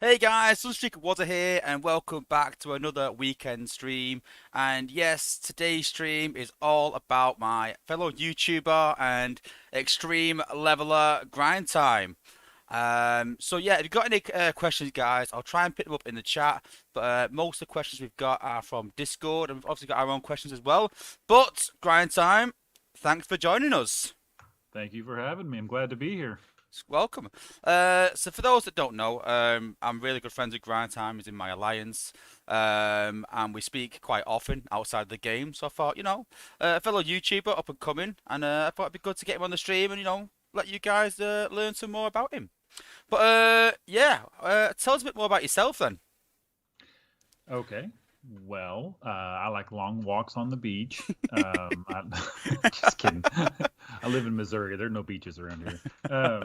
Hey guys, Sunstreaker Wozza here, and welcome back to another weekend stream. And yes, today's stream is all about my fellow YouTuber and extreme leveler Grind Time. So yeah, if you've got any questions, guys, I'll try and pick them up in the chat. But most of the questions we've got are from Discord, and we've obviously got our own questions as well. But Grind Time, thanks for joining us. Thank you for having me. I'm glad to be here. Welcome. So for those that don't know, I'm really good friends with Grind Time. He's in my alliance, and we speak quite often outside the game. So I thought, a fellow YouTuber up and coming, and I thought it'd be good to get him on the stream and let you guys learn some more about him. But yeah, tell us a bit more about yourself then. Okay. Well, I like long walks on the beach. Just kidding. I live in Missouri. There are no beaches around here. I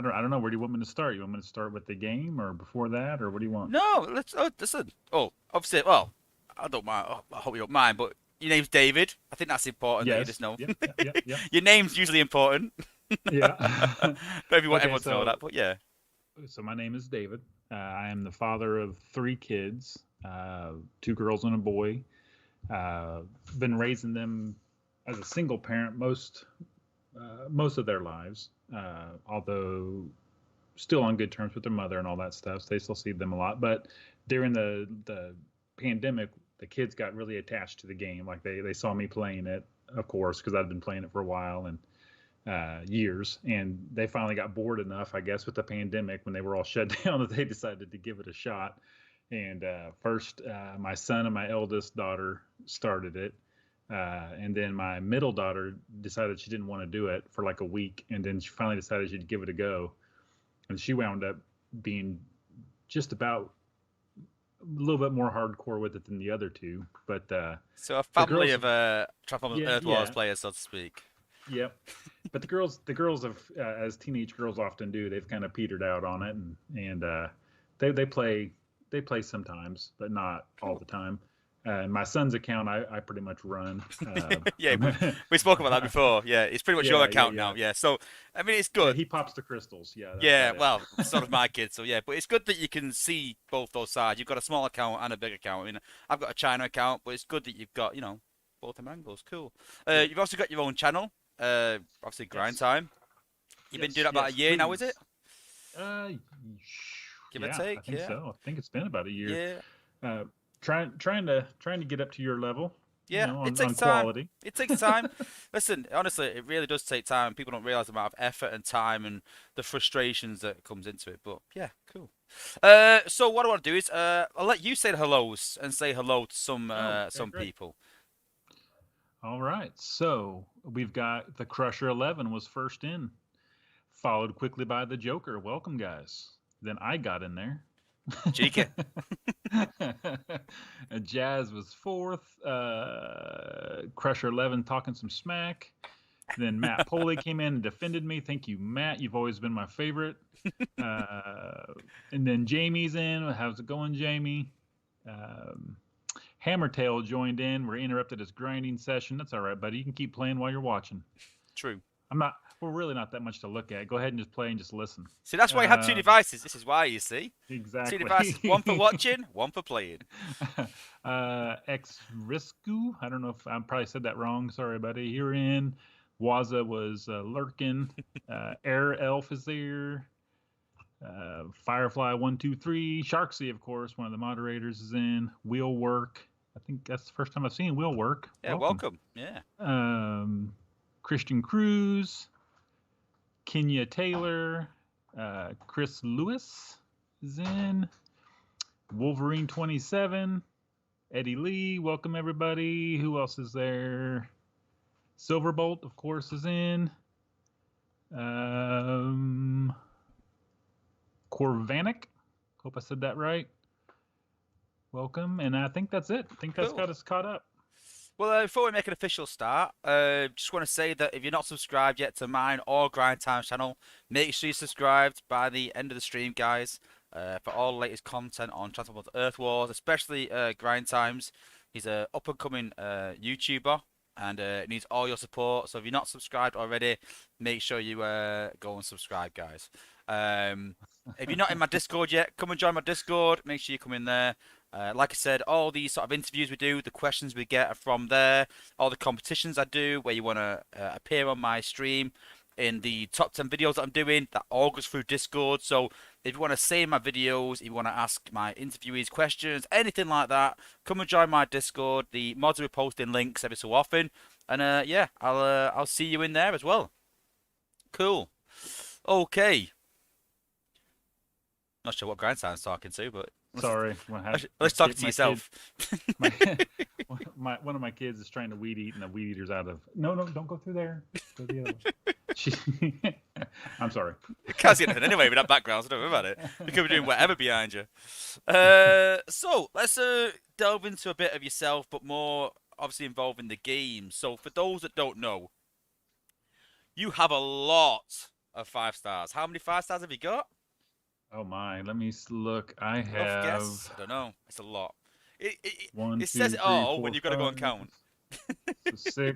don't know. Where do you want me to start? You want me to start with the game, or before that, or what do you want? No, let's listen. Oh, obviously, well, I don't mind. I hope you don't mind, but your name's David. I think that's important that you just Yes. know. Yep. Yep. Yep. Yep. Your name's usually important. Yeah. But if you want Okay. everyone to know that, but yeah. So my name is David. I am the father of three kids, two girls and a boy. Uh, Been raising them as a single parent most of their lives, although still on good terms with their mother and all that stuff. So they still see them a lot. But during the pandemic, the kids got really attached to the game. Like they saw me playing it, of course, because I'd been playing it for a while and years, and they finally got bored enough, I guess, with the pandemic when they were all shut down that they decided to give it a shot. And first, my son and my eldest daughter started it. And then my middle daughter decided she didn't want to do it for like a week. And then she finally decided she'd give it a go. And she wound up being just about a little bit more hardcore with it than the other two. But So a the family girls, of Transformers yeah, Earth Wars yeah, players, so to speak. yep. But the girls have, as teenage girls often do, they've kind of petered out on it, and they play sometimes, but not all Cool. the time. And my son's account, I pretty much run. Yeah, we spoke about that before. Yeah, it's pretty much your Yeah, yeah, account yeah, now. Yeah, so I mean, it's yeah. good. He pops the crystals. Yeah, that's Yeah, about it. well, sort of my kids. So yeah, but it's good that you can see both those sides. You've got a small account and a big account. I mean, I've got a China account, but it's good that you've got both them angles. Cool. Yep. You've also got your own channel. Obviously Grind Yes. Time. You've been doing Yes. that about a Yes. year now, is it? Please. Uh, Give or yeah, I take. think Yeah. so. I think it's been about a year. Yeah. Uh, trying to get up to your level, Yeah, it on takes time. quality. It takes time. Listen, honestly, it really does take time. People don't realize the amount of effort and time and the frustrations that comes into it. But yeah, cool. So what I want to do is, I'll let you say the hellos and say hello to some Oh, okay, some great. people. All right. So we've got the Crusher 11 was first in, followed quickly by the Joker. Welcome, guys. Then I got in there. Cheeky. Jazz was fourth. Crusher 11 talking some smack. Then Matt Poley came in and defended me. Thank you, Matt. You've always been my favorite. Uh, and then Jamie's in. How's it going, Jamie? Um, Hammertail joined in. We're interrupted his grinding session. That's all right, buddy. You can keep playing while you're watching. True. I'm not. We're really not that much to look at. Go ahead and just play and just listen. See, that's why I had two Uh, devices. This is why, you see. Two devices. One for exactly. watching, one for playing. Ex Risku. I don't know if I probably said that wrong. Sorry, buddy. You're in. Wozza was lurking. Air Elf is there. Firefly 123. Sharksy, of course, one of the moderators is in. Wheel Work. I think that's the first time I've seen Wheel Work. Yeah, Welcome. welcome. Yeah. Christian Cruz. Kenya Taylor. Chris Lewis is in. Wolverine 27. Eddie Lee. Welcome, everybody. Who else is there? Silverbolt, of course, is in. Um, Corvanic. Hope I said that right. Welcome. And I think that's it. I think that's Cool. got us caught up. Well, before we make an official start, just want to say that if you're not subscribed yet to mine or Grind Time's channel, make sure you're subscribed by the end of the stream, guys, for all the latest content on Transformers Earth Wars, especially Grind Times. He's a up-and-coming YouTuber, and it needs all your support. So if you're not subscribed already, make sure you go and subscribe, guys. Um, if you're not in my Discord yet, come and join my Discord. Make sure you come in there. Like I said, all these sort of interviews we do, the questions we get are from there. All the competitions I do, where you want to appear on my stream, in the top 10 videos that I'm doing, that all goes through Discord. So if you want to say in my videos, if you want to ask my interviewees questions, anything like that, come and join my Discord. The mods are posting links every so often, and yeah, I'll see you in there as well. Cool. Okay. Not sure what Grindtime's talking to, but Sorry, let's talk to yourself. My, one of my kids is trying to weed eat, and the weed eater's out of. No, no, don't go through there. Go the other way. She, I'm sorry. Can't see anything anyway with that background, so don't worry about it. You could be doing whatever behind you. So let's delve into a bit of yourself, but more obviously involving the game. So for those that don't know, you have a lot of 5 stars. How many 5 stars have you got? Oh my, let me look. I Rough have guess? I don't know. It's a lot. one, It two, says it three, all four, when you've got to go and five, count. so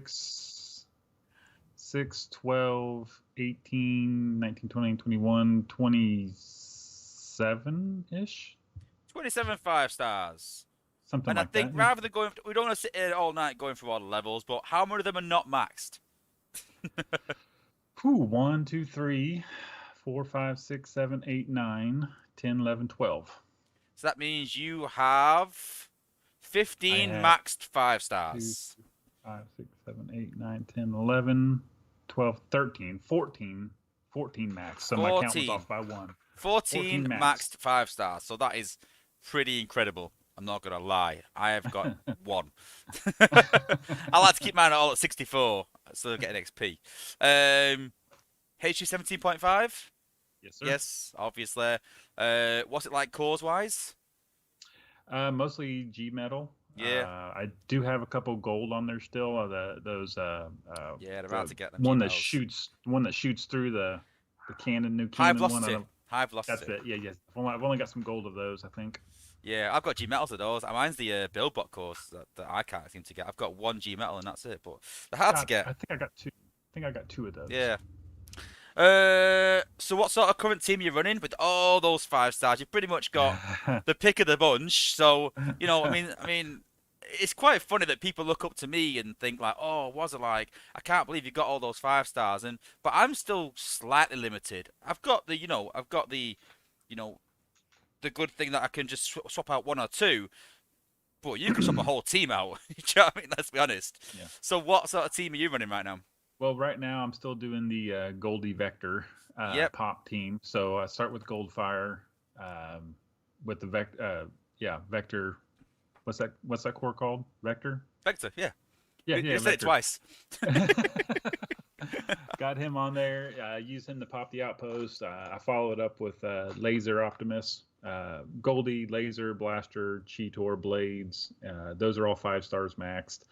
6, 12, 18, 19, 20, 21, 27-ish. 27 5 stars. Something And I like think that. rather than going, we don't want to sit here all night going through all the levels, but how many of them are not maxed? Whew, 1, 2, 3, 4, 5, 6, 7, 8, 9, 10, 11, 12. So that means you have 15 have maxed 5 2, stars. 5, 6, 7, 8, 9, 10, 11, 12, 13, 14 max. So my count was 14. off by 1. 14 14 maxed 5 stars. So that is pretty incredible. I'm not going to lie. I have got 1. I like to keep mine all at 64 so I get an XP. HU 17.5? Yes, sir. Yes, obviously. What's it like cores-wise? Mostly G metal. Yeah. I do have a couple gold on there still. Those Yeah, they're about to get them. one that G-metals. shoots through the cannon, new High cannon one. velocity. High velocity. That's it. Yeah, yes. I've only got some gold of those, I think. Yeah, I've got G metals of those. Mine's the build-bot course that I can't seem to get. I've got 1 G metal and that's it. But they're hard to get. I think I got 2. I think I got 2 of those. Yeah. So what sort of current team are you running with all those 5 stars? You've pretty much got the pick of the bunch. So I mean, it's quite funny that people look up to me and think like, oh, Wozza, like, I can't believe you got all those 5 stars, but I'm still slightly limited. I've got the the good thing that I can just swap out 1 or 2. But you can swap a whole team out. Do you know what I mean? Let's be honest. Yeah. So what sort of team are you running right now? Well, right now I'm still doing the Goldie Vector Yep. pop team. So I start with Goldfire, with the Vector. What's that core called? Vector. Vector, yeah. Yeah, You said it Vector. twice. Got him on there. Used him to pop the outpost. I followed up with Laser Optimus, Goldie, Laser, Blaster, Cheetor, Blades. Those are all 5 stars maxed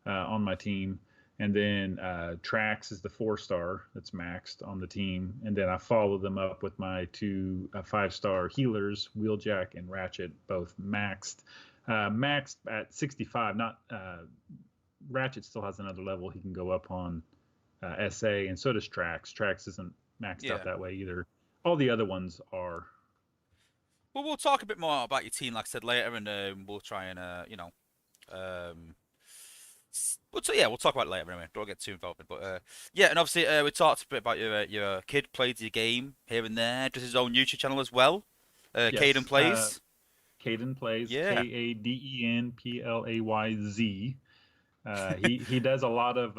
on my team. And then Trax is the 4-star that's maxed on the team. And then I follow them up with my 2 5-star healers, Wheeljack and Ratchet, both maxed. Maxed at 65. Not Ratchet still has another level he can go up on SA, and so does Trax. Trax isn't maxed out that way either. All the other ones are. Well, we'll talk a bit more about your team, like I said, later, and we'll try and we'll talk about it later anyway. Don't get too involved. But yeah, and obviously we talked a bit about your kid plays the game here and there. Does his own YouTube channel as well. Yes, Caden plays. Caden plays. Yeah. KADENPLAYZ. He does a lot of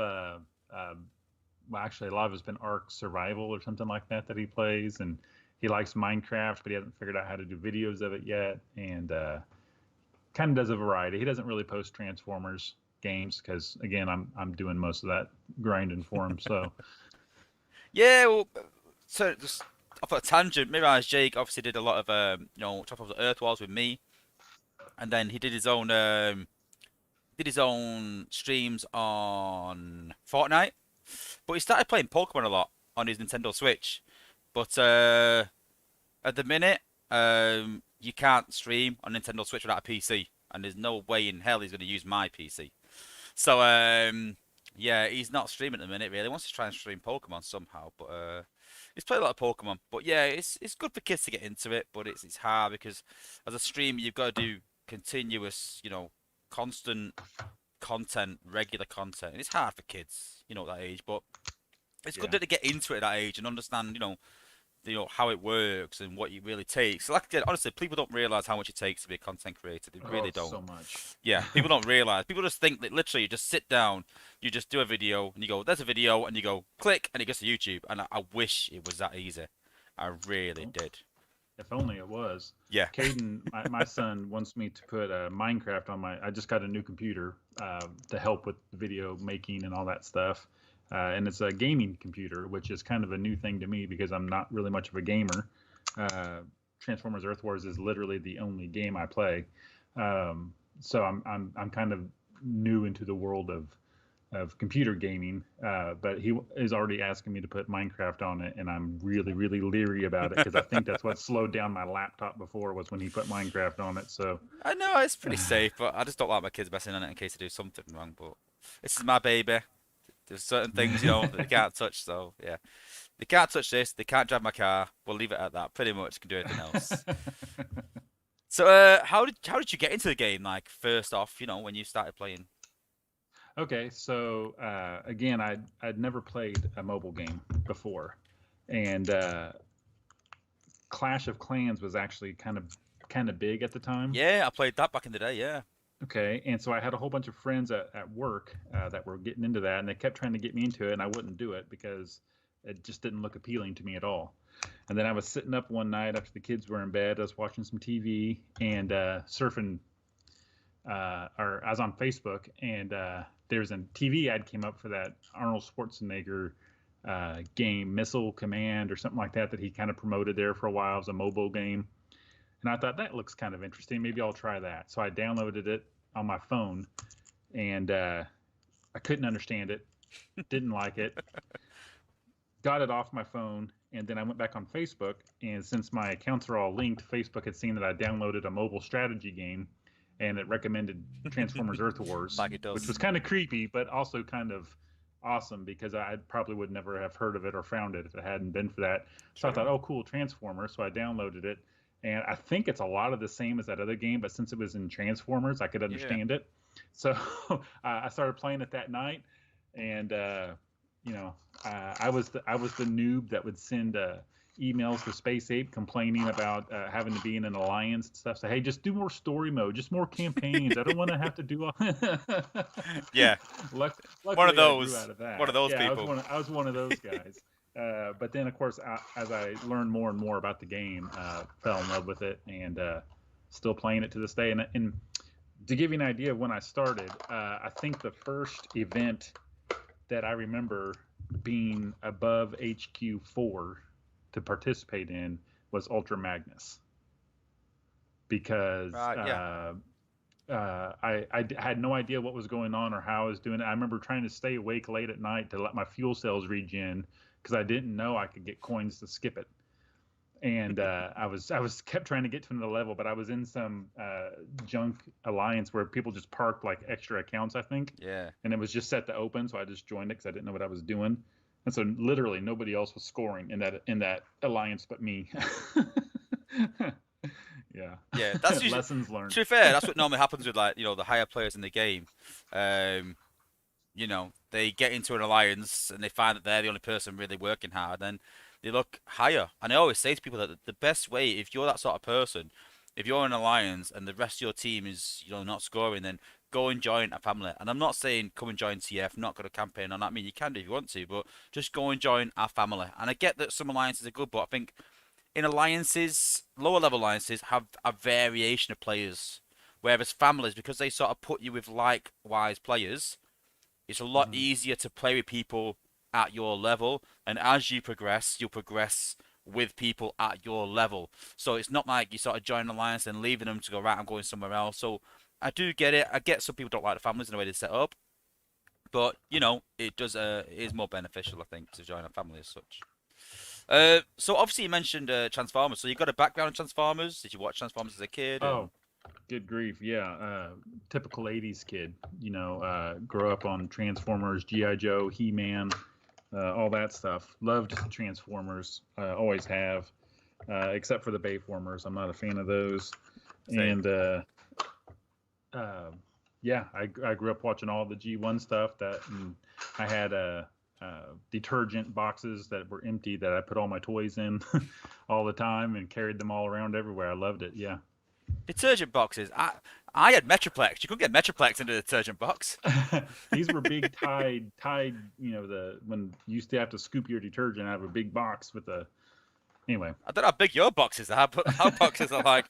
well, actually a lot of it's been Ark Survival or something like that he plays, and he likes Minecraft, but he hasn't figured out how to do videos of it yet, and kind of does a variety. He doesn't really post Transformers games because again I'm doing most of that grinding for him. So Yeah, well, so just off a tangent, maybe as Jake obviously did a lot of Top of the Earth Wars with me, and then he did his own streams on Fortnite, but he started playing Pokemon a lot on his Nintendo Switch. But at the minute, you can't stream on Nintendo Switch without a PC, and there's no way in hell he's going to use my PC. So yeah, he's not streaming at the minute. Really, he wants to try and stream Pokemon somehow, but He's played a lot of Pokemon, but yeah, it's good for kids to get into it, but it's hard because as a streamer you've got to do continuous, constant content, regular content. And it's hard for kids, at that age, but it's good Yeah. to get into it at that age and understand, how it works and what it really takes. Like I said, honestly, people don't realize how much it takes to be a content creator. They Oh, really don't. so much. Yeah, people don't realize. People just think that literally you just sit down, you just do a video, and you go, "There's a video," and you go, click, and it goes to YouTube. And I wish it was that easy. I really Oh, did. if only it was. Yeah. Caden, my son wants me to put Minecraft on my. I just got a new computer to help with video making and all that stuff. And it's a gaming computer, which is kind of a new thing to me because I'm not really much of a gamer. Transformers Earth Wars is literally the only game I play. So I'm kind of new into the world of computer gaming, but he is already asking me to put Minecraft on it, and I'm really, really leery about it because I think that's what slowed down my laptop before was when he put Minecraft on it. So, I know it's pretty safe, but I just don't like my kids messing on it in case they do something wrong. But this is my baby. There's certain things, that they can't touch. So yeah, they can't touch this. They can't drive my car. We'll leave it at that. Pretty much can do anything else. So how did you get into the game? Like first off, when you started playing. okay, so again, I'd never played a mobile game before, and Clash of Clans was actually kind of big at the time. Yeah, I played that back in the day. Yeah. Okay, and so I had a whole bunch of friends at work that were getting into that, and they kept trying to get me into it, and I wouldn't do it because it just didn't look appealing to me at all. And then I was sitting up one night after the kids were in bed, I was watching some TV and surfing, or I was on Facebook, and there's a TV ad came up for that Arnold Schwarzenegger game, Missile Command or something like that he kind of promoted there for a while. It was a mobile game. And I thought that looks kind of interesting. Maybe I'll try that. So I downloaded it on my phone, and I couldn't understand it, didn't like it, got it off my phone, and then I went back on Facebook. And since my accounts are all linked, Facebook had seen that I downloaded a mobile strategy game, and it recommended Transformers Earth Wars, Like it which does. was kind of creepy, but also kind of awesome because I probably would never have heard of it or found it if it hadn't been for that. So I thought, True. oh, cool, Transformers. So I downloaded it, and I think it's a lot of the same as that other game, but since it was in Transformers, I could Yeah. understand it. So I started playing it that night, and I was the noob that would send emails to Space Ape complaining about having to be in an alliance and stuff. So hey, just do more story mode, just more campaigns. I don't want to have to do all. Yeah. One of Luckily, I grew those. out of that. One of those Yeah, people. I was one of those guys. But then, of course, as I learned more and more about the game, fell in love with it, and still playing it to this day. And to give you an idea of when I started, I think the first event that I remember being above HQ4 to participate in was Ultra Magnus because Right. Yeah. I had no idea what was going on or how I was doing it. I remember trying to stay awake late at night to let my fuel cells regen because I didn't know I could get coins to skip it. And I was kept trying to get to another level, but I was in some junk alliance where people just parked like extra accounts, I think, Yeah. and it was just set to open, so I just joined it because I didn't know what I was doing, and so literally nobody else was scoring in that alliance but me. Yeah. Yeah. That's usually. Lessons learned. To be fair, that's what normally happens with like the higher players in the game. Um, they get into an alliance and they find that they're the only person really working hard, then they look higher. And I always say to people that the best way, if you're that sort of person, if you're in an alliance and the rest of your team is, not scoring, then go and join a family. And I'm not saying come and join TF, not going to campaign on that. I mean, you can do if you want to, but just go and join our family. And I get that some alliances are good, but I think in alliances, lower level alliances have a variation of players. Whereas families, because they sort of put you with likewise players, it's a lot Mhm. easier to play with people at your level, and as you progress, you'll progress with people at your level. So it's not like you sort of join an alliance and leaving them to go, right, I'm going somewhere else. So I do get it. I get some people don't like the families and the way they set up, but it does. It is more beneficial, I think, to join a family as such. So obviously you mentioned Transformers. So you got a background in Transformers. Did you watch Transformers as a kid? And Oh, good grief. Yeah. Typical 80s kid, grow up on Transformers, G.I. Joe, He-Man, all that stuff. Loved Transformers, always have, except for the Bayformers. I'm not a fan of those. Same. And uh, yeah, I grew up watching all the G1 stuff. And I had detergent boxes that were empty that I put all my toys in all the time and carried them all around everywhere. I loved it. Yeah. Detergent boxes. I had Metroplex. You couldn't get Metroplex into the detergent box. These were big tied, the when you used to have to scoop your detergent out of a big box with a anyway. I don't know how big your boxes are, but our boxes are like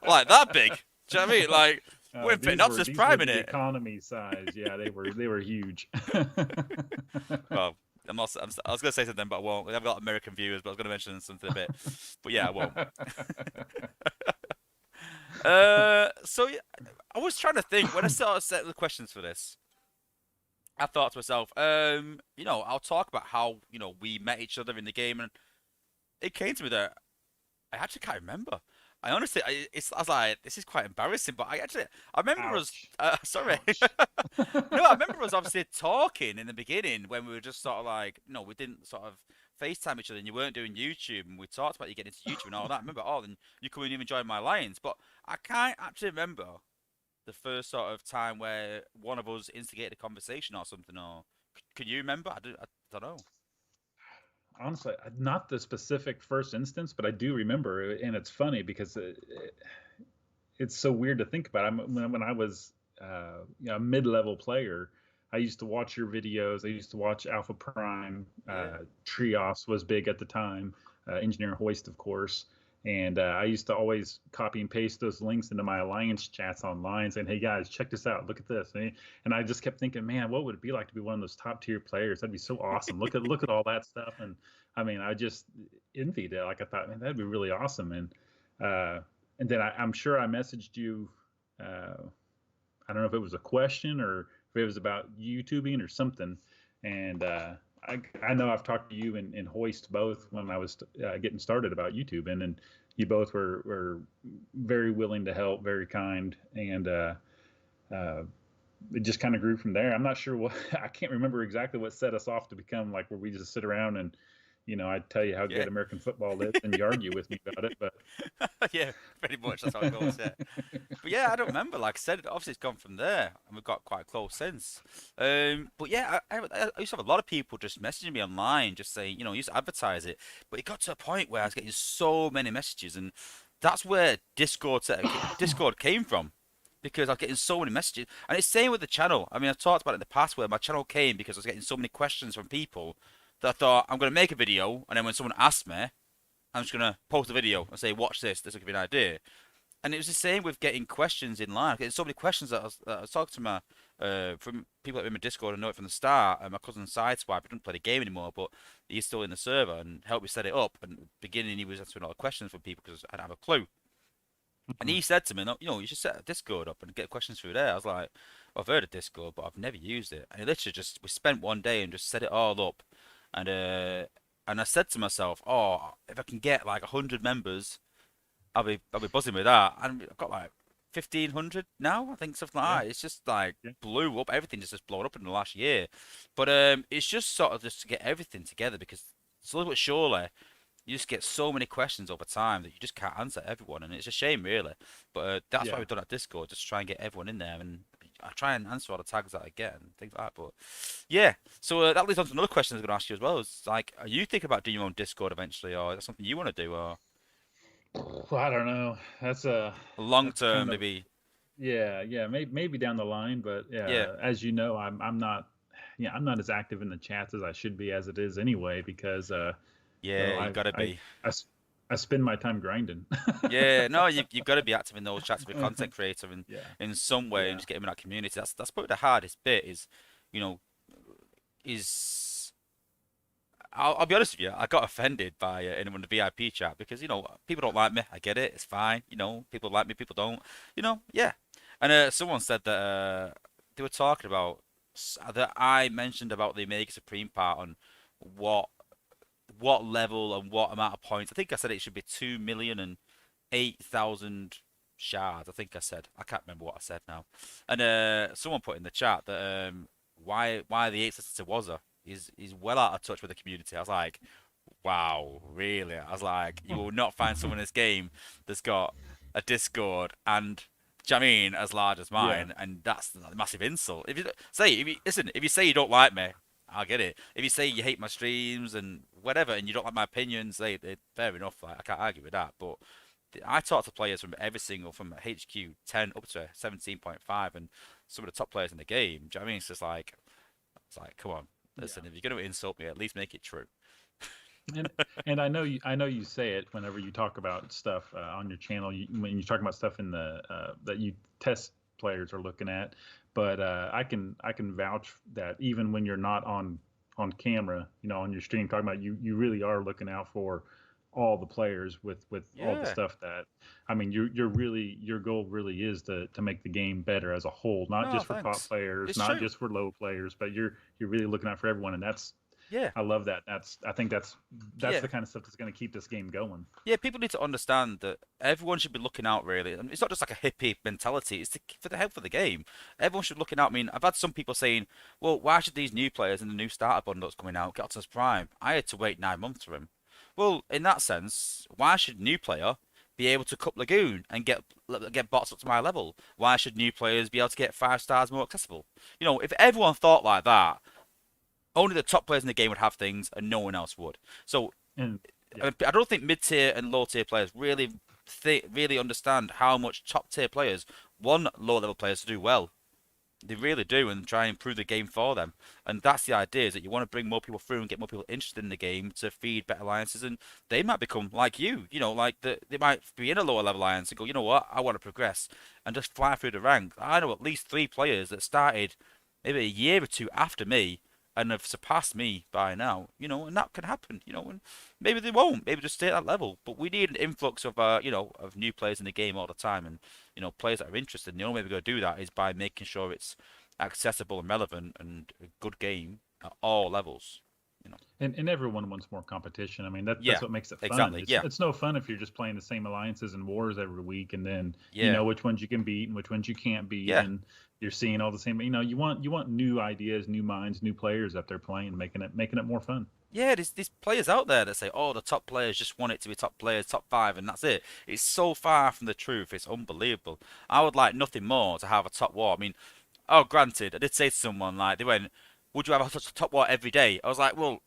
that big. Do you know what I mean? Like we're putting Optimus These were Prime in the it. economy size. Yeah, they were huge. Well, I was going to say something, but I won't. I've got American viewers, but I was going to mention something a bit. But yeah, I won't. So yeah, I was trying to think when I started setting the questions for this. I thought to myself, I'll talk about how we met each other in the game, and it came to me that I actually can't remember. I honestly, I was like, this is quite embarrassing, but I remember us. Ouch. Sorry, Ouch. no, I remember us obviously talking in the beginning when we were just sort of like, we didn't sort of FaceTime each other, and you weren't doing YouTube, and we talked about you getting into YouTube and all that. I remember, then you come and even join my Lions, but I can't actually remember the first sort of time where one of us instigated a conversation or something. Or can you remember? I don't know. Honestly, not the specific first instance, but I do remember, and it's funny because it's so weird to think about. When I was a mid-level player, I used to watch your videos. I used to watch Alpha Prime. Yeah. Trios was big at the time. Engineer Hoist, of course. And I used to always copy and paste those links into my alliance chats online, saying, "Hey guys, check this out. Look at this." And I just kept thinking, man, what would it be like to be one of those top tier players? That'd be so awesome. Look at all that stuff. And I mean, I just envied it. Like I thought, man, that'd be really awesome. And then I'm sure I messaged you. I don't know if it was a question or if it was about YouTubing or something. And I know I've talked to you and Hoist both when I was getting started about YouTube, and you both were very willing to help, very kind, and it just kind of grew from there. I'm not sure what I can't remember exactly what set us off to become like where we just sit around and I tell you how Yeah. good American football is, and you argue with me about it, but Yeah, pretty much. That's how it goes. Yeah. But yeah, I don't remember. Like I said, obviously it's gone from there, and we've got quite close since. But yeah, I used to have a lot of people just messaging me online, just saying, used to advertise it. But it got to a point where I was getting so many messages, and that's where Discord came from, because I was getting so many messages. And it's same with the channel. I mean, I've talked about it in the past where my channel came because I was getting so many questions from people that I thought I'm going to make a video, and then when someone asks me, I'm just gonna post a video and say, "Watch this. This will give you an idea." And it was the same with getting questions in line. Getting so many questions that I was talking to my from people that were in my Discord and know it from the start. And my cousin Sideswipe, he doesn't play the game anymore, but he's still in the server and helped me set it up. And at the beginning, he was answering a lot of questions from people because I didn't have a clue. And he said to me, "No, you should set a Discord up and get questions through there." I was like, well, "I've heard of Discord, but I've never used it." And he literally we spent one day and just set it all up, and I said to myself, "Oh, if I can get like 100 members, I'll be buzzing with that." And I've got like 1,500 now, I think, something Yeah, like that. It's just like yeah. blew up. Everything just blown up in the last year. But it's just sort of just to get everything together, because slowly but surely you just get so many questions over time that you just can't answer everyone, and it's a shame, really. But that's why Yeah. we've done that Discord, just to try and get everyone in there, and I try and answer all the tags that I get and things like that. But yeah, so that leads on to another question I was going to ask you as well. Is like, are you thinking about doing your own Discord eventually, or is that something you want to do, or Well, I don't know. long That's term kind of maybe? yeah. Maybe down the line, but Yeah, yeah, as you know, I'm not. Yeah, I'm not as active in the chats as I should be as it is anyway because yeah, well, you gotta be. I s- I spend my time grinding. Yeah, no, you've got to be active in those chats with a content creator Yeah, in some way, and yeah. just get him in that community. That's probably the hardest bit. You know, is I'll be honest with you. I got offended by anyone in the VIP chat because people don't like me. I get it. It's fine. People like me. People don't. Yeah. And someone said that they were talking about that I mentioned about the Omega Supreme part on what what level and what amount of points. I think I said it should be 2,008,000 shards. I think I said. I can't remember what I said now. And someone put in the chat that why the IIttss Wozza. he's well out of touch with the community. I was like, wow, really? I was like, you will not find someone in this game that's got a Discord and, do you know what I mean, as large as Yeah. mine, and that's a massive insult. If you say you don't like me, I'll get it. If you say you hate my streams and whatever, and you don't like my opinions, they fair enough. Like I can't argue with that. But I talk to players from every single, from HQ 10 up to 17.5, and some of the top players in the game. Do you know what I mean? It's like, come on, Yeah. listen. If you're going to insult me, at least make it true. And and I know you say it whenever you talk about stuff on your channel. When you talk about stuff in the that you test players are looking at, but I can vouch that even when you're not on camera, on your stream talking about, you really are looking out for all the players with all the Yeah. stuff that, I mean, you're really, your goal really is to make the game better as a whole, not No, just for top thanks. players, It's not true. just for low players, but you're really looking out for everyone, and that's, Yeah. I love that. I think that's Yeah. the kind of stuff that's going to keep this game going. Yeah, people need to understand that everyone should be looking out, really. And it's not just like a hippie mentality, it's for the health of the game. Everyone should be looking out. I mean, I've had some people saying, well, why should these new players in the new starter bundle that's coming out get Optimus Prime? I had to wait 9 months for him. Well, in that sense, why should a new player be able to cup Lagoon and get bots up to my level? Why should new players be able to get 5 stars more accessible? If everyone thought like that, only the top players in the game would have things and no one else would. So And yeah, I don't think mid tier and low tier players really understand how much top tier players want low level players to do well. They really do, and try and improve the game for them. And that's the idea: is that you want to bring more people through and get more people interested in the game to feed better alliances, and they might become like you. Like they might be in a lower level alliance and go, you know what, I want to progress and just fly through the ranks. I know at least 3 players that started maybe a year or two after me and have surpassed me by now, and that can happen, and maybe they won't, maybe just stay at that level. But we need an influx of, of new players in the game all the time, and players that are interested. And the only way we're going to do that is by making sure it's accessible and relevant and a good game at all levels. You know. and everyone wants more competition. I mean, that's Yeah, what makes it fun. exactly. It's Yeah, it's no fun if you're just playing the same alliances and wars every week, and then you yeah, know which ones you can beat and which ones you can't beat, yeah. and you're seeing all the same. You want new ideas, new minds, new players up there playing, making it more fun. Yeah, there's these players out there that say, "Oh, the top players just want it to be top players, top five, and that's it." It's so far from the truth. It's unbelievable. I would like nothing more to have a top war. I mean, oh, granted, I did say to someone like they went, "Would you have a top war every day?" I was like, "Well,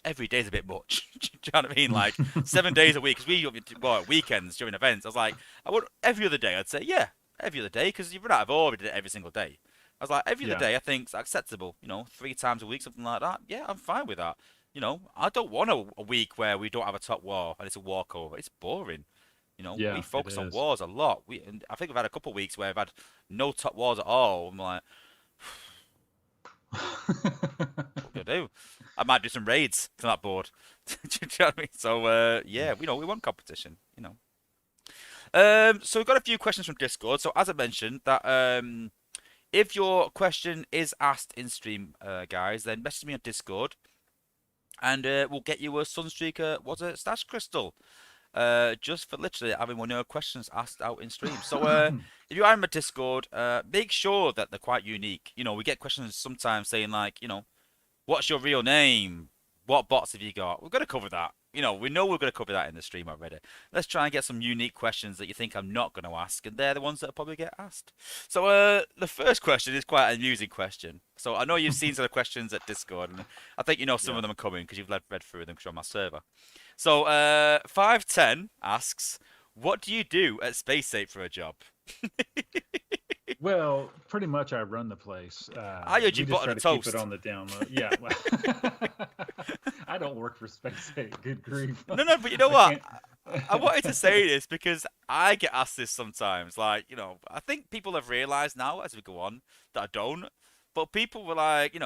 every day's a bit much." Do you know what I mean? Like 7 days a week, because we well, weekends during events. I was like, I would every other day. I'd say, yeah, every other day, because you've run out of ore, we did it every single day. I was like, every other Yeah, day, I think it's acceptable. 3 times a week, something like that. Yeah, I'm fine with that. I don't want a week where we don't have a top war and it's a walkover. It's boring. We yeah, it focus on is. wars a lot. And I think we've had a couple of weeks where we've had no top wars at all. I'm like, what can I do? I might do some raids to that board. Do you know what I mean? So yeah, we want competition. So we've got a few questions from Discord. So as I mentioned, that if your question is asked in stream, guys, then message me on Discord, and we'll get you a Sunstreaker Wozza stash crystal. Just for literally having one of your questions asked out in stream. So if you are in my Discord, make sure that they're quite unique. We get questions sometimes saying like, what's your real name? What bots have you got? We're going to cover that. We know we're going to cover that in the stream already. Let's try and get some unique questions that you think I'm not going to ask, and they're the ones that probably get asked. So the first question is quite an amusing question. So I know you've seen some of the questions at Discord, and I think you know some Yeah. of them are coming because you've read through them because you're on my server. So 510 asks, what do you do at Space 8 for a job? Well, pretty much I run the place. I heard you We just buttered try a to keep it toast. on the down low. Yeah. Well, I don't work for Space Eight. Good grief. No, no, but you know I what? can't. I wanted to say this because I get asked this sometimes. Like, I think people have realized now as we go on that I don't. But people were like,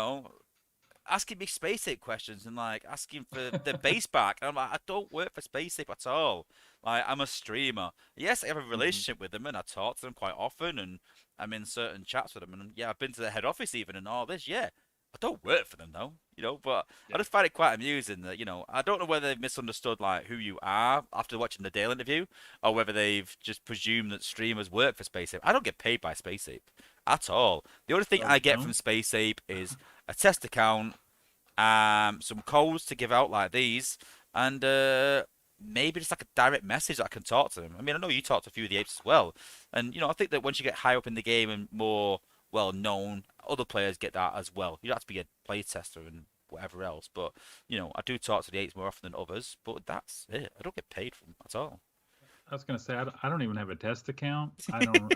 asking me Space Ape questions and like asking for the base back. And I'm like, I don't work for Space Ape at all. Like, I'm a streamer. Yes, I have a Mhm. relationship with them and I talk to them quite often and I'm in certain chats with them. And yeah, I've been to the head office even and all this. Yeah, I don't work for them though, but I Yeah. just find it quite amusing that, I don't know whether they've misunderstood like who you are after watching the Dale interview or whether they've just presumed that streamers work for Space Ape. I don't get paid by Space Ape at all. The only thing Oh, I you get from don't? Space Ape is a test account some codes to give out like these, and maybe just like a direct message that I can talk to them. I mean, I know you talked to a few of the apes as well, and I think that once you get higher up in the game and more well known, other players get that as well. You don't have to be a playtester and whatever else, but I do talk to the apes more often than others, but that's it. I don't get paid for them at all. I was gonna say I don't even have a test account. I don't,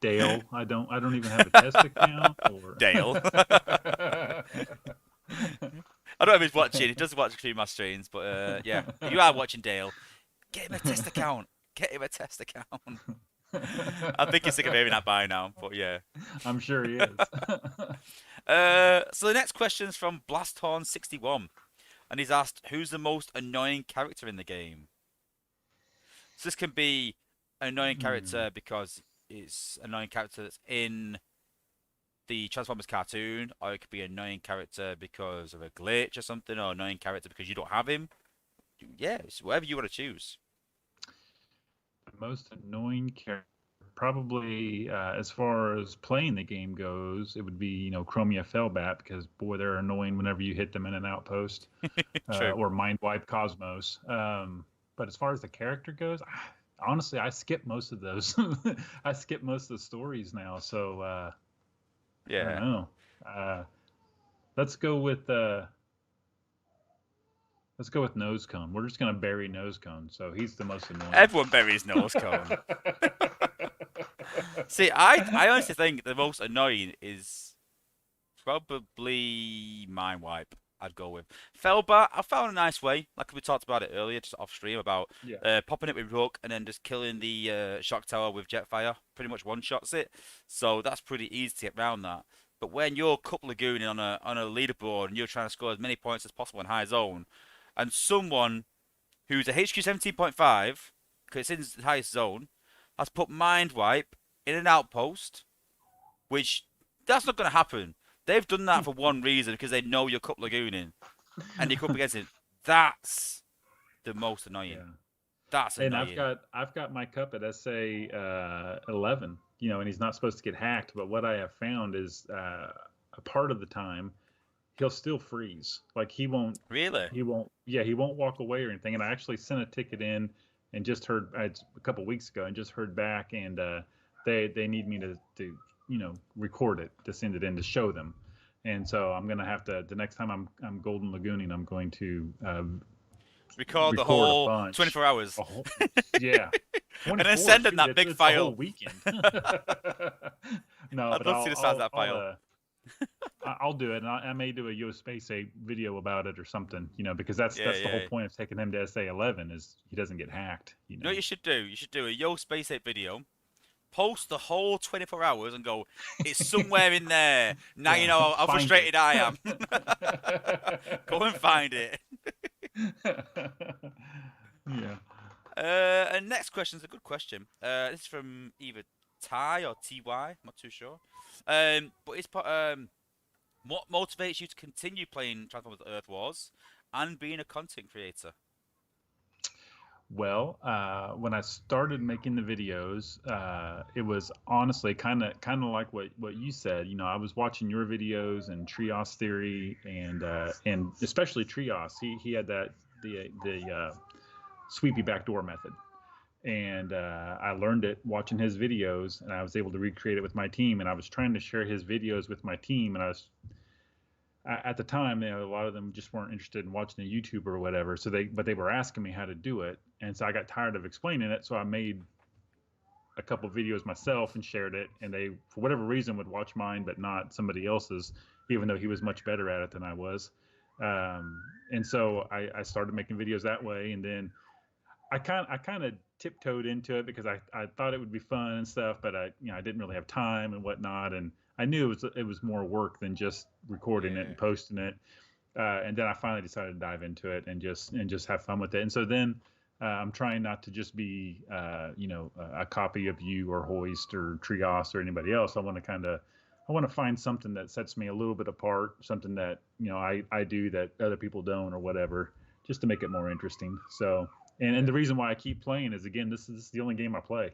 Dale. I don't even have a test account or Dale. I don't know if he's watching. He does watch a few of my streams, but yeah, if you are watching Dale, get him a test account. Get him a test account. I think he's sick of hearing that by now, but yeah. I'm sure he is. So the next question is from Blasthorn61, and he's asked, "Who's the most annoying character in the game?" So this can be an annoying character because it's an annoying character that's in the Transformers cartoon, or it could be an annoying character because of a glitch or something, or an annoying character because you don't have him. Yeah, it's whatever you want to choose. The most annoying character, probably as far as playing the game goes, it would be Chromia Fellbat, because boy, they're annoying whenever you hit them in an outpost, or Mind Wipe Cosmos. But as far as the character goes, honestly, I skip most of those. I skip most of the stories now, so yeah. I don't know. Let's go with Nosecone. We're just gonna bury Nosecone, so he's the most annoying. Everyone buries Nosecone. See, I honestly think the most annoying is probably Mind Wipe. I'd go with Felbat. I found a nice way, like we talked about it earlier, just off stream, about popping it with Rook and then just killing the shock tower with Jetfire. Pretty much one shots it, so that's pretty easy to get around that. But when you're cup lagooning on a leaderboard and you're trying to score as many points as possible in high zone, and someone who's a HQ 17.5, because it's in the highest zone, has put Mind Wipe in an outpost, which that's not going to happen. They've done that for one reason, because they know you're cup lagooning, and you come up against it. That's the most annoying. Yeah. That's annoying. And I've got my cup at SA 11, and he's not supposed to get hacked. But what I have found is a part of the time he'll still freeze. Like he won't. Really? He won't. Yeah, he won't walk away or anything. And I actually sent a ticket in and just heard a couple weeks ago and just heard back, and they need me to record it, to send it in to show them. And so I'm gonna have to, the next time I'm Golden Lagooning, I'm going to record the whole 24 hours. Yeah. And then send in that big file. The whole weekend. No, I'd love to see the size of that file. I'll do it, and I may do a Yo Space 8 video about it or something, because that's the whole point of taking him to SA 11 is he doesn't get hacked. You know what you should do? You should do a Yo Space 8 video. Post the whole 24 hours and go, it's somewhere in there. Now you know how frustrated I am. Go and find it. Yeah. And next question is a good question. This is from either Ty or TY. I'm not too sure. But it's what motivates you to continue playing Transformers Earth Wars and being a content creator? Well, when I started making the videos, it was honestly kind of like what you said. I was watching your videos and Trios Theory, and especially Trios. He had the sweepy backdoor method, and I learned it watching his videos, and I was able to recreate it with my team. And I was trying to share his videos with my team, and at the time, a lot of them just weren't interested in watching a YouTuber or whatever. So they were asking me how to do it, and so I got tired of explaining it. So I made a couple videos myself and shared it, and they, for whatever reason, would watch mine but not somebody else's, even though he was much better at it than I was. And so I started making videos that way, and then I kind of tiptoed into it because I thought it would be fun and stuff, but I didn't really have time and whatnot, and I knew it was more work than just recording it and posting it. And then I finally decided to dive into it and just have fun with it. And so then I'm trying not to just be a copy of you or Hoist or Trios or anybody else. I want to find something that sets me a little bit apart, something that I do that other people don't or whatever, just to make it more interesting. So and the reason why I keep playing is, again, this is the only game I play.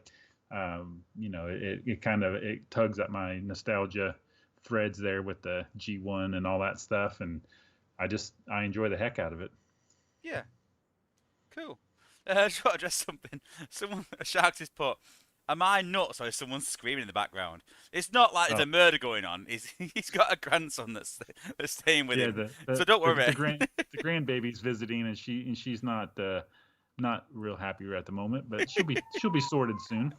It tugs at my nostalgia threads there with the G1 and all that stuff, and I enjoy the heck out of it. Yeah, cool. I just want to address something. Someone, Sharks has put, am I nuts or is someone screaming in the background? It's not like there's Oh a murder going on. He's got a grandson that's staying with yeah, him. So don't the worry. grandbaby's visiting, and she's not real happy right at the moment, but she'll be sorted soon.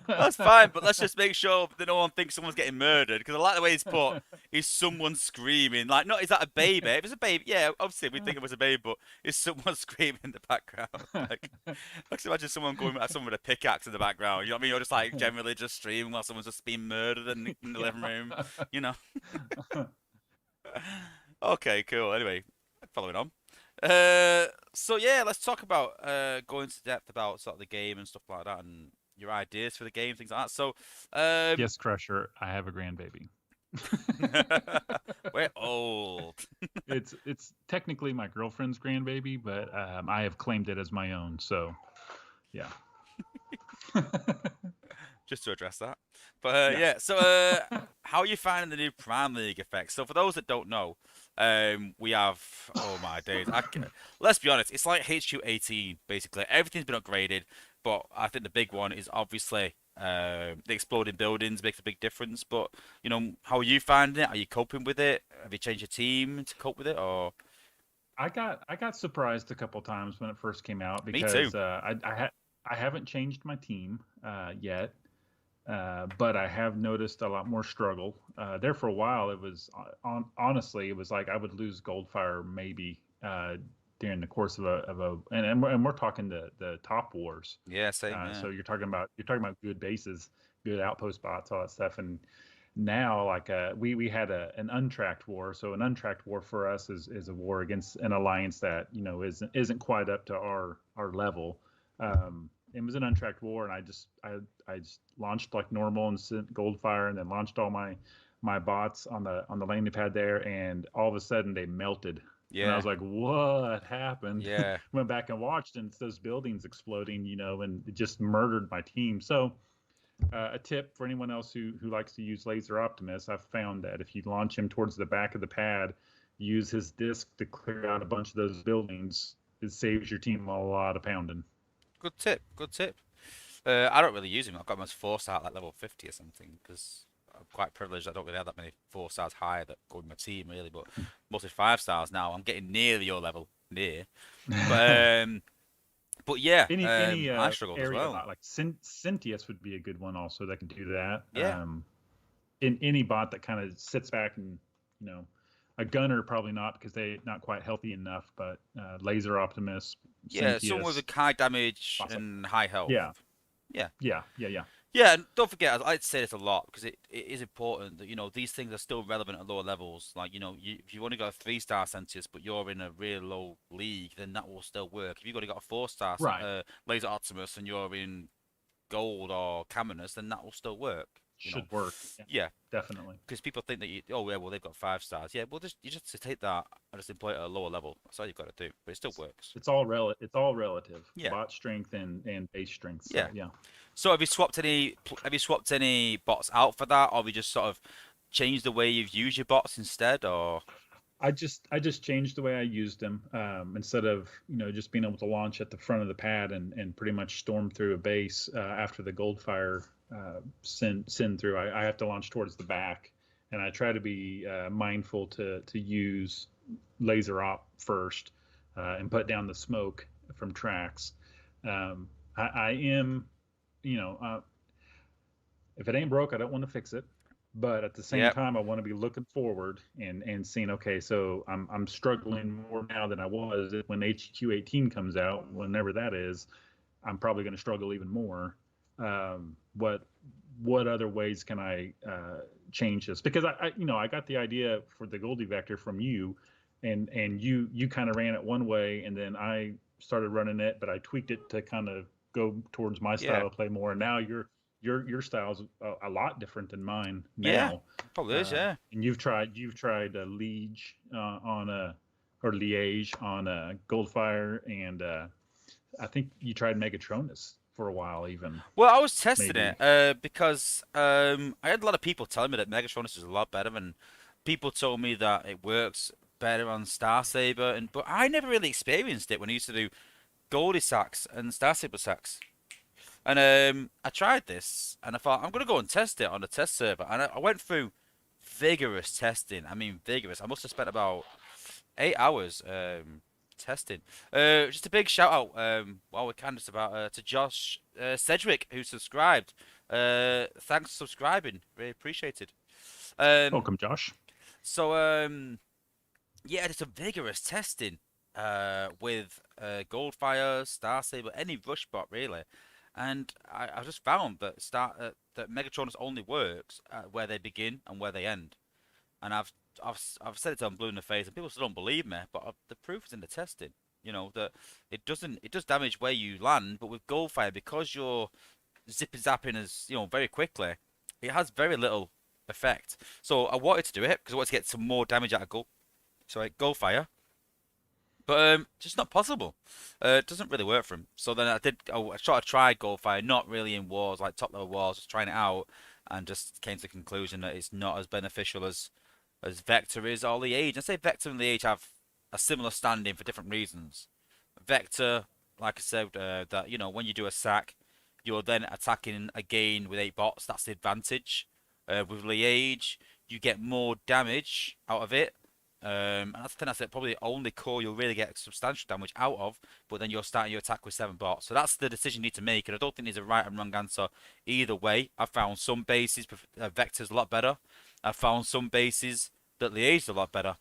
That's fine, but let's just make sure that no one thinks someone's getting murdered. Because I like the way it's put. Is someone screaming? Like, not is that a baby? If it's a baby, yeah, obviously we think it was a baby, but is someone screaming in the background? Like, I can imagine someone going at someone with a pickaxe in the background. You know what I mean? Or just like generally just streaming while someone's just being murdered in the living room. You know? Okay, cool. Anyway, following on. So yeah, let's talk about going into depth about sort of the game and stuff like that, and your ideas for the game, things like that. So, um, Yes, Crusher, I have a grandbaby. we're old. It's technically my girlfriend's grandbaby, but I have claimed it as my own. So yeah, Just to address that. But yeah. yeah, so how are you finding the new Prime League effects? So for those that don't know, we have oh my days. Let's be honest, it's like HQ18 basically. Everything's been upgraded, but I think the big one is obviously the exploding buildings makes a big difference. But you know, how are you finding it? Are you coping with it? Have you changed your team to cope with it, or I got surprised a couple times when it first came out me too? because I haven't changed my team yet. But I have noticed a lot more struggle. There for a while, it was honestly, it was like I would lose Goldfire maybe during the course of and we're talking the top wars. Yeah, same. Yeah. So you're talking about good bases, good outpost bots, all that stuff. And now, like we had an untracked war. So an untracked war for us is a war against an alliance that isn't quite up to our level. It was an untracked war, and I just launched like normal and sent Goldfire, and then launched all my bots on the landing pad there, and all of a sudden they melted, and I Yeah. was like, "What happened?" Yeah. Went back and watched, and it's those buildings exploding, and it just murdered my team. So, a tip for anyone else who likes to use Laser Optimus, I've found that if you launch him towards the back of the pad, use his disc to clear out a bunch of those buildings, it saves your team a lot of pounding. Good tip. Good tip. I don't really use him. I've got him as 4-star at like level 50 or something because I'm quite privileged. I don't really have that many 4-stars higher that go with my team really, but mostly 5-stars now. I'm getting near your level, near. But but yeah, Any I struggled as area well. bot like Cynthius would be a good one also that can do that. Yeah, In any bot that kind of sits back and you know a gunner probably not because they not quite healthy enough, but Laser Optimus, yeah. Someone Cynthius, with a high damage awesome. and high health. Yeah, Yeah. yeah. Yeah, and don't forget, I'd say this a lot because it is important that these things are still relevant at lower levels. Like if you only got a 3-star census but you're in a real low league, then that will still work. If you've only got a 4-star Right. Laser Optimus and you're in gold or Caminus, then that will still work. You know, Should work. Yeah, yeah, definitely. because people think that oh yeah, well they've got 5-stars. Yeah, well you just to take that and just employ it at a lower level. That's all you've got to do, but it still works. It's all relative. Yeah, Bot strength and base strength. So yeah. yeah. So have you swapped any bots out for that, or have you just sort of changed the way you've used your bots instead, or I just changed the way I used them. Instead of just being able to launch at the front of the pad and pretty much storm through a base after the Goldfire send through. I have to launch towards the back, and I try to be mindful to use laser op first and put down the smoke from tracks. I am, you know, if it ain't broke, I don't want to fix it. But at the same yep, time, I want to be looking forward and seeing, okay, so I'm struggling more now than I was when HQ18 comes out, whenever that is. I'm probably going to struggle even more. What other ways can I change this? Because I got the idea for the Goldie Vector from you, and you kind of ran it one way, and then I started running it, but I tweaked it to kind of go towards my yeah, style of play more. And now your style's a lot different than mine yeah, now. probably is, yeah, And you've tried Liege on a or Liège on a Goldfire, and I think you tried Megatronus for a while even Well, I was testing maybe. it because I had a lot of people telling me that Megatronus is a lot better, and people told me that it works better on Star Saber, and but I never really experienced it when I used to do Goldie sacks and Star Saber sacks. And I tried this, and I thought I'm gonna go and test it on a test server, and I went through vigorous testing. I mean, vigorous. I must have spent about 8 hours testing. Just a big shout out while we can just about to Josh Sedgwick who subscribed. Thanks for subscribing. Really appreciated. Um, Welcome, Josh. so yeah, just a vigorous testing with Goldfire, Star Saber, any rush bot really. And I just found that that Megatronus only works where they begin and where they end. And I've said it till I'm blue in the face, and people still don't believe me. But the proof is in the testing. You know that it does damage where you land, but with Goldfire, because you're zipping zapping as very quickly, it has very little effect. So I wanted to do it because I wanted to get some more damage out of Goldfire, but just not possible. It doesn't really work for him. So then I sort of tried Goldfire, not really in wars like top level wars, just trying it out, and just came to the conclusion that it's not as beneficial as Vector is or Liege. I say Vector and Liege have a similar standing for different reasons. Vector, like I said, that when you do a sack, you're then attacking again with 8 bots. That's the advantage. With Liege, you get more damage out of it. And I think that's probably the only core you'll really get substantial damage out of, but then you're starting your attack with 7 bots. So that's the decision you need to make, and I don't think there's a right and wrong answer either way. I found some bases Vector's a lot better. I found some bases that Liaise is a lot better.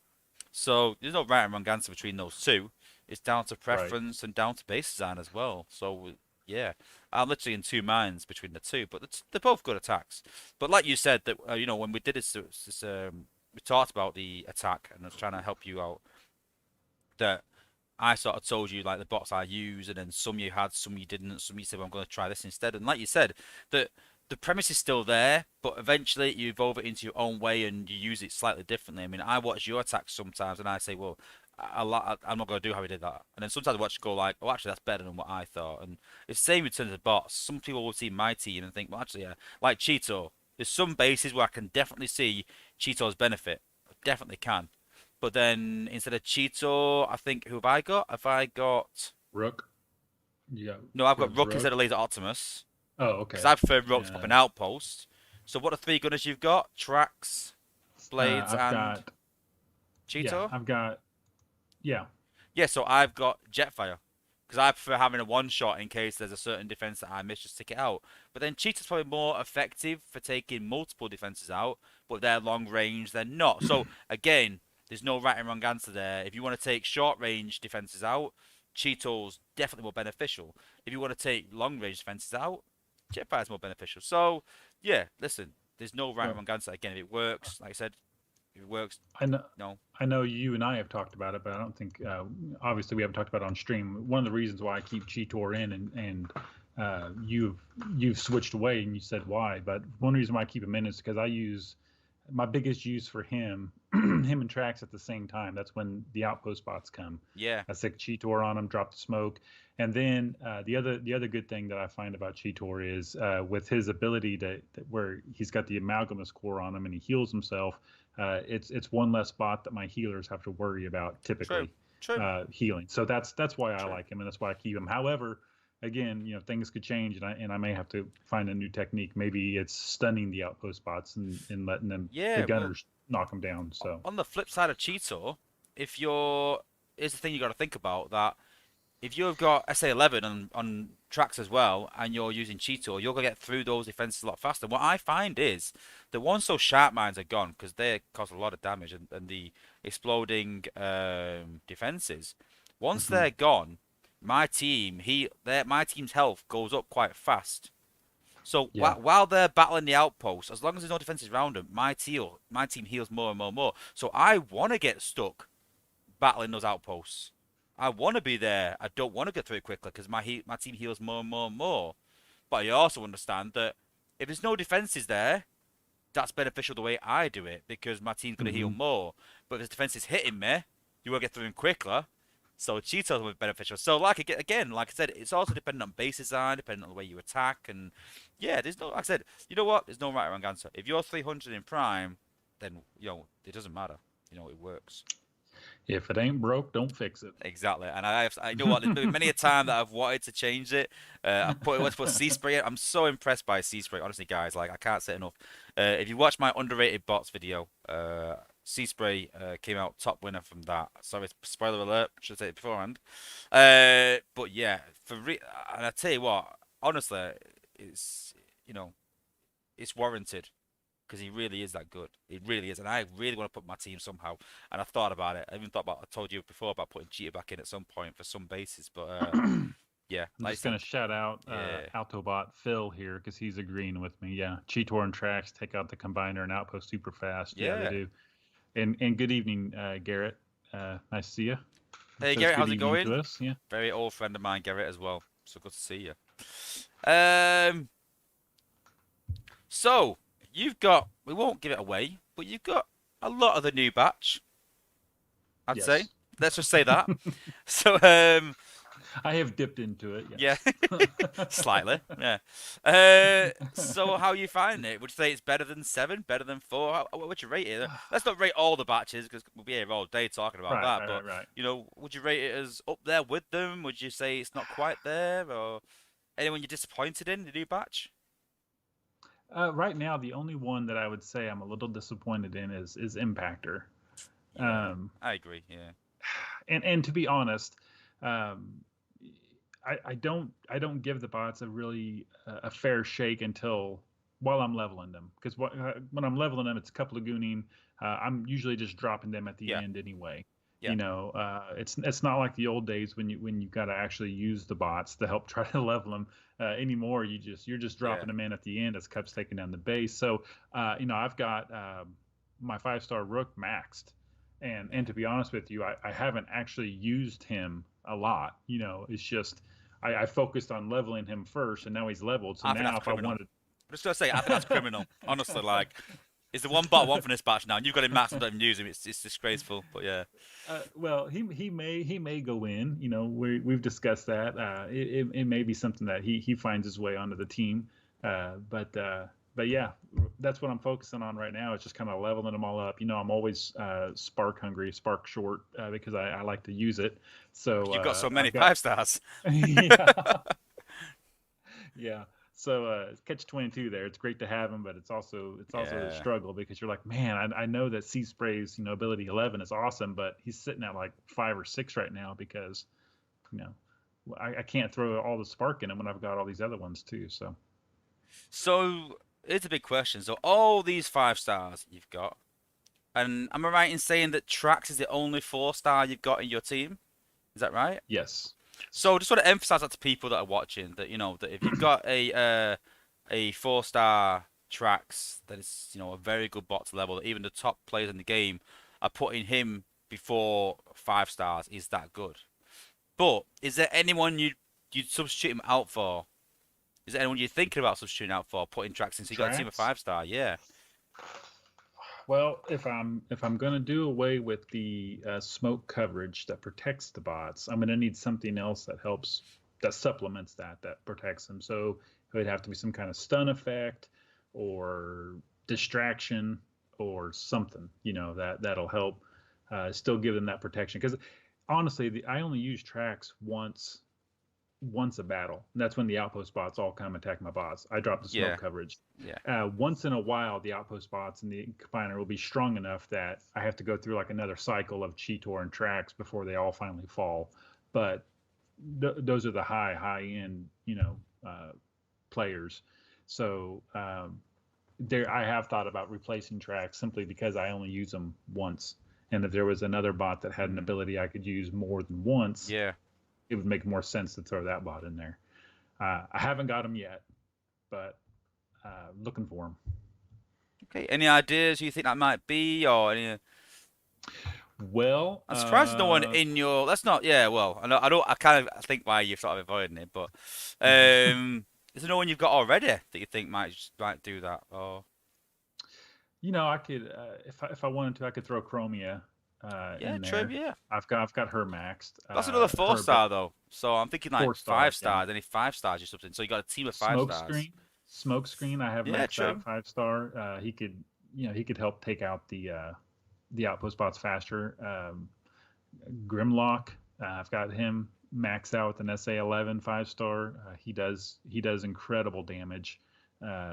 So there's no right and wrong answer between those two. It's down to Right. preference and down to base design as well. So yeah, I'm literally in two minds between the two, but they're both good attacks. But like you said, that when we did we talked about the attack, and I was trying to help you out. That I sort of told you like the bots I use, and then some you had, some you didn't. Some you said, well, I'm going to try this instead. And like you said, that the premise is still there, but eventually you evolve it into your own way and you use it slightly differently. I mean, I watch your attacks sometimes, and I say, well, I'm not going to do how he did that. And then sometimes I watch it go like, oh, actually, that's better than what I thought. And it's the same in terms of bots. Some people will see my team and think, well, actually, yeah, like Cheeto. There's some bases where I can definitely see Cheeto's benefit. I definitely can. But then instead of Cheeto, I think who have I got? Have I got? Rook. Yeah. No, I've You got have Rook Rook. instead of Laser Optimus Oh, because okay. I prefer Rook to pop Yeah. an outpost. So what are 3 gunners you've got? Trax, Blades, I've and got. Yeah. Cheeto. I've got. Yeah. Yeah, so I've got Jetfire because I prefer having a one shot in case there's a certain defense that I miss, just stick it out. But then Cheetah's probably more effective for taking multiple defenses out, but they're long range, they're not. So again, there's no right and wrong answer there. If you want to take short range defenses out, Cheeto's definitely more beneficial. If you want to take long range defenses out, Jetfire's more beneficial. So yeah, listen, there's no right and Well, wrong answer. Again, if it works, like I said, if it works, I know. no. I know you and I have talked about it, but I don't think. Obviously, we haven't talked about it on stream. One of the reasons why I keep Cheetor in, and you've switched away, and you said why. But one reason why I keep him in is because I use my biggest use for him, him and Trax at the same time. That's when the outpost bots come. Yeah, I stick Cheetor on him, drop the smoke, and then the other good thing that I find about Cheetor is with his ability where he's got the amalgamous core on him and he heals himself. It's one less spot that my healers have to worry about true, typically true, healing. So that's why I true. like him and that's why I keep him. However, again, things could change and I may have to find a new technique. Maybe it's stunning the outpost spots and letting them the Yeah, well, gunners knock them down. So on the flip side of Cheetor, if you're, here's the thing you got to think about that if you've got SA11 on tracks as well, and you're using Cheetor, you're gonna get through those defenses a lot faster. What I find is the ones so sharp mines are gone because they cause a lot of damage, and the exploding defenses. Once mhm. they're gone, my team's health goes up quite fast. So Yeah. while they're battling the outpost, as long as there's no defenses around them, my team heals more and more and more. So I want to get stuck battling those outposts. I want to be there. I don't want to get through it quickly because my team heals more and more and more. But I also understand that if there's no defenses there, that's beneficial the way I do it because my team's going to heal Hmm. more. But if the defense is hitting me, you will get through them quicker. So Cheetos will be beneficial. So like again, like I said, it's also dependent on base design, depending on the way you attack, and yeah, there's no. Like I said, you know what? There's no right or wrong answer. If you're 300 in prime, then it doesn't matter. It works. If it ain't broke, don't fix it. Exactly, and I know what. There's been many a time that I've wanted to change it. I put sea spray in. I'm so impressed by sea spray. Honestly, guys, like I can't say enough. If you watch my underrated bots video, sea spray came out top winner from that. Sorry, spoiler alert. Should have said it beforehand. But yeah, and I tell you what, honestly, it's you know it's warranted because he really is that good. He really is, and I really want to put my team somehow. And I thought about it. I even thought about. I told you before about putting Cheetah back in at some point for some bases, but yeah, I'm like I just gonna said, shout out yeah, Autobot Phil here because he's agreeing with me. Yeah, Cheetor and Tracks take out the combiner and outpost super fast. Yeah, they yeah. do. And good evening, Garrett. Nice to see you. It Hey says Garrett, good how's it evening going? to us. Yeah. Very old friend of mine, Garrett, as well. So good to see you. Um, so you've got. We won't give it away, but you've got a lot of the new batch. I'd say. Yes. Let's just say that. So I have dipped into it. yeah, Yes. slightly. Yeah. So how you find it? Would you say it's better than 7? Better than 4? What would you rate it? Let's not rate all the batches because we'll be here all day talking about Right, that. right, But right, right. would you rate it as up there with them? Would you say it's not quite there, or anyone you're disappointed in the new batch? Right now, the only one that I would say I'm a little disappointed in is Impactor. Yeah, Um, I agree. Yeah, and to be honest, um, I don't give the bots a really a fair shake until while I'm leveling them because when I'm leveling them, it's a couple of gooning. I'm usually just dropping them at the yeah, end anyway. yeah, It's not like the old days when you got to actually use the bots to help try to level them anymore. You're just yeah. dropping them in at the end as Cup's taking down the base. So I've got my 5-star Rook maxed, and Yeah. to be honest with you, I haven't actually used him a lot. It's just I focused on leveling him first, and now he's leveled. So I think now that's if I criminal. wanted, I'm just gonna say, I think that's criminal. Honestly, like, it's the one bot I want from this batch now, and you've got him maxed and don't even use him. It's disgraceful. But yeah, well, he may go in. We've discussed that. It may be something that he finds his way onto the team. But yeah, that's what I'm focusing on right now. It's just kind of leveling them all up. I'm always spark hungry, spark short because I like to use it. So but you've got so many I've got 5 stars. yeah. Yeah. So catch 22 there. It's great to have him, but it's also a Yeah, struggle because you're like, man, I know that Sea Spray's ability 11 is awesome, but he's sitting at like 5 or 6 right now because you know I can't throw all the spark in him when I've got all these other ones too. So so it's a big question. So all these 5 stars you've got, and am I right in saying that Trax is the only 4 star you've got in your team? Is that right? yes, So just want to emphasize that to people that are watching that that if you've got a 4 star Trax that is a very good bot to level, that even the top players in the game are putting him before 5 stars. Is that good? But is there anyone you'd substitute him out for? Is there anyone you're thinking about substituting out for putting Trax in? So you got a team of tracks. 5 star, yeah, Well, if I'm gonna do away with the smoke coverage that protects the bots, I'm gonna need something else that supplements that protects them. So it would have to be some kind of stun effect or distraction or something, that'll help still give them that protection. Because honestly, I only use tracks once a battle. And that's when the outpost bots all come attack my bots. I drop the smoke yeah, coverage. yeah, Once in a while, the outpost bots and the confiner will be strong enough that I have to go through like another cycle of Cheetor and tracks before they all finally fall. But those are the high end, players. So there, I have thought about replacing tracks simply because I only use them once. And if there was another bot that had an mm, ability I could use more than once, yeah. it would make more sense to throw that bot in there. I haven't got him yet, but looking for him. Okay, any ideas you think that might be, or any? Well, I'm surprised there's no one in your. That's not. Yeah, well, I know. I don't. I kind of think why you're sort of avoiding it, but is there no one you've got already that you think might do that? Or I could if I wanted to, I could throw Chromia yeah, in true. there. Yeah, I've got her maxed. that's another four Her but star though. So I'm thinking like 4 star, five yeah. stars. Any 5 stars or something. So you got a team of five Smoke stars. screen, smoke screen. I have Yeah, maxed out true. 5 star. He could help take out the outpost bots faster. Grimlock. I've got him max out with an SA 11 5 star. He does incredible damage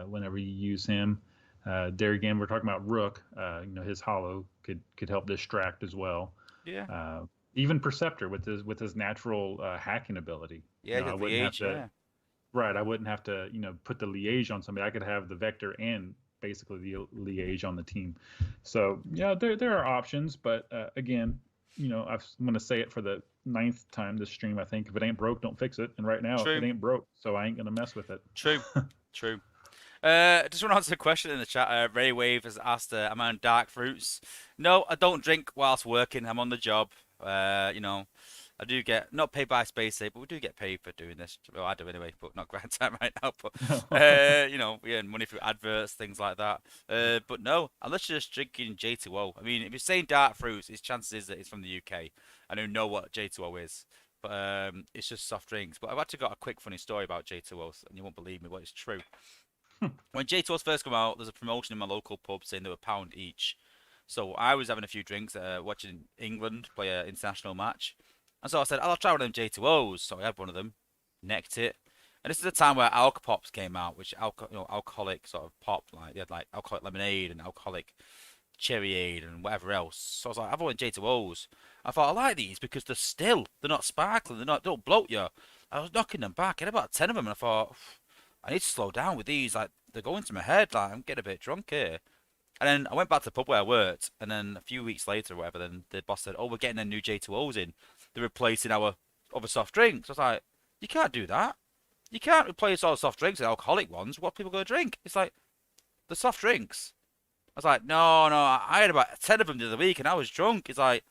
whenever you use him. There again, we're talking about Rook. His hollow could help distract as well. Yeah. Uh, Even Perceptor with his natural hacking ability. Yeah, I the wouldn't have age, to. yeah. Right, I wouldn't have to put the liege on somebody. I could have the vector and basically the liege on the team. So yeah, there are options, but again, I'm going to say it for the ninth time this stream. I think if it ain't broke, don't fix it. And right now, it True, ain't broke, so I ain't going to mess with it. true, true. Just want to answer a question in the chat. Ray Wave has asked, "Am I on dark fruits?" No, I don't drink whilst working. I'm on the job. I do get not paid by Space Aid, but we do get paid for doing this. Well, I do anyway, but not grind time right now. But we earn money through adverts, things like that. But no, unless you're just drinking J2O. I mean, if you're saying dark fruits, his chances is that it's from the UK. I don't know what J2O is, but it's just soft drinks. But I've actually got a quick funny story about J2O, and you won't believe me, but it's true. When J2Os first came out, there's a promotion in my local pub saying they were £1 each. So I was having a few drinks, watching England play an international match. And so I said, I'll try one of them J2Os. So I had one of them, necked it. And this is the time where Alka-Pops came out, which alcoholic sort of pop, like they had like alcoholic lemonade and alcoholic cherryade and whatever else. So I was like, I've wanted J2Os. I thought I like these because they're not sparkling, they don't bloat you. I was knocking them back. I had about 10 of them, and I thought, I need to slow down with these. Like they're going to my head. Like I'm getting a bit drunk here. And then I went back to the pub where I worked, and then a few weeks later or whatever, then the boss said, "Oh, we're getting the new J2Os in. They're replacing our other soft drinks." I was like, "You can't do that. You can't replace all the soft drinks with alcoholic ones. What are people going to drink?" It's like the soft drinks. I was like, "No, no. I had about 10 of them the other week, and I was drunk." It's like,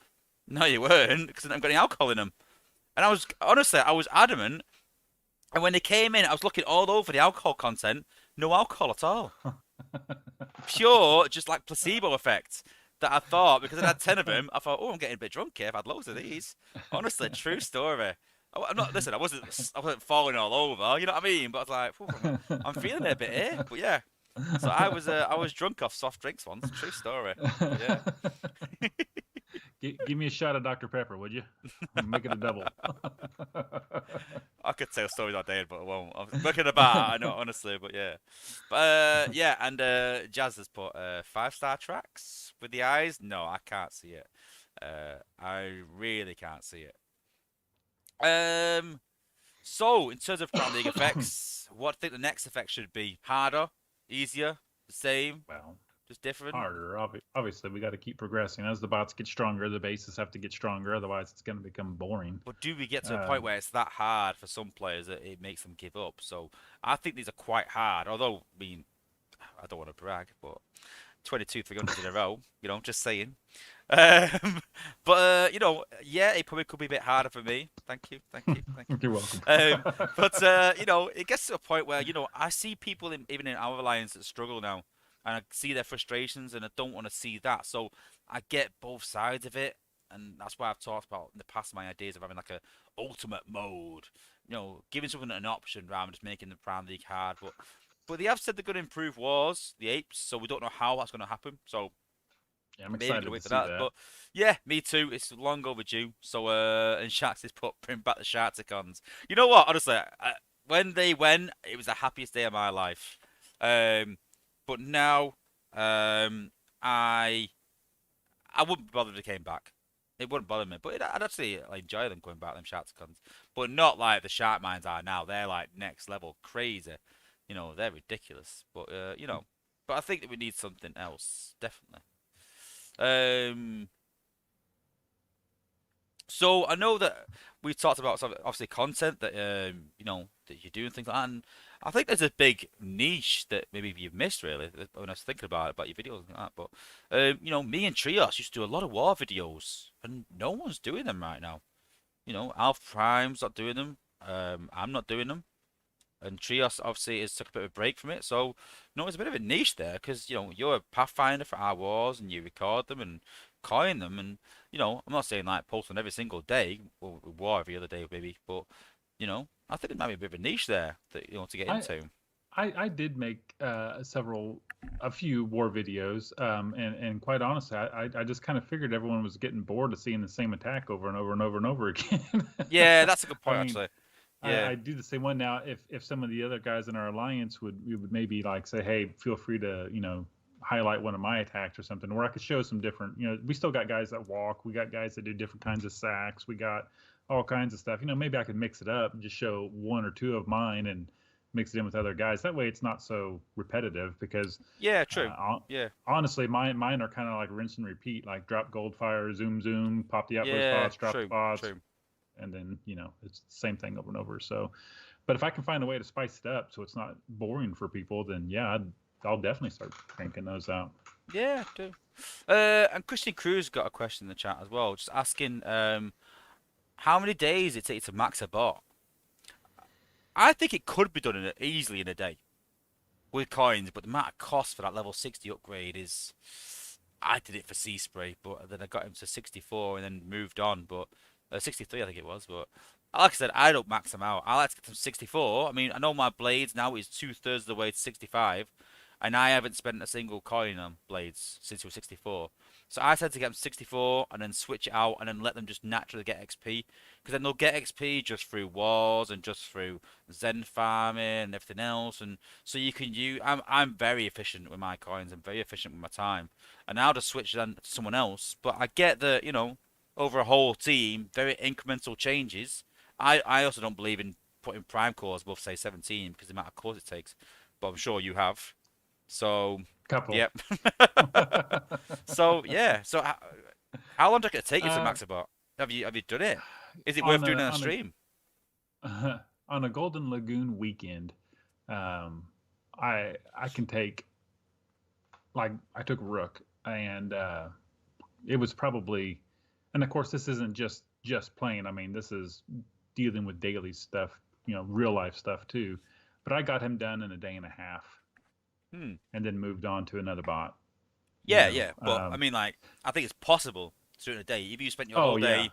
"No, you weren't, because I didn't got any alcohol in them." And I was honestly, I was adamant. And when they came in, I was looking all over the alcohol content. No alcohol at all. Pure, just like placebo effect. That I thought because I had 10 of them, I thought, oh, I'm getting a bit drunk here. I've had loads of these. Honestly, true story. I'm not. Listen, I wasn't falling all over. You know what I mean? But I was like, I'm feeling it a bit here. But yeah, so I was drunk off soft drinks once. True story. But yeah. Give me a shot of Dr. Pepper, would you? Make it a double. I could tell stories all day, but I won't. I'm looking about. I know, honestly, but yeah. But yeah, and Jazz has put 5-star tracks with the eyes. No, I can't see it. I really can't see it. So in terms of Crown League effects, what do you think the next effect should be? Harder, easier, the same, Well, just different? harder. Obviously, we got to keep progressing. As the bots get stronger, the bases have to get stronger. Otherwise, it's going to become boring. But do we get to a Uh, point where it's that hard for some players that it makes them give up? So I think these are quite hard. Although, I mean, I don't want to brag, but 22 300s in a row, just saying. Um, but yeah, it probably could be a bit harder for me. Thank you, thank you, thank you. you're welcome. But it gets to a point where I see people even in our alliance that struggle now, and I see their frustrations, and I don't want to see that. So I get both sides of it, and that's why I've talked about in the past my ideas of having like a ultimate mode. Giving someone an option rather than just making the Prime League hard. But they have said they're going to improve wars, the apes, so we don't know how that's going to happen. So Yeah, I'm maybe excited gonna to wait for see that. that. But yeah, me too. It's long overdue. So and Sharks has put bring back the Sharkticons. You know what? Honestly, when they went, it was the happiest day of my life. Um, but now, I wouldn't bother if they came back. It wouldn't bother me. But I'd actually enjoy them coming back, them Sharkticons. But not like the Shark Mines are now. They're like next level crazy. They're ridiculous. But but I think that we need something else, definitely. Um, so I know that we talked about obviously content that that you do and things like that. And I think there's a big niche that maybe you've missed really when I was thinking about your videos and that. But me and Trios used to do a lot of war videos, and no one's doing them right now. Alf Prime's not doing them. I'm not doing them. And Trios obviously has took a bit of a break from it, so it's a bit of a niche there because you're a pathfinder for our wars and you record them and coin them, and I'm not saying like post on every single day or war every other day maybe, but I think it might be a bit of a niche there that to get I into. I did make a few war videos, and quite honestly, I just kind of figured everyone was getting bored of seeing the same attack over and over and over and over again. Yeah, that's a good I point mean, actually. Yeah, I do the same one now. If some of the other guys in our alliance would maybe like say, hey, feel free to highlight one of my attacks or something, where I could show some different. We still got guys that walk. We got guys that do different kinds of sacks. We got all kinds of stuff. Maybe I could mix it up and just show one or two of mine and mix it in with other guys. That way, it's not so repetitive because yeah, true. uh, Yeah, honestly, mine are kind of like rinse and repeat, like drop gold fire, zoom zoom, pop the outpost yeah, bots, drop the true, bots, true. and then it's the same thing over and over. So, but if I can find a way to spice it up so it's not boring for people, then yeah, I'll definitely start cranking those out. Yeah, do. And Christian Cruz got a question in the chat as well, just asking how many days it takes to max a bot. I think it could be done easily in a day with coins, but the amount of cost for that level 60 upgrade is. I did it for Sea Spray, but then I got him to 64 and then moved on. But 63, I think it was. But like I said, I don't max them out. I like to get them 64. I mean, I know my blades now is 2/3 of the way to 65, and I haven't spent a single coin on blades since it was 64. So I tend to get them 64 and then switch it out and then let them just naturally get XP. Because then they'll get XP just through wars and just through Zen farming and everything else. And so you can use. I'm very efficient with my coins. I'm very efficient with my time. And I'll just switch then to someone else. But I get that over a whole team, very incremental changes. I also don't believe in putting prime cores above say 17 because the amount of cores it takes. But I'm sure you have. So, Couple. yep. So yeah. So how long did it take you to uh, max a bot? Have you done it? Is it worth on doing a on a on stream? a on a Golden Lagoon weekend, um, I can take, like, I took Rook, and it was probably, and of course this isn't just playing. I mean, this is dealing with daily stuff, real life stuff too. But I got him done in a day and a half, Hmm. and then moved on to another bot. You Yeah, know. yeah. But I mean, like, I think it's possible to do it in a day. If you spent your Oh whole yeah. day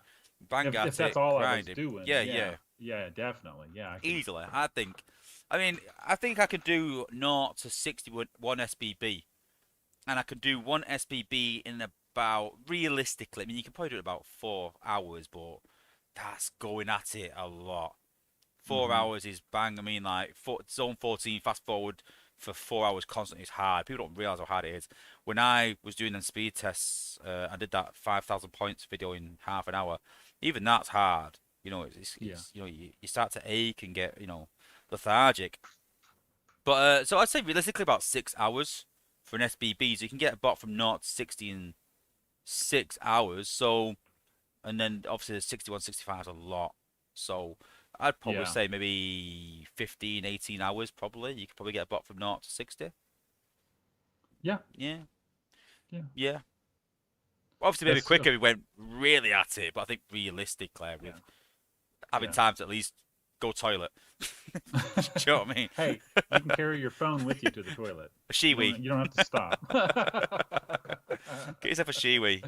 bang If at that's it, all I was grinding. doing, Yeah, yeah, yeah. yeah, definitely, yeah, I could. Easily. I think. I mean, I think I could do 0 to 60 with one SBB. And I could do one SBB in about, realistically, I mean, you can probably do it about 4 hours, but that's going at it a lot. Four Hmm. hours is bang. I mean, like zone 14, fast forward for 4 hours constantly is hard. People don't realize how hard it is. When I was doing them speed tests, I did that 5,000 points video in half an hour. Even that's hard. Yeah. You start to ache and get lethargic. But so I'd say realistically about 6 hours for an SBB. So you can get a bot from 0 to 60 in 6 hours. So and then obviously the 61, 65 is a lot. So I'd probably Yeah. say maybe 15, 18 hours probably. You could probably get a bot from 0 to 60. Yeah. Yeah, Yeah. yeah. Obviously maybe That's quicker if we went really at it, but I think realistically yeah. with having Yeah. time to at least go toilet. Do you know what I mean? Hey, you can carry your phone with you to the toilet. A You shiwi. don't. You don't have to stop. Get yourself a shiwi.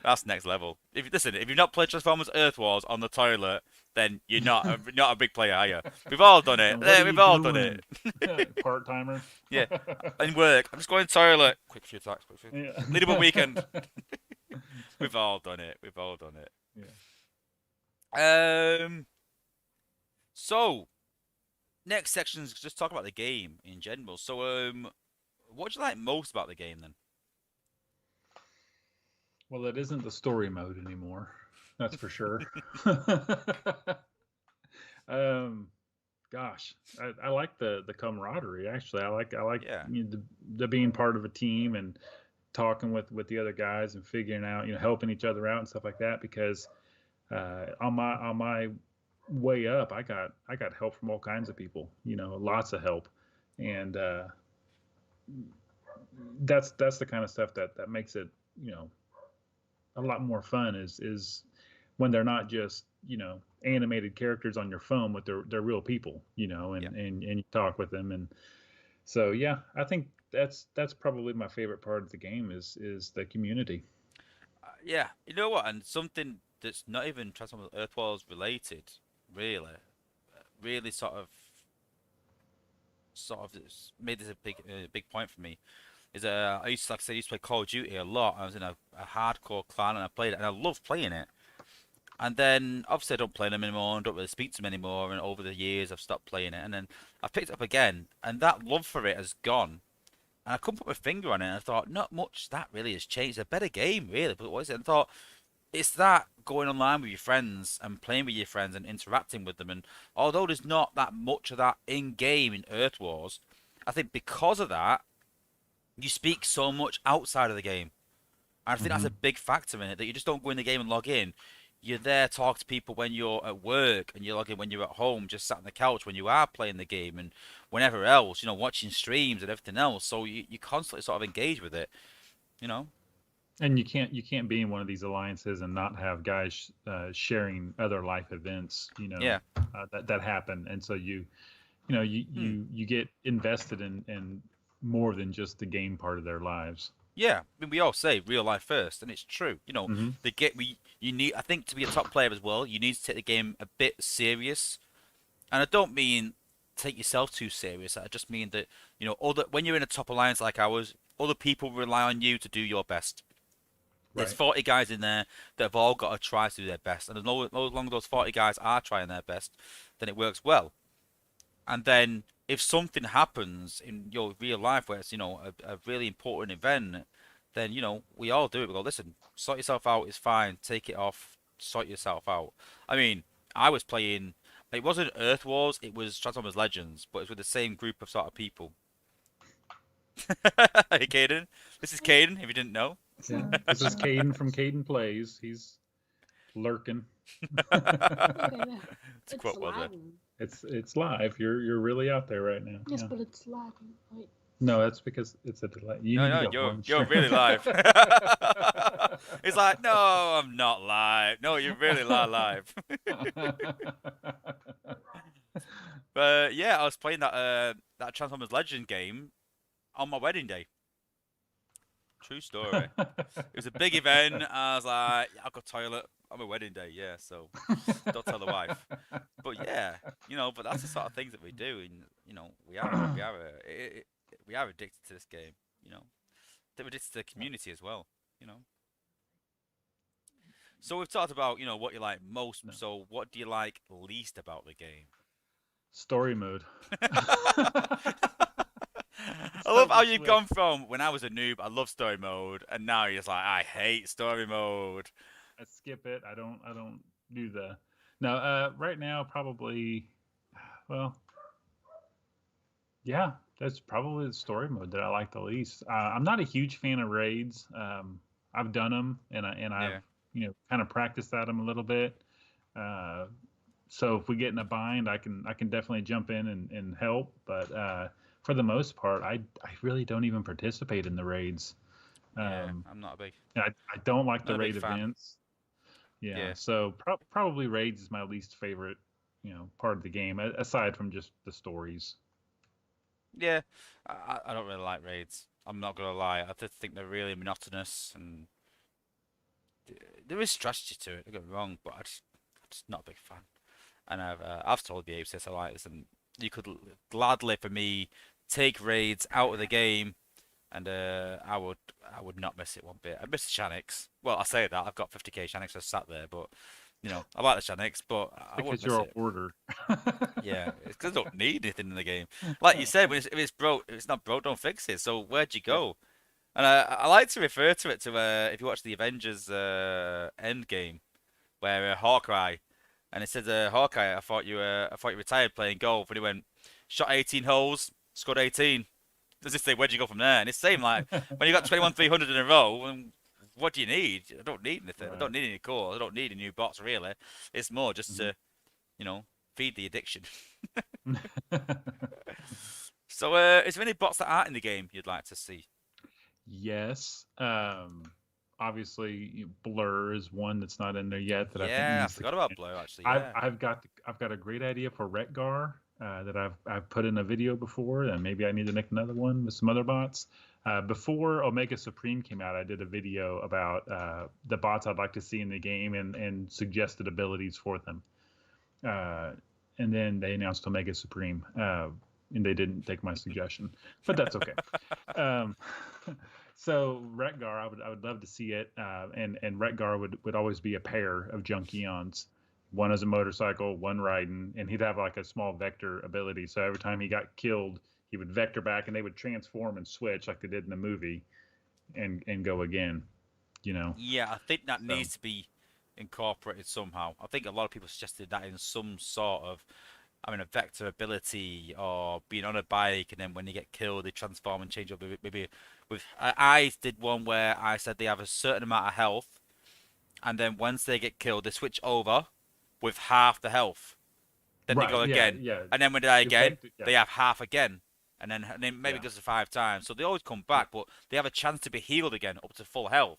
That's next level. If you've not played Transformers Earth Wars on the toilet, then you're not a big player, are you? We've all done it. And what are We've you all done it. doing, part timer? Yeah. In work, I'm just going to the toilet. Quick few attacks. Quick few. Yeah. Leadable weekend. We've all done it. We've all done it. Yeah. So next section is just talk about the game in general. So what do you like most about the game then? Well, it isn't the story mode anymore. That's for sure. um, Gosh, I like the camaraderie. Actually, I like Yeah. the being part of a team and talking with the other guys and figuring out, helping each other out and stuff like that. Because on my way up, I got help from all kinds of people. Lots of help, and that's the kind of stuff that makes it, a lot more fun. Is when they're not just animated characters on your phone, but they're real people, Yeah. and you talk with them. And so yeah, I think that's probably my favorite part of the game is the community. Yeah. You know what? And something that's not even Transformers Earth Wars related, really, really sort of sort of made this a big point for me is I used to, like I said, I used to play Call of Duty a lot. I was in a hardcore clan and I played it and I loved playing it. And then obviously I don't play them anymore and don't really speak to them anymore. And over the years I've stopped playing it. And then I picked it up again and that love for it has gone. And I couldn't put my finger on it. And I thought not much that really has changed. It's a better game really, but what is it? And I thought it's that going online with your friends and playing with your friends and interacting with them. And although there's not that much of that in game in Earth Wars, I think because of that you speak so much outside of the game. And I think that's Hmm. a big factor in it, that you just don't go in the game and log in. You're there, talk to people when you're at work, and you log in when you're at home, just sat on the couch when you are playing the game, and whenever else, watching streams and everything else. So you constantly sort of engage with it, you know? And you can't be in one of these alliances and not have guys sharing other life events, Yeah. that happen. And so Hmm. you get invested in more than just the game part of their lives. Yeah, I mean, we all say real life first, and it's true. Hmm. The get we you need. I think to be a top player as well, you need to take the game a bit serious. And I don't mean take yourself too serious. I just mean that other when you're in a top alliance like ours, other people rely on you to do your best. There's Right. 40 guys in there that have all got to try to do their best, and as long as those 40 guys are trying their best, then it works well. And then if something happens in your real life where it's a really important event, then we all do it. We go, listen, sort yourself out. It's fine. Take it off. Sort yourself out. I mean, I was playing. It wasn't Earth Wars. It was Transformers Legends, but it's with the same group of sort of people. Hey, Caden. This is Caden. If you didn't know. Yeah. This is Caden from Caden Plays. He's lurking. Yeah, yeah. To It's quote Wozza. lagging. It's live. You're really out there right now. Yes, Yeah. but it's lagging. Wait. No, that's because it's a delay. You No, need to no, go you're one you're stream. really live. It's like, no, I'm not live. No, you're really not live. But yeah, I was playing that Transformers Legend game on my wedding day. True story. It was a big event. I was like, I've got toilet on my wedding day. Yeah, so don't tell the wife. But yeah, but that's the sort of things that we do, and we are addicted to this game. You know, they're addicted to the community as well. You know. So we've talked about what you like most. No. So what do you like least about the game? Story mode. I love how So you've swift. gone from when I was a noob, I love story mode, and now you're just like, I hate story mode. I skip it. I don't do the. No, right now probably. Well, yeah, that's probably the story mode that I like the least. I'm not a huge fan of raids. I've done them and I've Yeah, kind of practiced at them a little bit. Uh, so if we get in a bind, I can definitely jump in and help. But for the most part, I really don't even participate in the raids. yeah, Um, I'm not a big, I don't like not the a big raid fan. events. Yeah, Yeah, so probably raids is my least favorite, part of the game, aside from just the stories. yeah, I don't really like raids. I'm not gonna lie. I just think they're really monotonous, and there is strategy to it. Don't get me wrong, but I'm just not a big fan. And I've told the apes this. I like this, and you could gladly for me take raids out of the game, and I would not miss it one bit. I miss the Shaniks. Well, I say that I've got 50k Shaniks just sat there, but I like the Shaniks, but I wouldn't Because miss you're a it. hoarder. Yeah, it's because I don't need anything in the game. Like you said, if it's broke, if it's not broke, don't fix it. So where'd you Yep. go? And I like to refer to it to if you watch the Avengers End game where Hawkeye, and it said Hawkeye, I thought you retired playing golf, and he went shot 18 holes, scored 18. Does it say where'd you go from there? And it's same like when you got 21 300 in a row, what do you need? I don't need anything. I Right. don't need any cores. I don't need any new bots really. It's more just Mhm. to feed the addiction. So, is there any bots that aren't in the game you'd like to see? Yes. Obviously, Blur is one that's not in there yet that I think Yeah, I needs to forgot come about in. Blue actually. I've Yeah. I've got I've got a great idea for Retgar that I've put in a video before, and maybe I need to make another one with some other bots. Before Omega Supreme came out, I did a video about the bots I'd like to see in the game and suggested abilities for them. Uh, and then they announced Omega Supreme. and they didn't take my suggestion, but that's okay. um, so Retgar, I would love to see it, and Retgar would always be a pair of Junkions, one as a motorcycle, one riding, and he'd have like a small vector ability. So every time he got killed, he would vector back, and they would transform and switch like they did in the movie, and go again. You know, Yeah, I think that so needs to be incorporated somehow. I think a lot of people suggested that in some sort of, I mean, a vector ability or being on a bike, and then when they get killed, they transform and change up. Maybe with I did one where I said they have a certain amount of health, and then once they get killed, they switch over with half the health. Then they right, go yeah, again, yeah. and then when they die Your again, vector, yeah, they have half again, and then maybe it yeah, goes to 5 times. So they always come yeah, back, but they have a chance to be healed again up to full health.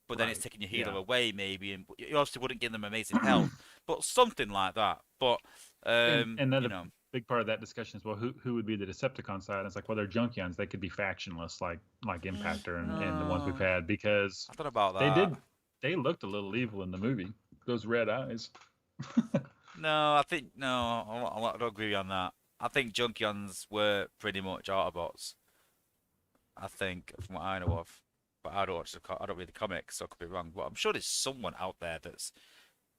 But then it's right, taking your healer yeah. away, maybe, and you obviously wouldn't give them amazing health, but something like that. But And you another know, big part of that discussion is, well, who would be the Decepticon side? And it's like, well, they're Junkions. They could be factionless, like Impactor and the ones we've uh, had, because I thought about they that. did they looked a little evil in the movie. Those red eyes. No, I think no, I don't agree on that. I think Junkions were pretty much Autobots. I think, from what I know of. But I don't watch I don't read the comics, so I could be wrong. But I'm sure there's someone out there that's,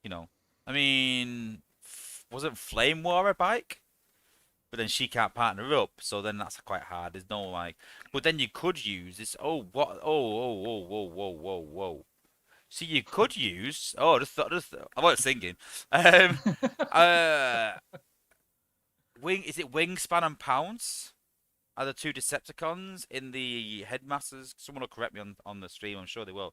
you know, I mean, wasn't Flame War a bike? But then she can't partner up, so then that's quite hard. There's no like, but then you could use this. Oh, what? Whoa. See, you could use. Oh, I was singing. Um, uh, Is it Wingspan and Pounce? Are the two Decepticons in the Headmasters? Someone will correct me on the stream. I'm sure they will.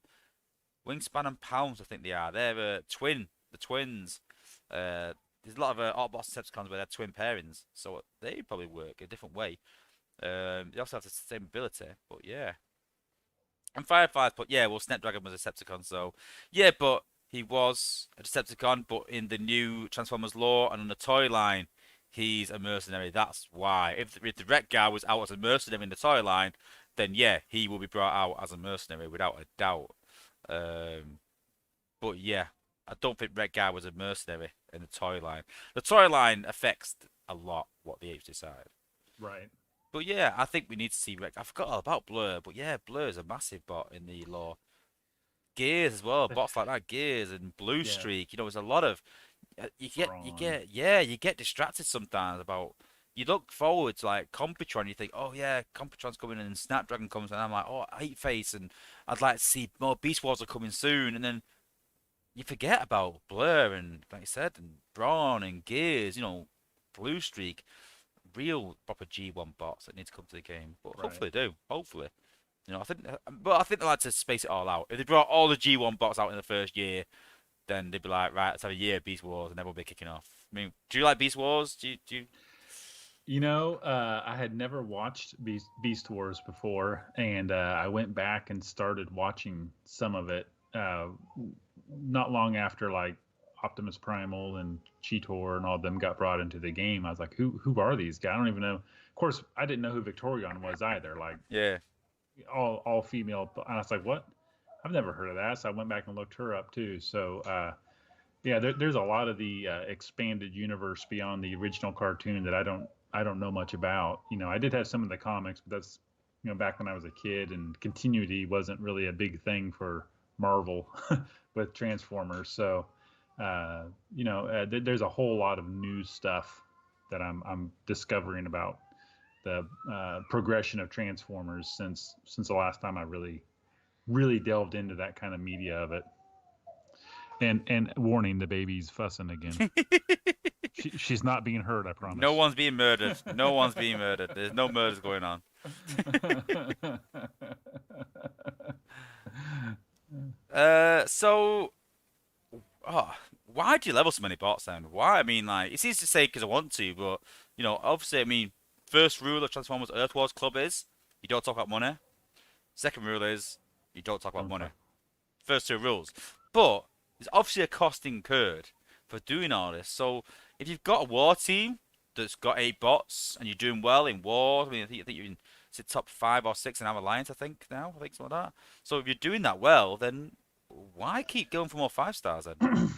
Wingspan and Pounce, I think they are. They're the twins. There's a lot of Autobots and Decepticons where they're twin pairings, so they probably work a different way. They also have the same ability, but yeah. And Fireflies, but yeah, well, Snapdragon was a Decepticon, so yeah, but he was a Decepticon, but in the new Transformers lore and on the toy line, he's a mercenary. That's why. If the Red guy was out as a mercenary in the toy line, then yeah, he will be brought out as a mercenary without a doubt. Um, but yeah, I don't think Red Guy was a mercenary in the toy line. The toy line affects a lot what the apes decide. Right. But yeah, I think we need to see Red. I forgot all about Blur, but yeah, Blur is a massive bot in the lore. Gears as well, bots like that, Gears and Blue Yeah. Streak. There's a lot of Brawn. you get distracted sometimes about. You look forward to like Computron, you think, oh yeah, Computron's coming in and Snapdragon comes, and I'm like, oh, I hate Face, and I'd like to see more Beast Wars are coming soon, and then you forget about Blur and, like you said, and Brawn and Gears, Blue Streak, real proper G1 bots that need to come to the game. But Right. hopefully they do. Hopefully. I think they like to space it all out. If they brought all the G1 bots out in the first year, then they'd be like, right, let's have a year of Beast Wars and everyone will be kicking off. I mean, do you like Beast Wars? Do you... I had never watched Beast Wars before, and I went back and started watching some of it. Not long after like Optimus Primal and Cheetor and all of them got brought into the game, I was like, who are these guys? I don't even know. Of course, I didn't know who Victorion was either. Like Yeah. all female, and I was like, what? I've never heard of that. So I went back and looked her up too. So yeah, there's a lot of the expanded universe beyond the original cartoon that I don't know much about. I did have some of the comics, but that's back when I was a kid, and continuity wasn't really a big thing for Marvel with Transformers. So there's a whole lot of new stuff that I'm discovering about the progression of Transformers since the last time I really delved into that kind of media of it. And warning, the baby's fussing again. She's not being hurt, I promise. No one's being murdered. No one's being murdered. There's no murders going on. So, why do you level so many bots then? Why? I mean, like, it's easy to say because I want to, but, obviously, I mean, first rule of Transformers Earth Wars Club is you don't talk about money. Second rule is you don't talk about money. First two rules. But there's obviously a cost incurred for doing all this. So if you've got a war team that's got 8 bots and you're doing well in war, I think you're in top 5 or 6 in our alliance. I think something like that. So if you're doing that well, then why keep going for more 5 stars then?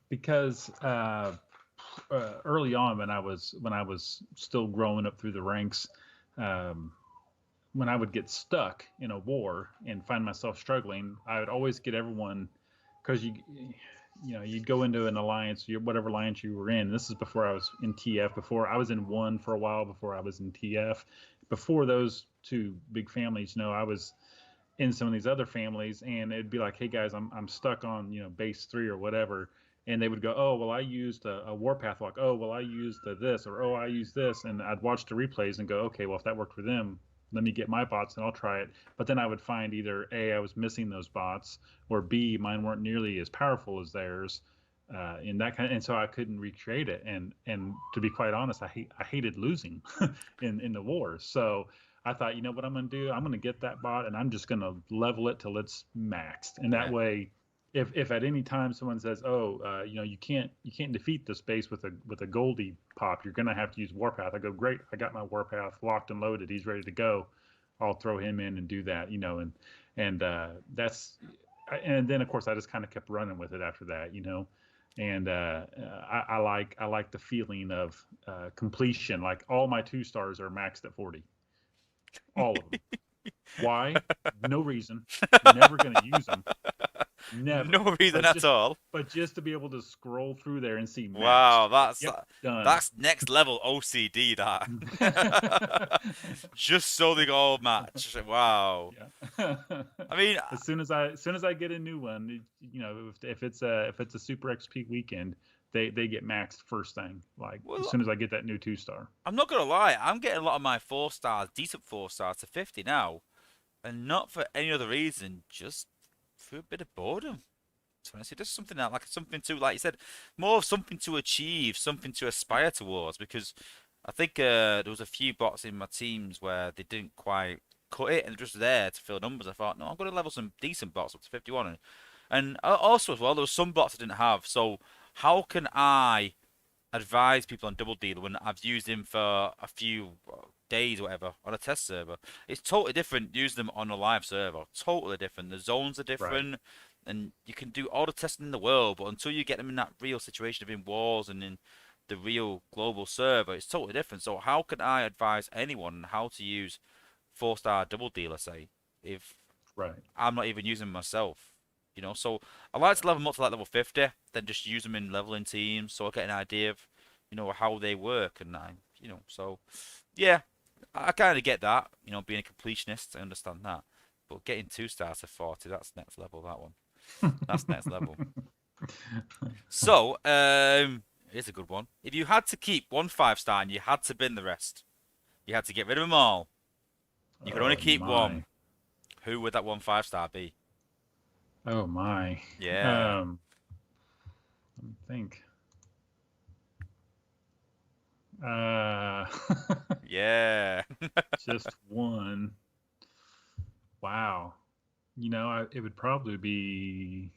Because early on when I was still growing up through the ranks. Um, when I would get stuck in a war and find myself struggling, I would always get everyone because you'd go into an alliance, whatever alliance you were in. This is before I was in TF. Before I was in one for a while. Before I was in TF. Before those two big families, I was in some of these other families, and it'd be like, hey guys, I'm stuck on base 3 or whatever, and they would go, oh well, I used a warpath lock. Oh well, I used this, or oh I used this, and I'd watch the replays and go, okay, well if that worked for them, let me get my bots and I'll try it. But then I would find either A, I was missing those bots, or B, mine weren't nearly as powerful as theirs, in that kind of, and so I couldn't recreate it. And to be quite honest, I hated losing in the wars. So I thought, what I'm going to do? I'm going to get that bot and I'm just going to level it till it's maxed. And that Yeah. way, if at any time someone says, oh, you can't defeat this base with a Goldie pop, you're going to have to use Warpath. I go, great, I got my Warpath locked and loaded. He's ready to go. I'll throw him in and do that, and that's, and then of course I just kind of kept running with it after that, and I like the feeling of completion. Like all my 2-stars are maxed at 40. All of them. Why? No reason. Never going to use them. Never. No reason at all. But just to be able to scroll through there and see. Wow, maxed. Done. that's next level OCD. That. Just so they go all match. Wow. Yeah. I mean, as soon as I get a new one, if it's a Super XP weekend, they get maxed first thing. Like as soon as I get that new 2-star. I'm not gonna lie, I'm getting a lot of my 4-stars, decent 4-stars to 50 now, and not for any other reason, just for a bit of boredom. So honestly, just something that, like something to, like you said, more of something to achieve, something to aspire towards. Because I think there was a few bots in my teams where they didn't quite cut it and they're just there to fill numbers. I thought, no, I'm going to level some decent bots up to 51, and also as well, there was some bots I didn't have. So how can I advise people on Double Dealer when I've used him for a few days or whatever on a test server? It's totally different using them on a live server. Totally different. The zones are different. Right. And you can do all the testing in the world, but until you get them in that real situation of in wars and in the real global server, it's totally different. So how can I advise anyone how to use 4-star Double Dealer, say, if I'm not even using them myself? So I like to level them up to like level 50, then just use them in leveling teams, so I get an idea of, how they work, and so yeah, I kind of get that. Being a completionist, I understand that, but getting 2-stars to 40, that's next level. That one, that's next level. So here's a good one. If you had to keep one 5-star and you had to bin the rest, you had to get rid of them all. You could only keep one. Who would that one 5-star be? Oh my. Yeah. Let me think. Yeah. Just one. Wow. It would probably be,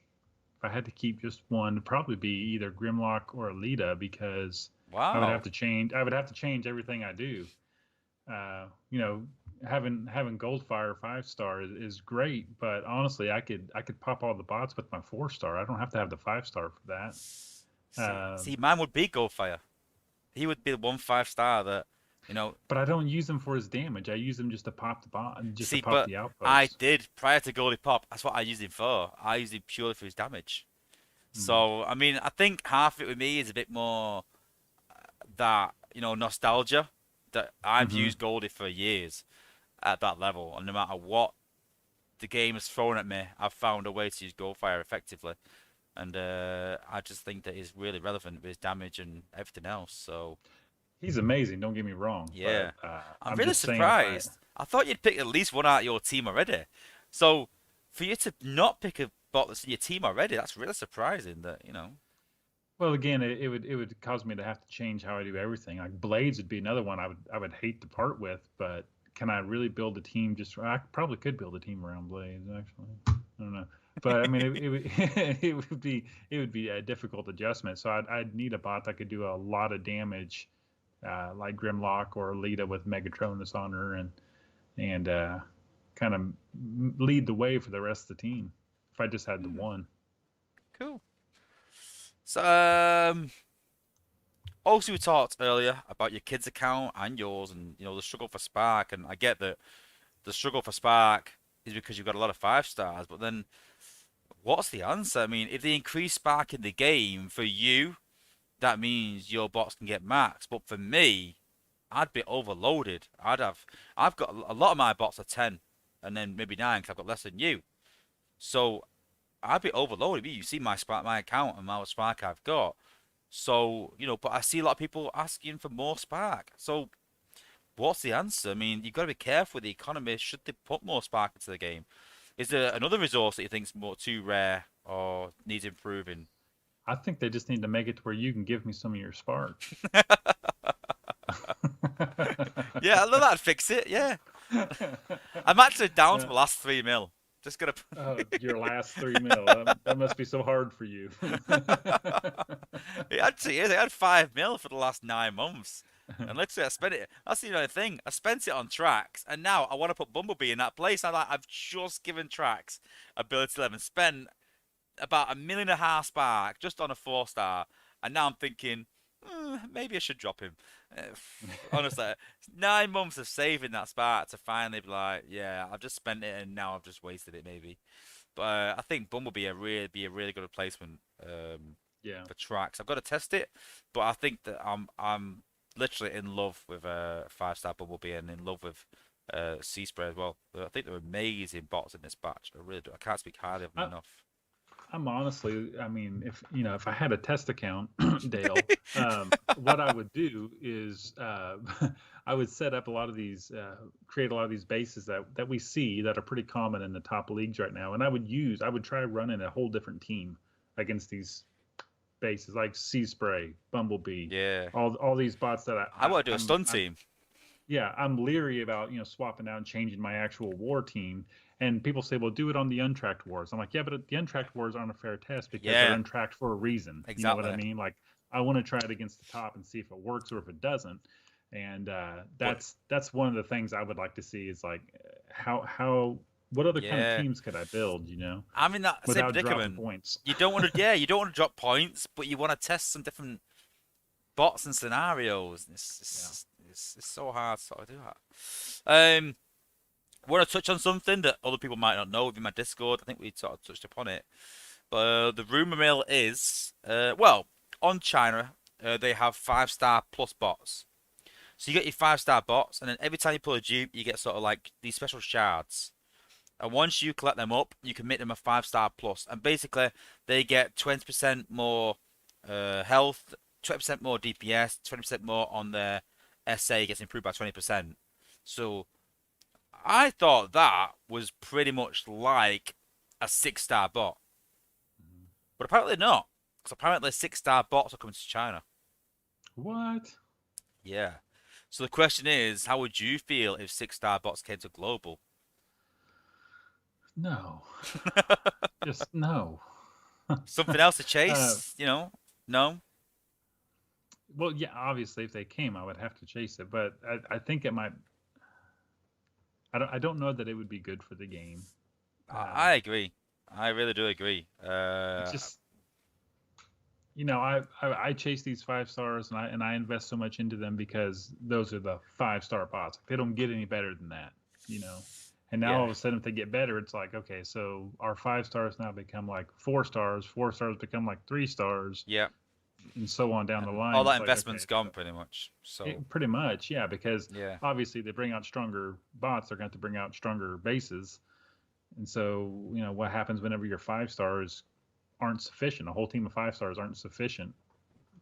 if I had to keep just one, it'd probably be either Grimlock or Alita, because wow. I would have to change everything I do. Having Goldfire 5-star is great, but honestly, I could pop all the bots with my 4-star. I don't have to have the 5-star for that. See, mine would be Goldfire. He would be the one 5-star that, But I don't use him for his damage. I use him just to pop the bot and just to pop the outpost. I did prior to Goldie Pop. That's what I used him for. I used him purely for his damage. So I mean, I think half of it with me is a bit more that nostalgia. That I've used Goldie for years at that level, and no matter what the game has thrown at me, I've found a way to use Goldfire effectively, and I just think that he's really relevant with his damage and everything else. So he's amazing. Don't get me wrong. Yeah, but, I'm really surprised. I thought you'd pick at least one out of your team already. So for you to not pick a bot that's in your team already, that's really surprising. That Well, again, it would cause me to have to change how I do everything. Like Blades would be another one I would hate to part with, but can I really build a team? I probably could build a team around Blades, actually. I don't know, but I mean, it would be a difficult adjustment. So I'd need a bot that could do a lot of damage, like Grimlock or Alita with Megatronus on her, and kind of lead the way for the rest of the team. If I just had the one. Cool. So Also, we talked earlier about your kids' account and yours, and the struggle for Spark. And I get that the struggle for Spark is because you've got a lot of 5 stars. But then, what's the answer? I mean, if they increase Spark in the game for you, that means your bots can get max. But for me, I'd be overloaded. I've got a lot of my bots are 10, and then maybe 9 because I've got less than you. So I'd be overloaded. You see my Spark, my account, and my Spark I've got. So, but I see a lot of people asking for more Spark. So, what's the answer? I mean, you've got to be careful with the economy. Should they put more Spark into the game? Is there another resource that you think's more too rare or needs improving? I think they just need to make it to where you can give me some of your spark. Yeah, I know that'd fix it. Yeah, I'm actually down to Uh, my last 3 mil. Just gonna. your last 3 mil. That must be so hard for you. It actually is. I had 5 mil for the last 9 months. And literally, I spent it. That's the only thing. I spent it on tracks, and now I want to put Bumblebee in that place. I've just given tracks ability 11, spent about 1.5 million spark just on a 4 star, and now I'm thinking, maybe I should drop him. Honestly, 9 months of saving that spark to finally be like, yeah, I've just spent it, and now I've just wasted it, maybe. But I think Bumblebee be a really good replacement Yeah. for tracks. I've got to test it, but I think that I'm literally in love with 5 star Bumblebee and in love with Sea Spray as well. I think they're amazing bots in this batch. I really do. I can't speak highly of them I, enough. I'm honestly, I mean, if I had a test account, Dale, what I would do is I would set up a lot of these, create a lot of these bases that we see that are pretty common in the top leagues right now, and I would try running a whole different team against these bases like Sea Spray, Bumblebee, Yeah, all these bots that I want to do a stun I'm team. yeah, I'm leery about, swapping out and changing my actual war team. And people say, well, do it on the untracked wars. I'm like, yeah, but the untracked wars aren't a fair test because they're Yeah, untracked for a reason. You know what I exactly. mean? Like, I want to try it against the top and see if it works or if it doesn't. And But that's one of the things I would like to see is like how what other kind of yeah, teams could I build, I'm in that same without dropping predicament. points. You don't want to, yeah, you don't want to drop points, but you want to test some different bots and scenarios. Yeah. It's so hard to sort of do that. Want to touch on something that other people might not know within my Discord. I think we sort of touched upon it. But the rumor mill is, well, on China, they have 5 star plus bots. So you get your 5 star bots, and then every time you pull a dupe, you get sort of like these special shards. And once you collect them up, you can make them a 5 star plus. And basically, they get 20% more health, 20% more DPS, 20% more on their SA gets improved by 20%. So I thought that was pretty much like a 6 star bot. Mhm. But apparently not. Because apparently 6 star bots are coming to China. What? Yeah. So the question is, how would you feel if 6 star bots came to global? No. Just no. Something else to uh, chase, No? well, yeah, obviously, if they came, I would have to chase it, but I think it might. I don't know that it would be good for the game. I agree. I really do agree. It's just I chase these 5 stars and I invest so much into them because those are the 5 star bots. They don't get any better than that, you know. And now all Yeah. of a sudden, if they get better, it's like okay, so our 5 stars now become like 4 stars. 4 stars become like 3 stars, Yeah. and so on down the And line. all that It's like okay, investment's gone so pretty much. So, pretty much, yeah, because yeah. obviously they bring out stronger bots. They're going to have to bring out stronger bases. And so, what happens whenever your 5 stars aren't sufficient? A whole team of 5 stars aren't sufficient.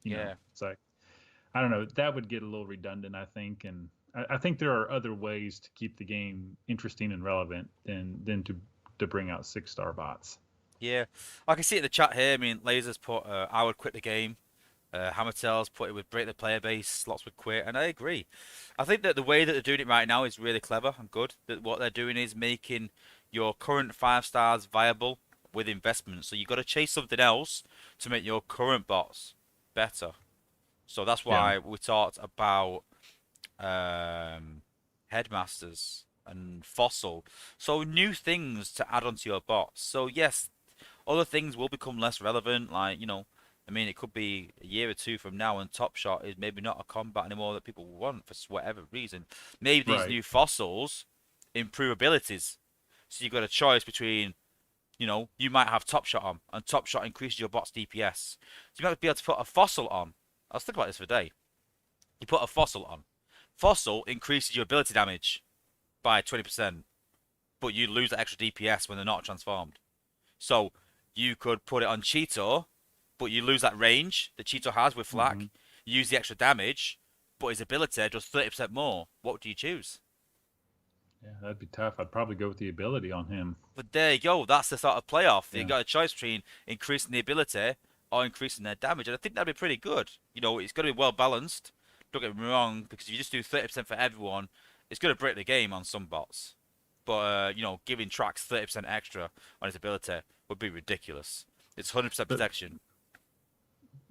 Yeah. It's like, I don't know. That would get a little redundant, I think. And I think there are other ways to keep the game interesting and relevant than to bring out 6 star bots. Yeah. I can see it in the chat here. I mean, Lasers put, I would quit the game. Hammertails put it would break the player base, slots would quit, and I agree. I think that the way that they're doing it right now is really clever and good. That what they're doing is making your current 5 stars viable with investment. So you've got to chase something else to make your current bots better. So that's Yeah. why we talked about headmasters and fossil. So new things to add onto your bots. So yes, other things will become less relevant, like I mean, it could be a year or two from now, and Top Shot is maybe not a combat anymore that people want for whatever reason. Maybe these Right. new fossils improve abilities. So you've got a choice between, you might have Top Shot on, and Top Shot increases your bot's DPS. So you might be able to put a fossil on. I was thinking about this for a day. You put a fossil on. Fossil increases your ability damage by 20%, but you lose that extra DPS when they're not transformed. So you could put it on Cheeto, but you lose that range that Cheeto has with Hmm. Flak. You use the extra damage, but his ability does 30% more. What do you choose? Yeah, that'd be tough. I'd probably go with the ability on him. But there you go. That's the sort of playoff. You Yeah. got a choice between increasing the ability or increasing their damage, and I think that'd be pretty good. It's got to be well balanced. Don't get me wrong, because if you just do 30% for everyone, it's going to break the game on some bots. But giving Trax 30% extra on his ability would be ridiculous. It's 100% But protection.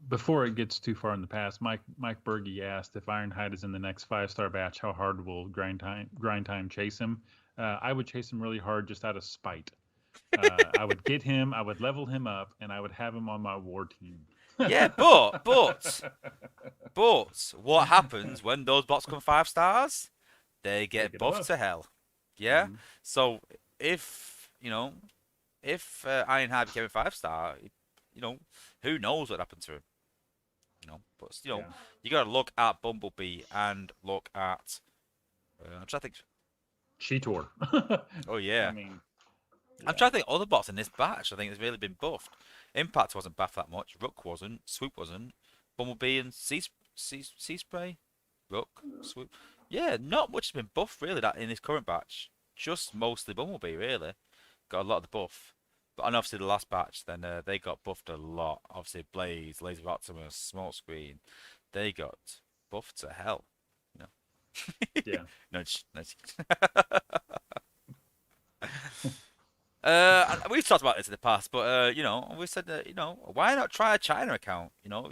before it gets too far in the past, Mike Berge asked if Ironhide is in the next 5-star batch, how hard will grind time chase him? I would chase him really hard just out of spite. I would get him, I would level him up, and I would have him on my war team. Yeah, but what happens when those bots come 5 stars? They They get get a buffed buff. to hell. Yeah. Hmm. So if Ironhide became a 5 star, who knows what happened to him? But Yeah. you got to look at Bumblebee and look at. I'm trying to think. Cheetor. Oh I yeah, mean, I'm yeah. trying to think other bots in this batch. I think has really been buffed. Impact wasn't buffed that much. Rook wasn't. Swoop wasn't. Bumblebee and Sea Spray. Rook, Swoop. Yeah, not much has been buffed really that in this current batch. Just mostly Bumblebee really. Got a lot of the buff. But and obviously the last batch, then they got buffed a lot. Obviously Blaze, Laser Optimus, Small Screen, they got buffed to hell. You know. Yeah. Nudge, nudge. We've talked about this in the past, but we said that why not try a China account? If Nope.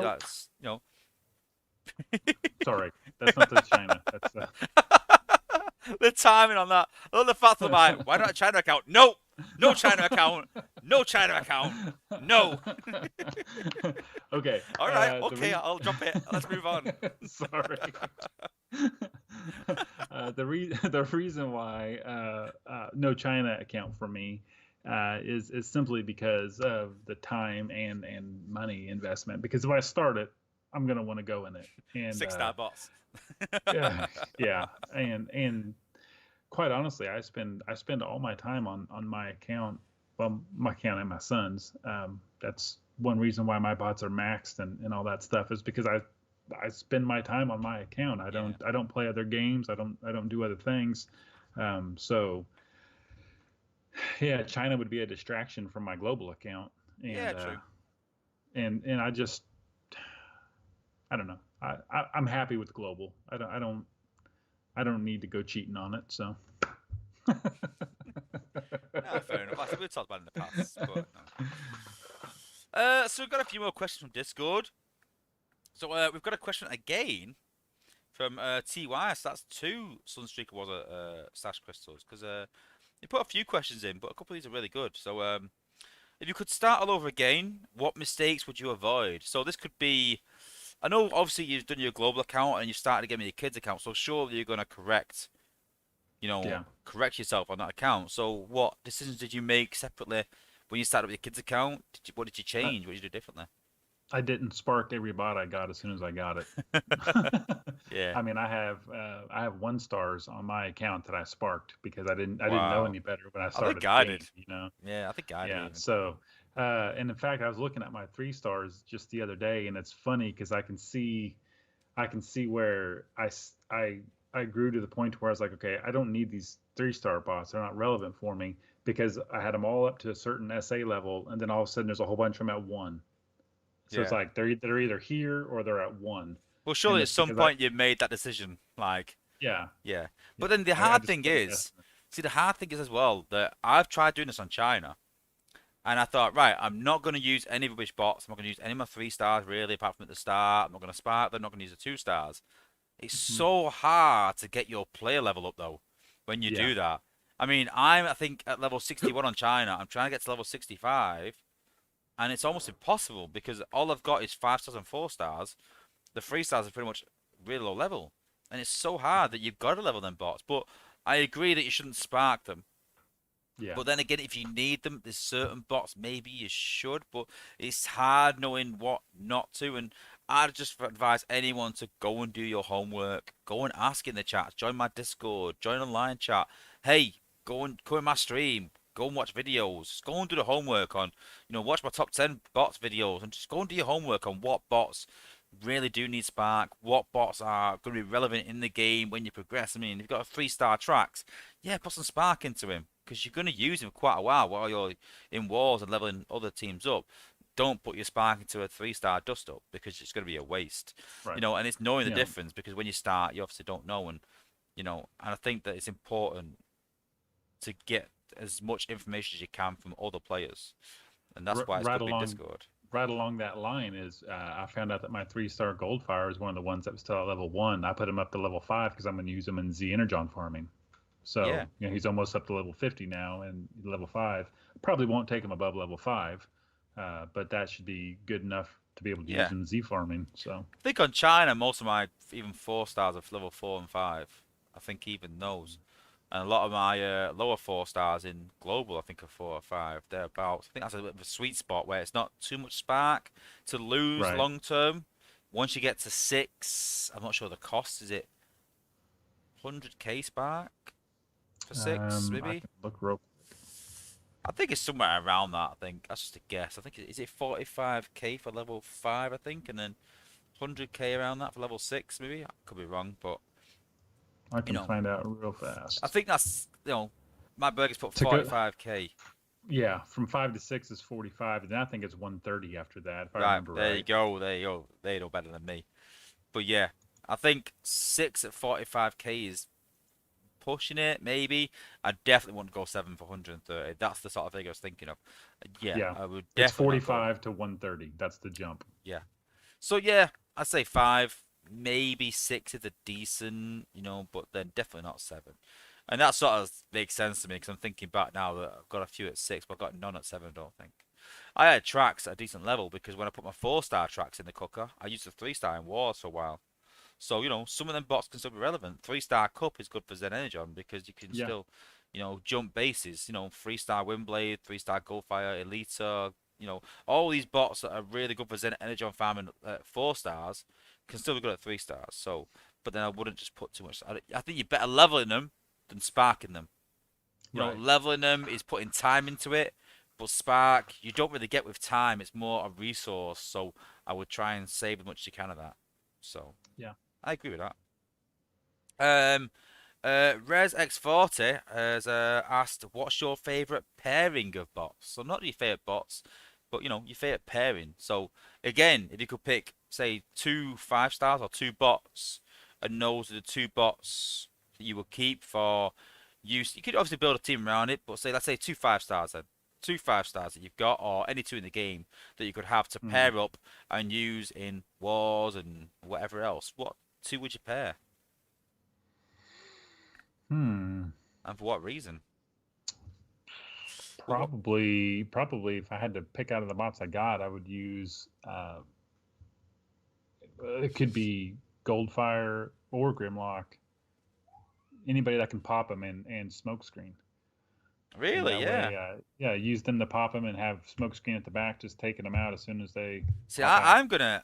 that's Sorry. That's not the China. That's the timing on that. I love the fact of like, why not a China account? Nope, no China account, no China account, no. Okay. All right, The okay, I'll drop it. Let's move on. Sorry. The reason why no China account for me is simply because of the time and money investment. Because if I start it, I'm gonna want to go in it, and 6 star bots. yeah, yeah, and quite honestly, I spend all my time on my account. Well, my account and my son's. That's one reason why my bots are maxed and all that stuff is because I spend my time on my account. I Yeah, don't play other games. I don't do other things. So yeah, China would be a distraction from my global account, yeah, and true. and I don't know. I'm happy with global. I don't need to go cheating on it. So No, fair enough. I think we've talked about it in the past, but no. So we've got a few more questions from Discord. So we've got a question again from TY. So that's 2 Sunstreaker Wozza Stash Crystals because you put a few questions in, but a couple of these are really good. So if you could start all over again, what mistakes would you avoid? So this could be. I know obviously you've done your global account and you've started again with your kids account, so surely you're gonna yeah, correct yourself on that account. So what decisions did you make separately when you started with your kids account? What did you I, change? What did you do differently? I didn't spark every bot I got as soon as I got it. Yeah. I mean, I have 1 stars on my account that I sparked because I didn't know Wow. any better when I I think started the I game. did. Yeah, I think I did Yeah. even. So, and in fact, I was looking at my 3 stars just the other day, and it's funny because I can see where I grew to the point where I was like, okay, I don't need these 3-star bots. They're not relevant for me because I had them all up to a certain SA level, and then all of a sudden there's a whole bunch of them at 1. So it's Yeah. like they're either here or they're at 1, Well, and surely at it's some because I point you made that decision. Like, yeah, yeah. yeah, But then the I hard just thing put an is, estimate. see, the hard thing is as well that I've tried doing this on China, and I thought, right, I'm not going to use any rubbish bots. I'm not going to use any of my 3 stars really, apart from at the start. I'm not going to spark. They're not going to use the 2 stars. It's Mhm. so hard to get your player level up though when you Yeah, do that. I mean, I think at level 61 on China. I'm trying to get to level 65, and it's almost impossible because all I've got is 5 stars and 4 stars. The 3 stars are pretty much really low level, and it's so hard that you've got to level them bots. But I agree that you shouldn't spark them. Yeah. But then again, if you need them, there's certain bots maybe you should, but it's hard knowing what not to. And I'd just advise anyone to go and do your homework, go and ask in the chat, join my Discord, join online chat. Hey, go and come in my stream, go and watch videos, go and do the homework on, watch my top 10 bots videos, and just go and do your homework on what bots really do need spark, what bots are going to be relevant in the game when you progress. I mean, if you've got a 3-star tracks, yeah, put some spark into him because you're going to use him for quite a while you're in wars and leveling other teams up. Don't put your spark into a 3-star dust up because it's going to be a waste. Right. And it's knowing the Yeah. difference because when you start, you obviously don't know, and I think that it's important to get as much information as you can from other players, and that's why it's Right good to be along Discord. right along that line is I found out that my 3-star Goldfire is one of the ones that was still at level 1. I put him up to level 5 because I'm going to use him in Z Energon farming. So Yeah. he's almost up to level 50 now and level 5. Probably won't take him above level 5, but that should be good enough to be able to Yeah. use in Z farming. So I think on China, most of my even 4 stars are level 4 and 5. I think even those. And a lot of my lower 4 stars in global, I think, are 4 or 5. Thereabouts. I think that's a bit of a sweet spot where it's not too much spark to lose right. long term. Once you get to 6, I'm not sure the cost. Is it 100k spark for 6, I maybe? can look real. I think it's somewhere around that. I think that's just a guess. I think is it 45k for level 5, I think, and then 100k around that for level 6, maybe. I could be wrong, but I can you know, find out real fast. I think that's my burger's put To go- 45k. Yeah, from 5 to 6 is 45, and then I think it's 130 after that, if I Right, remember there right. you go. There you go. They know better than me. But yeah, I think 6 at 45k is pushing it. Maybe I definitely want to go 7 for 130. That's the sort of thing I was thinking of. Yeah, I would It's definitely not go. 45 to 130. That's the jump. Yeah. So yeah, I'd say 5, maybe 6 is a decent, but then definitely not 7. And that sort of makes sense to me because I'm thinking back now that I've got a few at 6, but I've got none at 7, I don't think. I had tracks at a decent level because when I put my 4-star tracks in the cooker, I used a 3-star in wars for a while. So, some of them bots can still be relevant. 3-star cup is good for Zen Energon because you can Yeah. still, jump bases. 3-star Windblade, 3-star Goldfire, Elita, all these bots that are really good for Zen Energon farming at 4 stars can still be good at 3 stars. So, but then I wouldn't just put too much. I think you're better leveling them than sparking them. Right. Leveling them is putting time into it, but spark you don't really get with time. It's more a resource. So I would try and save as much as you can of that. So Yeah. I agree with that. Res X40 has asked, "What's your favorite pairing of bots?" So not your favorite bots, but your favorite pairing. So again, if you could pick, say, 2 5-stars or 2 bots, and those are the 2 bots that you would keep for use. You could obviously build a team around it, but let's say 2 5-stars then. 2 5-stars that you've got, or any 2 in the game that you could have to pair up and use in wars and whatever else. What 2 would you pair? And for what reason? Probably if I had to pick out of the bots I got, I would use it could be Goldfire or Grimlock. Anybody that can pop them and smokescreen. Really? Yeah. Way, use them to pop them and have smokescreen at the back, just taking them out as soon as they. See, I'm gonna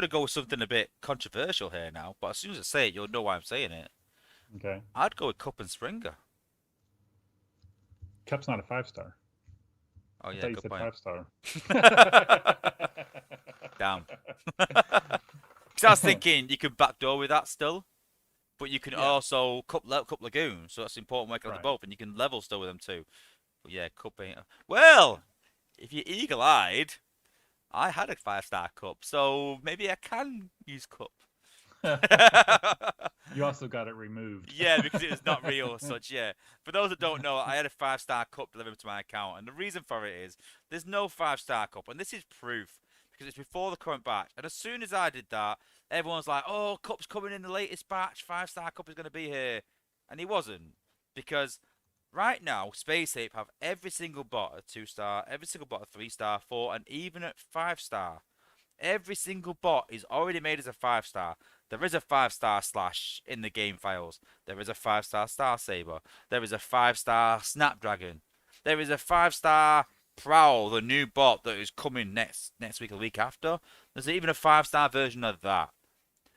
go with something a bit controversial here now, but as soon as I say it, you'll know why I'm saying it. Okay. I'd go with Cup and Springer. Cup's not a 5-star. Oh I yeah, thought you good said point. 5-star. Damn. Because I was thinking you could backdoor with that still, but you can also Cup Lagoon, so that's important working on the both, and you can level still with them too. But yeah, Cup ain't. Well, if you're eagle-eyed, I had a 5-star Cup, so maybe I can use Cup. You also got it removed. Yeah, because it was not real as such, yeah. For those that don't know, I had a 5-star cup delivered to my account, and the reason for it is there's no 5-star cup, and this is proof because it's before the current batch. And as soon as I did that, everyone's like, "Oh, cup's coming in the latest batch. 5-star cup is going to be here," and he wasn't because right now, Space Ape have every single bot a 2-star, every single bot a 3-star, 4, and even at 5-star. Every single bot is already made as a 5-star. There is a 5-star Slash in the game files. There is a 5-star Star Saber. There is a 5-star Snapdragon. There is a 5-star Prowl, the new bot that is coming next week or the week after. There's even a 5-star version of that.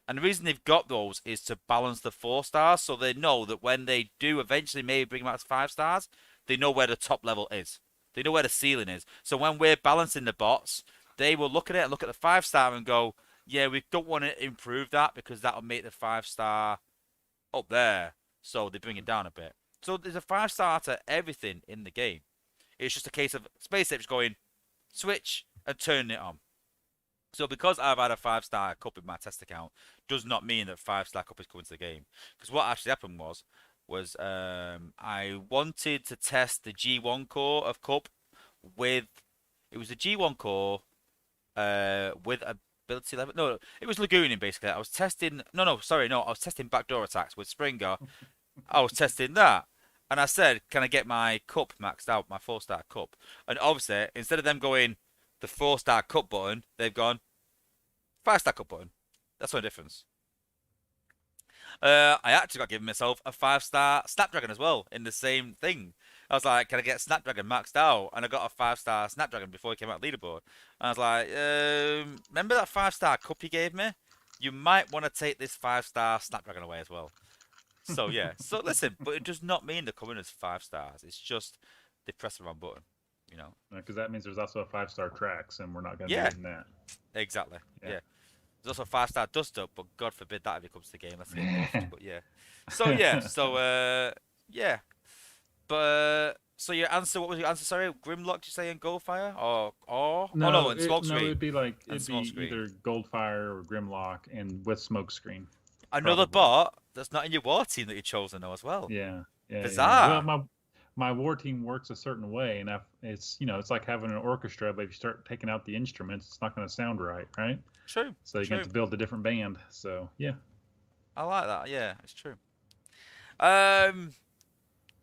And the reason they've got those is to balance the 4-stars, so they know that when they do eventually maybe bring them out as 5-stars, they know where the top level is. They know where the ceiling is. So when we're balancing the bots, they will look at it and look at the 5-star and go, yeah, we don't want to improve that because that will make the 5-star up there. So they bring it down a bit. So there's a 5-star to everything in the game. It's just a case of Space Apes going, switch, and turning it on. So because I've had a 5-star cup in my test account, does not mean that 5-star cup is coming to the game. Because what actually happened was I wanted to test the G1 core of cup with, it was the G1 core with ability level. No, it was Lagooning basically. I was testing. No, sorry, no. I was testing backdoor attacks with Springer. I was testing that, and I said, "Can I get my cup maxed out, my 4-star cup?" And obviously, instead of them going the 4-star cup button, they've gone 5-star cup button. That's no difference. I actually got given myself a 5-star Snapdragon as well in the same thing. I was like, can I get Snapdragon maxed out? And I got a 5-star Snapdragon before he came out leaderboard. And I was like, remember that 5-star cup you gave me? You might want to take this 5-star Snapdragon away as well. So yeah, so listen, but it does not mean they're coming as 5-stars. It's just they press the wrong button, you know. Because that means there's also a 5-star tracks, and we're not going to Yeah. be in that. Exactly. Yeah. Yeah. There's also a 5-star dust up, but God forbid that if it comes to the game. Let's get buffed. But yeah. So yeah. So yeah. But so your answer, what was your answer? Sorry, Grimlock. Did you say in Goldfire or No, no, in Smokescreen. no, it'd be like And it'd be Smokescreen. either Goldfire or Grimlock, and with Smokescreen. Another probably. bot that's not in your war team that you've chosen though as well. Yeah, yeah. Bizarre. Well, my war team works a certain way, and it's it's like having an orchestra, but if you start taking out the instruments, it's not going to sound right, right? True. So you True. get to build a different band. So yeah. I like that. Yeah, it's true.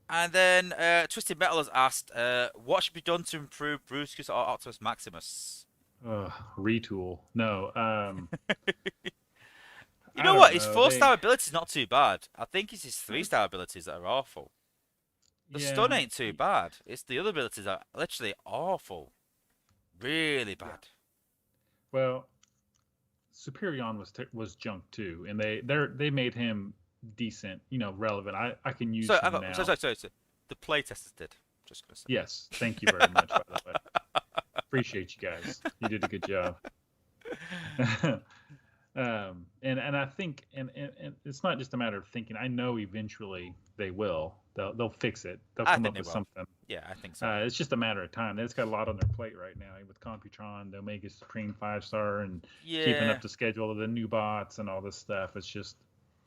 And then Twisted Metal has asked, what should be done to improve Bruscus or Optimus Maximus? Retool. No. You know what? His 4-star ability is not too bad. I think it's his 3-star abilities that are awful. The stun ain't too bad. It's the other abilities that are literally awful. Really bad. Well, Superion was junk too, and they made him decent, relevant. I can use him now. Sorry. The playtesters did. Just gonna say. Yes, thank you very much. By the way, appreciate you guys. You did a good job. And I think and it's not just a matter of thinking. I know eventually they will. They'll fix it. They'll come up with something. Yeah, I think so. It's just a matter of time. They've got a lot on their plate right now with Computron, the Omega Supreme 5-star, and keeping up the schedule of the new bots and all this stuff. It's just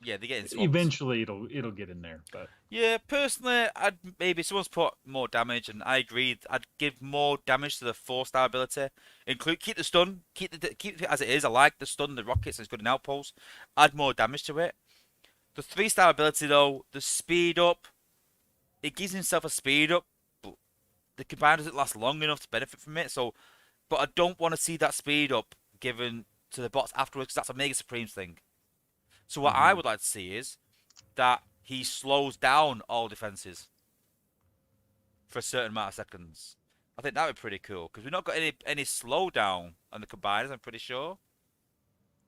they're getting swamped. Eventually it'll get in there. But yeah, personally, I'd maybe someone's put more damage, and I agree. I'd give more damage to the 4-star ability. Keep the stun, keep it as it is. I like the stun, the rockets, and it's good in outpost. Add more damage to it. The 3-star ability though, the speed up, it gives himself a speed up, but the combiner doesn't last long enough to benefit from it. So, but I don't want to see that speed up given to the bots afterwards because that's a Mega Supremes thing. So what I would like to see is that he slows down all defenses for a certain amount of seconds. I think that would be pretty cool because we've not got any slowdown on the combiners. I'm pretty sure.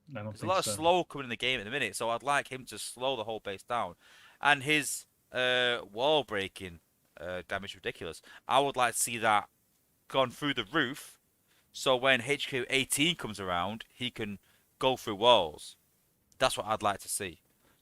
There's a lot of slow coming in the game at the minute, so I'd like him to slow the whole base down, and his wall breaking damage is ridiculous. I would like to see that gone through the roof, so when HQ 18 comes around, he can go through walls. That's what I'd like to see.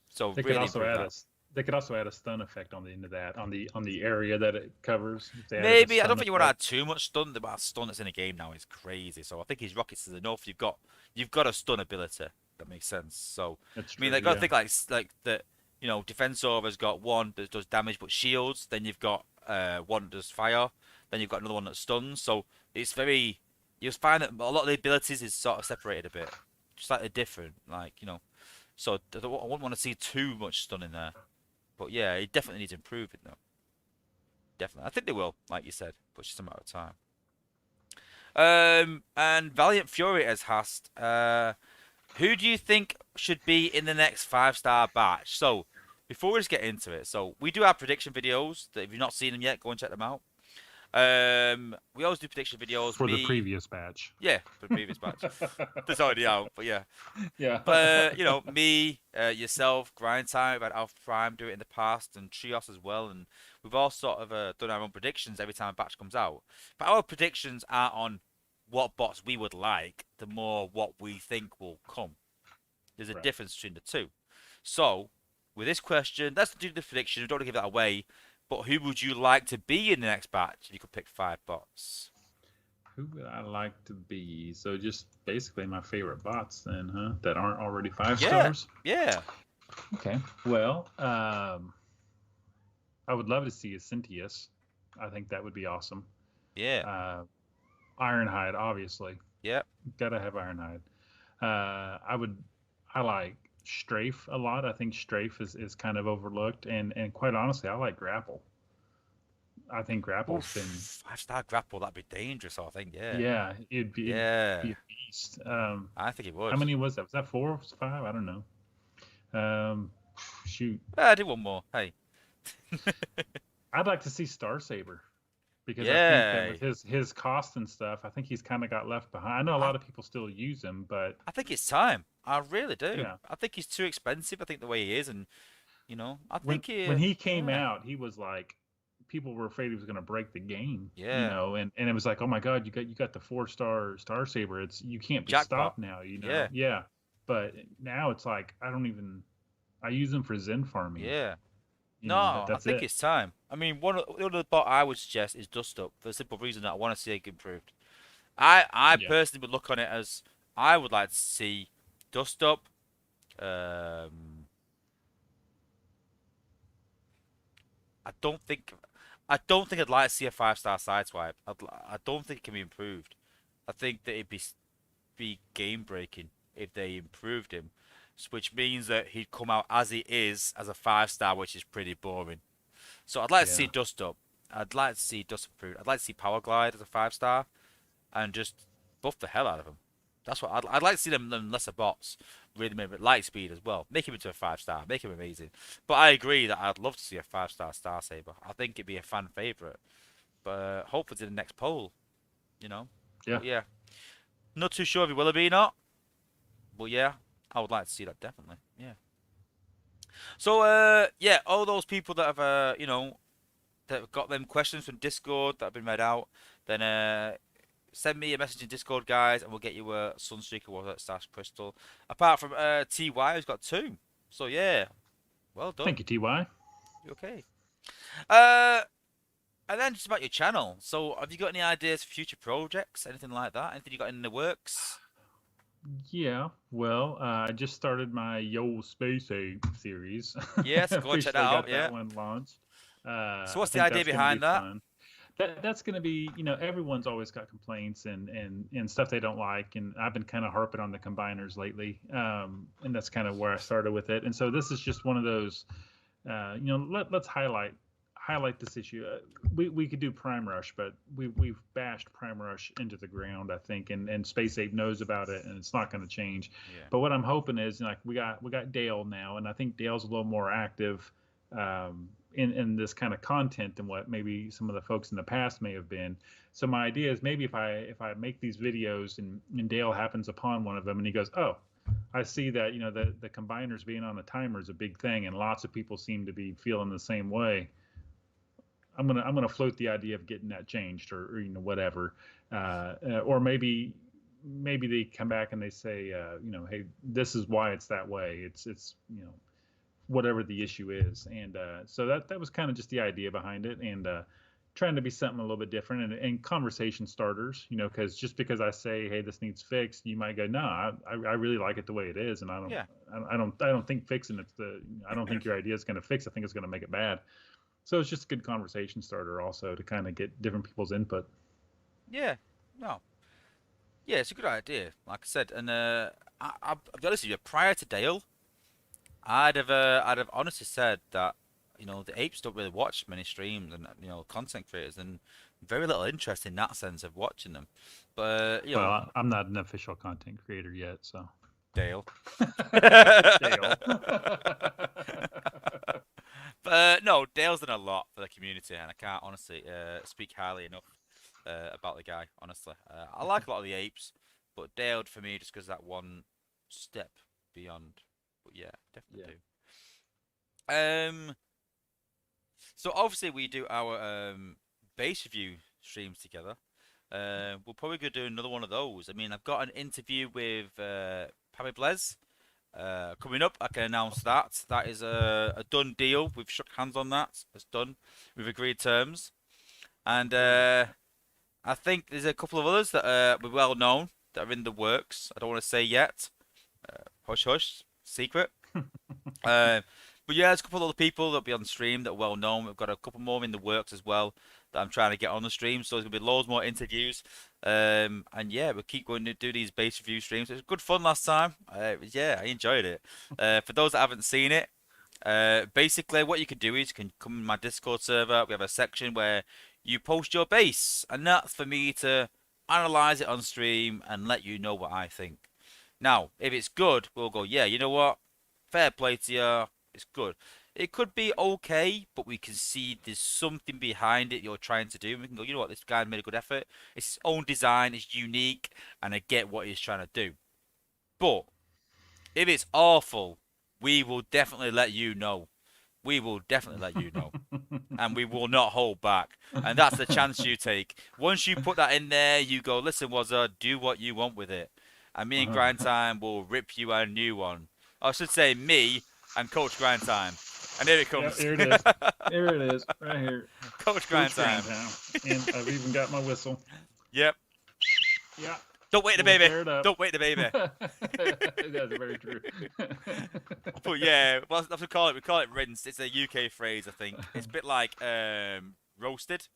So they could also add a stun effect on the end of that, on the area that it covers. Maybe I don't think you want to add too much stun. The amount of stun that's in a game now is crazy. So I think his rockets is enough. You've got a stun ability. That makes sense. So that's true, I mean, they got to think like that. Defensor has got one that does damage but shields. Then you've got one that does fire. Then you've got another one that stuns. So it's very. You'll find that a lot of the abilities is sort of separated a bit, just slightly different. So I wouldn't want to see too much stun in there. But yeah, it definitely needs improving though. definitely. I think they will, like you said, but it's just a matter of time. And Valiant Fury has asked, who do you think should be in the next 5-star batch? So, before we just get into it, so we do have prediction videos that if you've not seen them yet, go and check them out. We always do prediction videos. For the previous batch. Yeah, for the previous batch. That's already out, but yeah. Yeah. But you know, me, yourself, Grind Time, we've had Alpha Prime do it in the past, and Trios as well, and we've all sort of done our own predictions every time a batch comes out. But our predictions are on what bots we would like, the more what we think will come. There's a difference between the two. So, with this question, let's do the prediction. We don't want to give that away. But who would you like to be in the next batch if you could pick 5 bots? Who would I like to be? So just basically my favorite bots then, huh? That aren't already 5 stars? Yeah. Okay. Well, I would love to see a Cynthius. I think that would be awesome. Yeah. Ironhide, obviously. Yep. Gotta have Ironhide. I like Strafe a lot. I think Strafe is kind of overlooked, and quite honestly, I like Grapple. I think Grapple's been 5-star Grapple. That'd be dangerous. I think. Yeah. Yeah, it'd be a beast. I think it would. How many was that? Was that 4 or 5? I don't know. Shoot. I did one more. Hey. I'd like to see Star Saber because I Yeah. think that with his cost and stuff, I think he's kind of got left behind. I know a lot of people still use him, but I think it's time. I really do. Yeah. I think he's too expensive. I think the way he is, and you know, I when think he. when he came out, he was like people were afraid he was going to break the game. Yeah. You know, and it was like, oh my God, you got the 4-star Star Saber. You can't be Jackpot. stopped now. You know. Yeah. Yeah. But now it's like I use them for Zen farming. Yeah. You No, know, I that's think it. it's time. I mean, the other bot I would suggest is Dust Up for the simple reason that I want to see it improved. I Yeah. personally would look on it as I would like to see Dust Up. Um, I don't think I'd like to see a 5-star sideswipe. I don't think it can be improved. I think that it'd be game breaking if they improved him, which means that he'd come out as he is as a 5-star, which is pretty boring. So I'd like to see Yeah. Dust Up. I'd like to see Dust improved. I'd like to see Power Glide as a 5-star, and just buff the hell out of him. That's what I'd like to see them lesser bots really make it light speed as well. Make him into a 5-star. Make him amazing. But I agree that I'd love to see a 5-star Star Saber. I think it'd be a fan favorite. But hopefully to the next poll, you know. Yeah. But yeah. Not too sure if he will be or not. But yeah, I would like to see that definitely. Yeah. So yeah, all those people that have you know, that have got them questions from Discord that have been read out, then send me a message in Discord, guys, and we'll get you a Sunstreaker Wozza / crystal. Apart from TY, who's got 2. So yeah, well done. Thank you, TY. You okay? And then just about your channel. So have you got any ideas for future projects, anything like that? Anything you got in the works? Yeah, well, I just started my Yo Space Ape series. Yes, go and check that Officially out. got Yeah. that one launched. So what's I the think idea that's gonna behind be that? fun. That's going to be, you know, everyone's always got complaints and stuff they don't like, and I've been kind of harping on the combiners lately, and that's kind of where I started with it. And so this is just one of those, you know, let's highlight this issue. We could do Prime Rush, but we've bashed Prime Rush into the ground, I think, and Space Ape knows about it, and it's not going to change. Yeah. But what I'm hoping is, like, we got Dale now, and I think Dale's a little more active in this kind of content than what maybe some of the folks in the past may have been. So my idea is maybe if I make these videos and Dale happens upon one of them and he goes, oh, I see that, you know, the combiners being on the timer is a big thing, and lots of people seem to be feeling the same way. I'm gonna float the idea of getting that changed, or you know, whatever, or maybe they come back and they say, you know, hey, this is why it's that way. It's you know, whatever the issue is, and so that was kind of just the idea behind it, and trying to be something a little bit different, and conversation starters, you know, because just because I say, hey, this needs fixed, you might go, no, I really like it the way it is, and Yeah. I don't think fixing it's I don't think your idea is going to fix. I think it's going to make it bad. So it's just a good conversation starter also to kind of get different people's input. Yeah. No. Yeah, it's a good idea. Like I said, and I'll be honest with you. Prior to Dale, I'd have honestly said that the apes don't really watch many streams and content creators, and very little interest in that sense of watching them. But I'm not an official content creator yet, so. Dale. Dale. But no, Dale's done a lot for the community, and I can't honestly speak highly enough about the guy. Honestly, I like a lot of the apes, but Dale for me just goes that one step beyond. But yeah, definitely Yeah. do. So obviously we do our base review streams together. We're probably gonna do another one of those. I mean, I've got an interview with Pammy Blez coming up. I can announce that. That is a done deal. We've shook hands on that. It's done. We've agreed terms. And I think there's a couple of others that are well known that are in the works. I don't want to say yet. Hush hush, secret. But yeah, there's a couple of other people that'll be on the stream that are well known. We've got a couple more in the works as well that I'm trying to get on the stream. So there's gonna be loads more interviews. And yeah, we'll keep going to do these base review streams. It was good fun last time. Yeah, I enjoyed it. For those that haven't seen it, basically what you can do is you can come in my Discord server. We have a section where you post your base, and that's for me to analyze it on stream and let you know what I think. Now, if it's good, we'll go, yeah, you know what? Fair play to you. It's good. It could be okay, but we can see there's something behind it you're trying to do. We can go, you know what? This guy made a good effort. It's his own design. It's unique, and I get what he's trying to do. But if it's awful, we will definitely let you know. We will definitely let you know. And we will not hold back. And that's the chance you take. Once you put that in there, you go, listen, Wozza, do what you want with it. And me and Grind Time will rip you a new one. I should say me and Coach Grind Time. And here it comes. Yep, here it is. Here it is, right here. Coach Grind Time. And I've even got my whistle. Yep. Yeah. Don't wait the baby. Don't wait the baby. That's very true. But yeah, well, that's what we call it. We call it rinsed. It's a UK phrase, I think. It's a bit like roasted.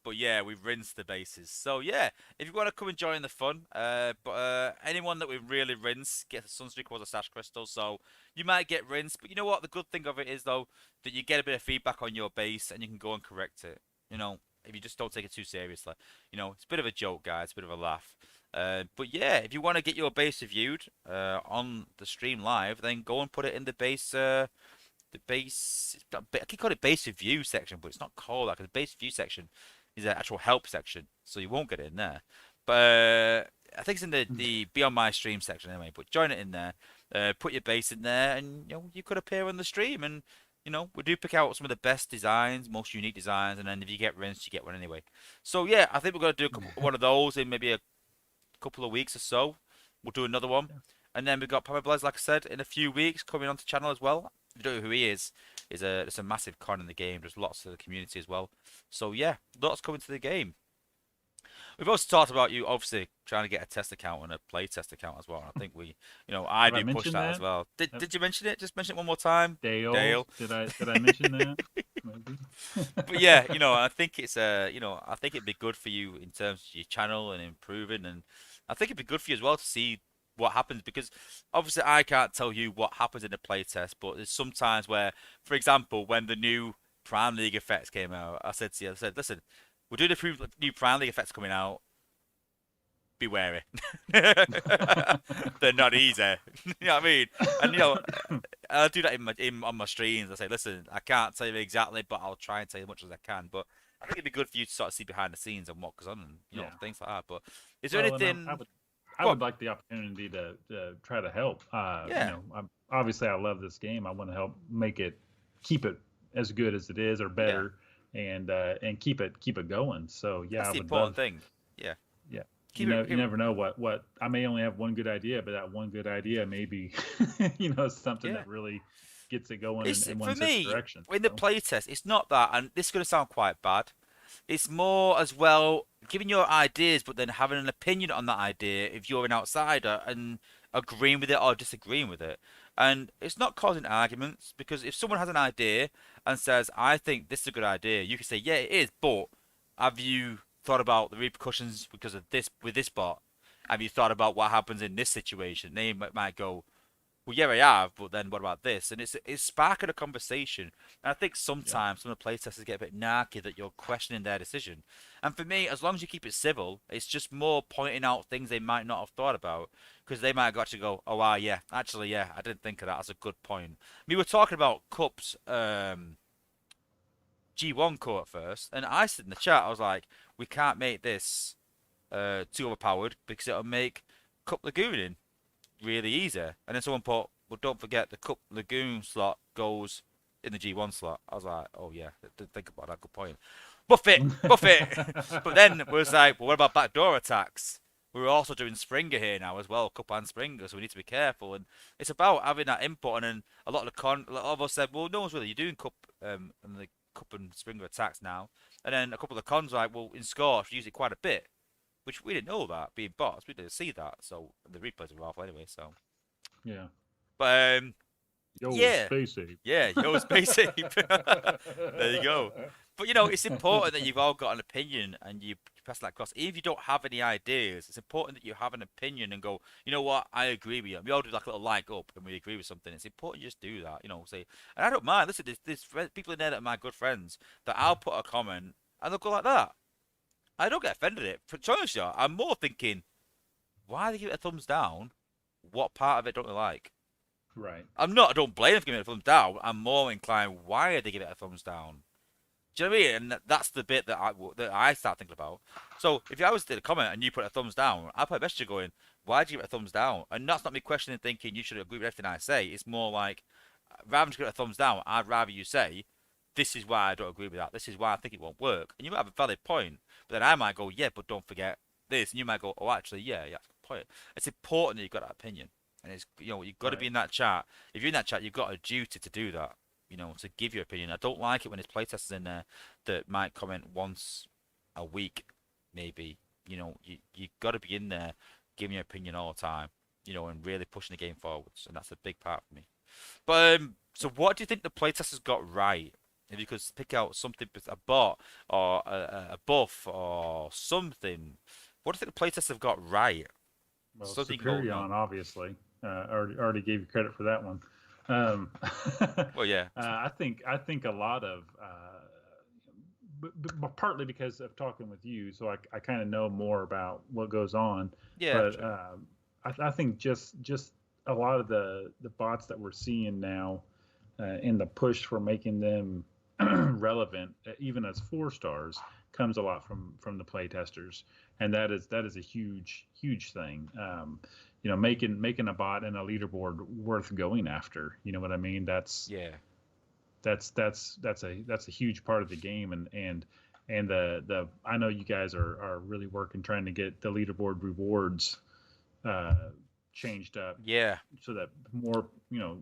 But yeah, we've rinsed the bases. So yeah, if you want to come and join the fun, but anyone that we really rinse gets a Sunstreaker Wozza stash crystal. So you might get rinsed, but you know what? The good thing of it is though that you get a bit of feedback on your base and you can go and correct it. If you just don't take it too seriously. It's a bit of a joke, guys. It's a bit of a laugh. But yeah, if you want to get your base reviewed on the stream live, then go and put it in the base. I keep calling it base review section, but it's not called that because the base review section is an actual help section, so you won't get it in there. But I think it's in the Beyond My Stream section anyway. But join it in there, put your base in there, and you could appear on the stream. And we do pick out some of the best designs, most unique designs, and then if you get rinsed, you get one anyway. So yeah, I think we're gonna do one of those in maybe a couple of weeks or so. We'll do another one, and then we've got Papa Blaze, like I said, in a few weeks coming onto channel as well. If you don't know who he is it's a massive con in the game. There's lots to the community as well. So yeah, lots coming to the game. We've also talked about you obviously trying to get a test account and a play test account as well. I think I do push that as well. Did you mention it? Just mention it one more time. Dale. Did I mention that? Maybe. But yeah, I think it's I think it'd be good for you in terms of your channel and improving, and I think it'd be good for you as well to see what happens, because obviously I can't tell you what happens in a playtest, but there's some times where, for example, when the new Prime League effects came out, I said, listen, we're doing the new Prime League effects coming out. Be wary. They're not easy. You know what I mean? And I do that on my streams. I say, listen, I can't tell you exactly, but I'll try and tell you as much as I can. But I think it'd be good for you to sort of see behind the scenes and what goes on, and things like that. But is there anything? I would like the opportunity to try to help. Obviously, I love this game. I want to help keep it as good as it is or better, and keep it going. So yeah, that's the important thing. Yeah. Yeah. You never know what I may only have one good idea, but that one good idea may be, something that really gets it going in one direction. In the playtest, it's not that, and this is going to sound quite bad. It's more as well giving your ideas, but then having an opinion on that idea if you're an outsider and agreeing with it or disagreeing with it. And it's not causing arguments, because if someone has an idea and says, I think this is a good idea, you can say, yeah, it is, but have you thought about the repercussions because of this with this bot? Have you thought about what happens in this situation? They might go, well, yeah, I have, but then what about this? And it's sparking a conversation. And I think Yeah. sometimes some of the playtesters get a bit narky that you're questioning their decision. And for me, as long as you keep it civil, it's just more pointing out things they might not have thought about. Because they might actually go, oh, wow, yeah, actually, yeah, I didn't think of that. That's a good point. We were talking about Cups, G1 core at first, and I said in the chat, I was like, we can't make this too overpowered because it'll make Cup Lagooning really easy. And then someone put, well, don't forget the Cup Lagoon slot goes in the G1 slot. I was like, oh yeah, didn't think about that. Good point. Buff it, buff it. But then it was like, well, what about backdoor attacks? We're also doing Springer here now as well, Cup and Springer, so we need to be careful. And it's about having that input. And then a lot of us said, well, no one's really. You're doing Cup and the Cup and Springer attacks now. And then a couple of the cons like, well, in Scorch, we use it quite a bit, which we didn't know that being bots. We didn't see that, so the replays are awful anyway. So, Yeah. but Yo, yeah, space ape. yeah, yo, space ape. There you go. But you know, it's important that you've all got an opinion and you pass that across. Even if you don't have any ideas, it's important that you have an opinion and go, you know what, I agree with you. We all do like a little like up and we agree with something. It's important you just do that. You know, say, and I don't mind. Listen, there's people in there that are my good friends that I'll put a comment and they'll go like that. I don't get offended at it. For honest, I'm more thinking, why they give it a thumbs down? What part of it don't they like? Right. I don't blame them for giving it a thumbs down. I'm more inclined, why are they giving it a thumbs down? Do you know what I mean? And that's the bit that I start thinking about. So if I was to comment and you put a thumbs down, I put a message going, why did you give it a thumbs down? And that's not me questioning, thinking you should agree with everything I say. It's more like, rather than just give it a thumbs down, I'd rather you say, this is why I don't agree with that. This is why I think it won't work. And you might have a valid point, but then I might go, yeah, but don't forget this. And you might go, oh, actually, yeah, that's a good point. It's important that you've got that opinion. And it's, you know, you've got to be Right. in that chat. If you're in that chat, you've got a duty to do that, you know, to give your opinion. I don't like it when there's playtesters in there that might comment once a week, maybe. You know, you got to be in there giving your opinion all the time, you know, and really pushing the game forwards. And that's a big part for me. But so what do you think the playtesters got right? If you could pick out something, a bot or a buff or something, what do you think the playtesters have got right? Well, Something you go, no. Superion, obviously. Already gave you credit for that one. Um, Well, yeah, I think a lot of, but partly because of talking with you, so I kind of know more about what goes on. yeah, But true. I think just a lot of the bots that we're seeing now, in the push for making them relevant, even as 4 stars, comes a lot from the playtesters, and that is a huge thing. Making a bot and a leaderboard worth going after. You know what I mean? Yeah, That's a huge part of the game, and the I know you guys are really working trying to get the leaderboard rewards uh, changed up yeah, so that more,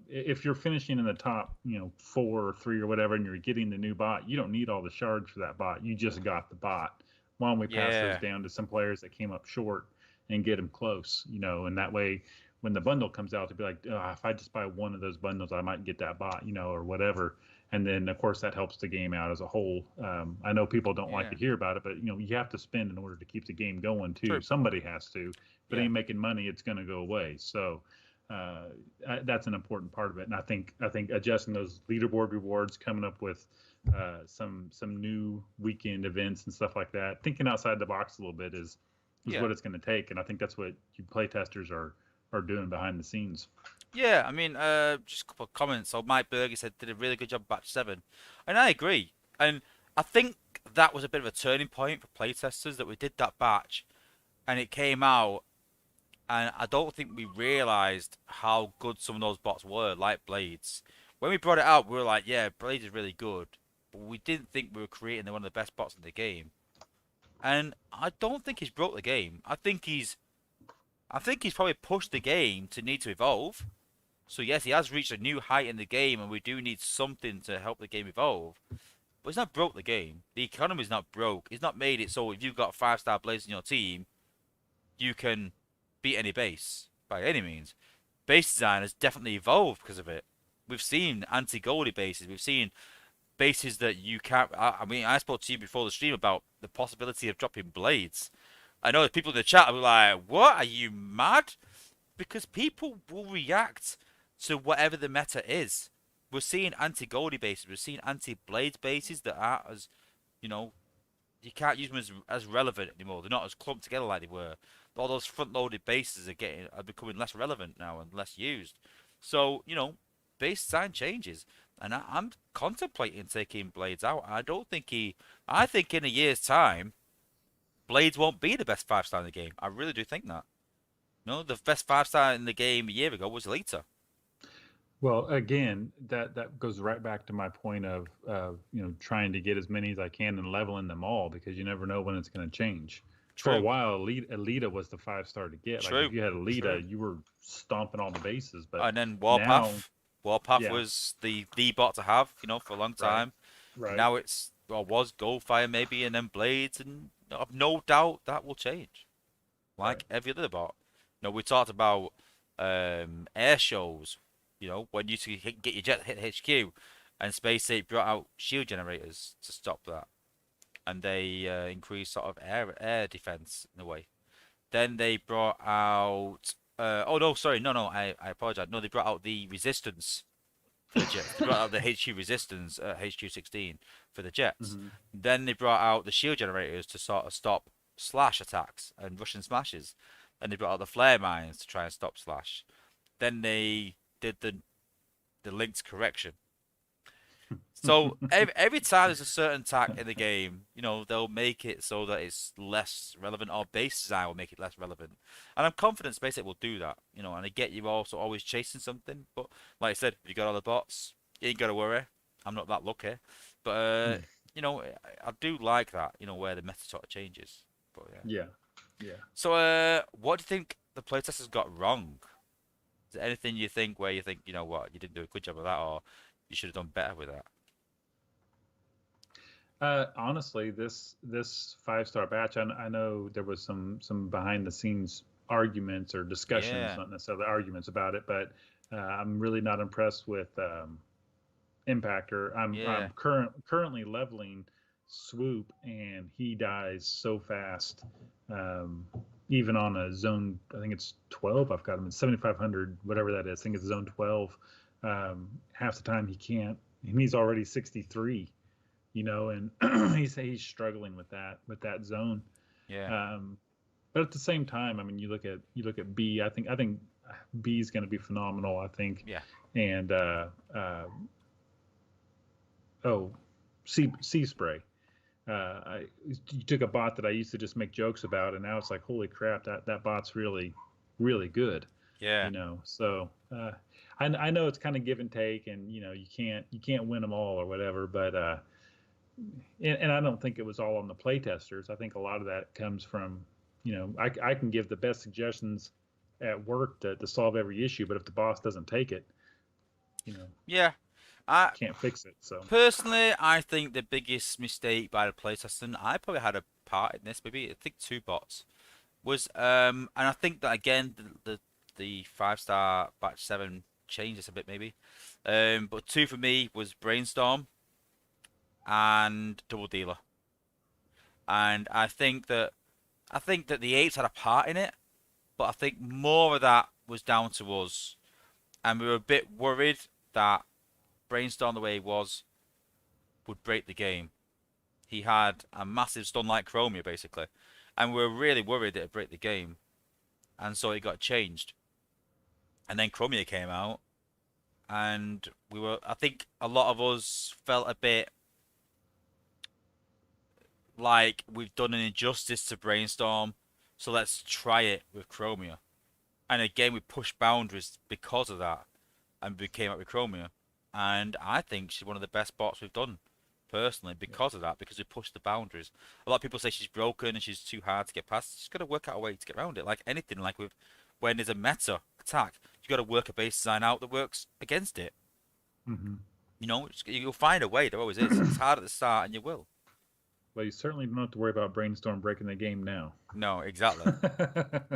if you're finishing in the top, 4 or 3 or whatever, and you're getting the new bot, you don't need all the shards for that bot. You just got the bot. Why don't we pass those yeah, down to some players that came up short and get them close, and that way when the bundle comes out, to be like, oh, if I just buy one of those bundles, I might get that bot, or whatever. And then of course that helps the game out as a whole. I know people don't like yeah, to hear about it, but you have to spend in order to keep the game going too. true. Somebody has to. If it Yeah, ain't making money, it's going to go away. So uh, that's an important part of it. And I think adjusting those leaderboard rewards, coming up with some new weekend events and stuff like that, thinking outside the box a little bit is yeah, what it's going to take. And I think that's what you play testers are doing behind the scenes. yeah. I mean, just a couple of comments. So Mike Berger said did a really good job batch 7, and I agree. And I think that was a bit of a turning point for playtesters that we did that batch, and it came out. And I don't think we realized how good some of those bots were, like Blades. When we brought it out, we were like, yeah, Blades is really good. But we didn't think we were creating one of the best bots in the game. And I don't think he's broke the game. I think he's probably pushed the game to need to evolve. So yes, he has reached a new height in the game, and we do need something to help the game evolve. But he's not broke the game. The economy's not broke. He's not made it so if you've got 5-star Blades in your team, you can beat any base by any means. Base design has definitely evolved because of it. We've seen anti-goldie bases. We've seen bases that you can't. I mean, I spoke to you before the stream about the possibility of dropping blades. I know there's people in the chat who are like, "What? Are you mad?" Because people will react to whatever the meta is. We're seeing anti-goldie bases, we're seeing anti-blades bases that aren't as, you know, you can't use them as relevant anymore. They're not as clumped together like they were. All those front-loaded bases are becoming less relevant now and less used. So base design changes, and I'm contemplating taking blades out. I don't think I think in a year's time, blades won't be the best 5-star in the game. I really do think that. No, the best 5-star in the game a year ago was Lita. Well, again, that goes right back to my point of trying to get as many as I can and leveling them all, because you never know when it's going to change. For a True. while, Alita was the 5-star to get. Like True. if you had Alita, True. you were stomping all the bases. But And then now, Warpath yeah, was the bot to have, for a long right, time. right, Now it's or was Goldfire maybe, and then Blades, and I've no doubt that will change, right. like every other bot. We talked about air shows. When you get your jet hit HQ, and Space 8 brought out shield generators to stop that, and they increased sort of air defense in a way. Then they brought out. Oh no, sorry, no, I apologize. No, they brought out the resistance for the jets. They brought out the HQ resistance at HQ 16 for the jets. Hmm. Then they brought out the shield generators to sort of stop slash attacks and Russian smashes. And they brought out the flare mines to try and stop slash. Then they did the linked correction. So every time there's a certain attack in the game, they'll make it so that it's less relevant, or base design will make it less relevant. And I'm confident Space 8 will do that, and I get you also always chasing something. But like I said, if you got all the bots, you ain't got to worry. I'm not that lucky. But, I do like that, where the meta sort of changes. But yeah. Yeah, yeah. So, what do you think the playtesters got wrong? Is there anything you think where you think, what, you didn't do a good job of that, or you should have done better with that? Honestly, this 5-star batch, I know there was some behind the scenes arguments or discussions, Yeah, not necessarily arguments about it, but I'm really not impressed with Impactor. I'm yeah, currently leveling Swoop, and he dies so fast. Um, Even on a zone, I think it's 12. I've got him at 7,500, whatever that is. I think it's zone 12. Half the time he can't, and he's already 63. And he's struggling with that zone. yeah, But at the same time, I mean, you look at B. I think B is going to be phenomenal. I think, yeah, and oh, sea spray. You took a bot that I used to just make jokes about, and now it's like, holy crap, that bot's really, really good. yeah, So I know it's kind of give and take, and you can't win them all or whatever, but and I don't think it was all on the playtesters. I think a lot of that comes from, I can give the best suggestions at work to solve every issue, but if the boss doesn't take it, you know, yeah. I can't fix it. So personally, I think the biggest mistake by the playtester, and I probably had a part in this, maybe I think two bots, was and I think that again the 5-star batch 7 changed this a bit maybe, but two for me was Brainstorm and Double Dealer, and I think that the eights had a part in it, but I think more of that was down to us, and we were a bit worried that Brainstorm the way he was would break the game. He had a massive stun like Chromia basically, and we were really worried that it'd break the game, and so it got changed. And then Chromia came out, and I think a lot of us felt a bit like we've done an injustice to Brainstorm, so let's try it with Chromia. And again, we pushed boundaries because of that, and we came up with Chromia. And I think she's one of the best bots we've done, personally, because of that, because we pushed the boundaries. A lot of people say she's broken and she's too hard to get past. She's got to work out a way to get around it. Like anything, like with when there's a meta attack, you got to work a base design out that works against it. hmm You'll find a way. There always is. It's hard at the start, and you will. well, you certainly don't have to worry about Brainstorm breaking the game now. No, exactly.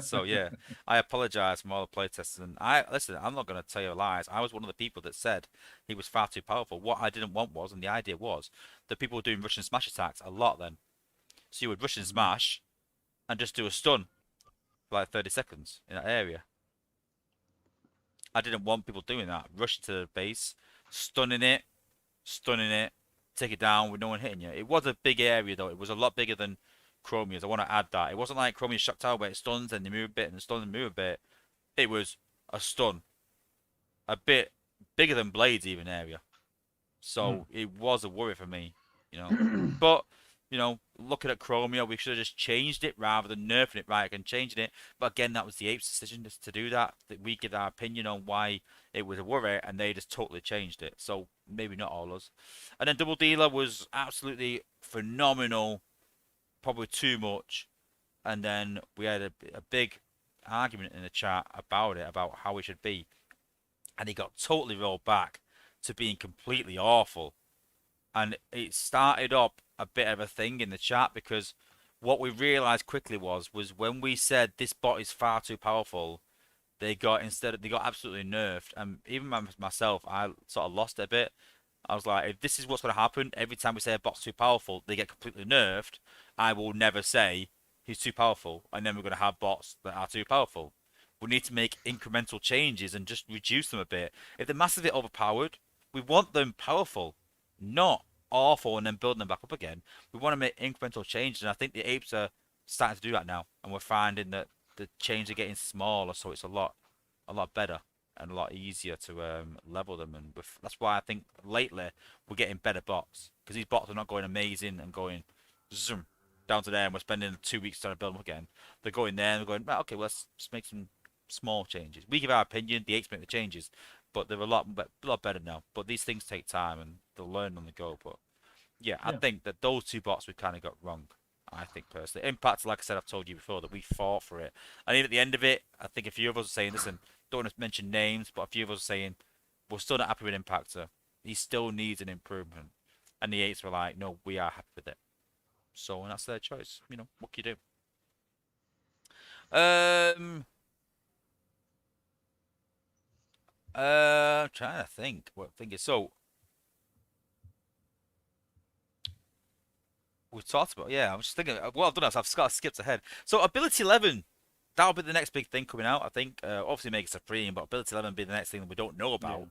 So yeah, I apologize from all the playtesters. And I listen. I'm not going to tell you lies. I was one of the people that said he was far too powerful. What I didn't want was, and the idea was, that people were doing Russian smash attacks a lot. Then, so you would Russian Mhm. smash and just do a stun for like 30 seconds in that area. I didn't want people doing that. Rushing to the base, stunning it, take it down with no one hitting you. It was a big area though. It was a lot bigger than Chromia's. I want to add that. It wasn't like Chromia's Shock Tower where it stuns and they move a bit and the stuns and move a bit. It was a stun, a bit bigger than Blade's even area. So it was a worry for me, you know. But looking at Chromia, we should have just changed it rather than nerfing it right and changing it. But again, that was the Apes' decision just to do that. That we give our opinion on why it was a worry, and they just totally changed it. So maybe not all of us. And then Double Dealer was absolutely phenomenal, probably too much. And then we had a big argument in the chat about it, about how it should be, and he got totally rolled back to being completely awful. And it started up a bit of a thing in the chat because what we realized quickly was when we said this bot is far too powerful, they got absolutely nerfed. And even myself, I sort of lost it a bit. I was like, if this is what's going to happen every time we say a bot's too powerful, they get completely nerfed. I will never say he's too powerful, and then we're going to have bots that are too powerful. We need to make incremental changes and just reduce them a bit. If they're massively overpowered, we want them powerful, not awful and then building them back up again. We want to make incremental changes, and I think the apes are starting to do that now, and we're finding that the changes are getting smaller, so it's a lot better and a lot easier to level them. And that's why I think lately we're getting better bots, because these bots are not going amazing and going zoom down to there, and we're spending 2 weeks trying to build them again. They're going there and we're going, right, okay, well, let's just make some small changes. We give our opinion, the apes make the changes, but they're a lot better now. But these things take time and they'll learn on the go. But yeah, I think that those two bots we kind of got wrong. I think personally, Impact, like I said, I've told you before that we fought for it, and even at the end of it, I think a few of us are saying, listen, don't want to mention names, but a few of us are saying we're still not happy with Impactor. He still needs an improvement, and the eights were like, no, we are happy with it. So, and that's their choice. What can you do? I'm trying to think what thing is. So we talked about, yeah. I'm just thinking. What I've done is I've skipped ahead. So ability 11, that'll be the next big thing coming out. I think obviously make it supreme, but ability 11 will be the next thing that we don't know about. Yeah.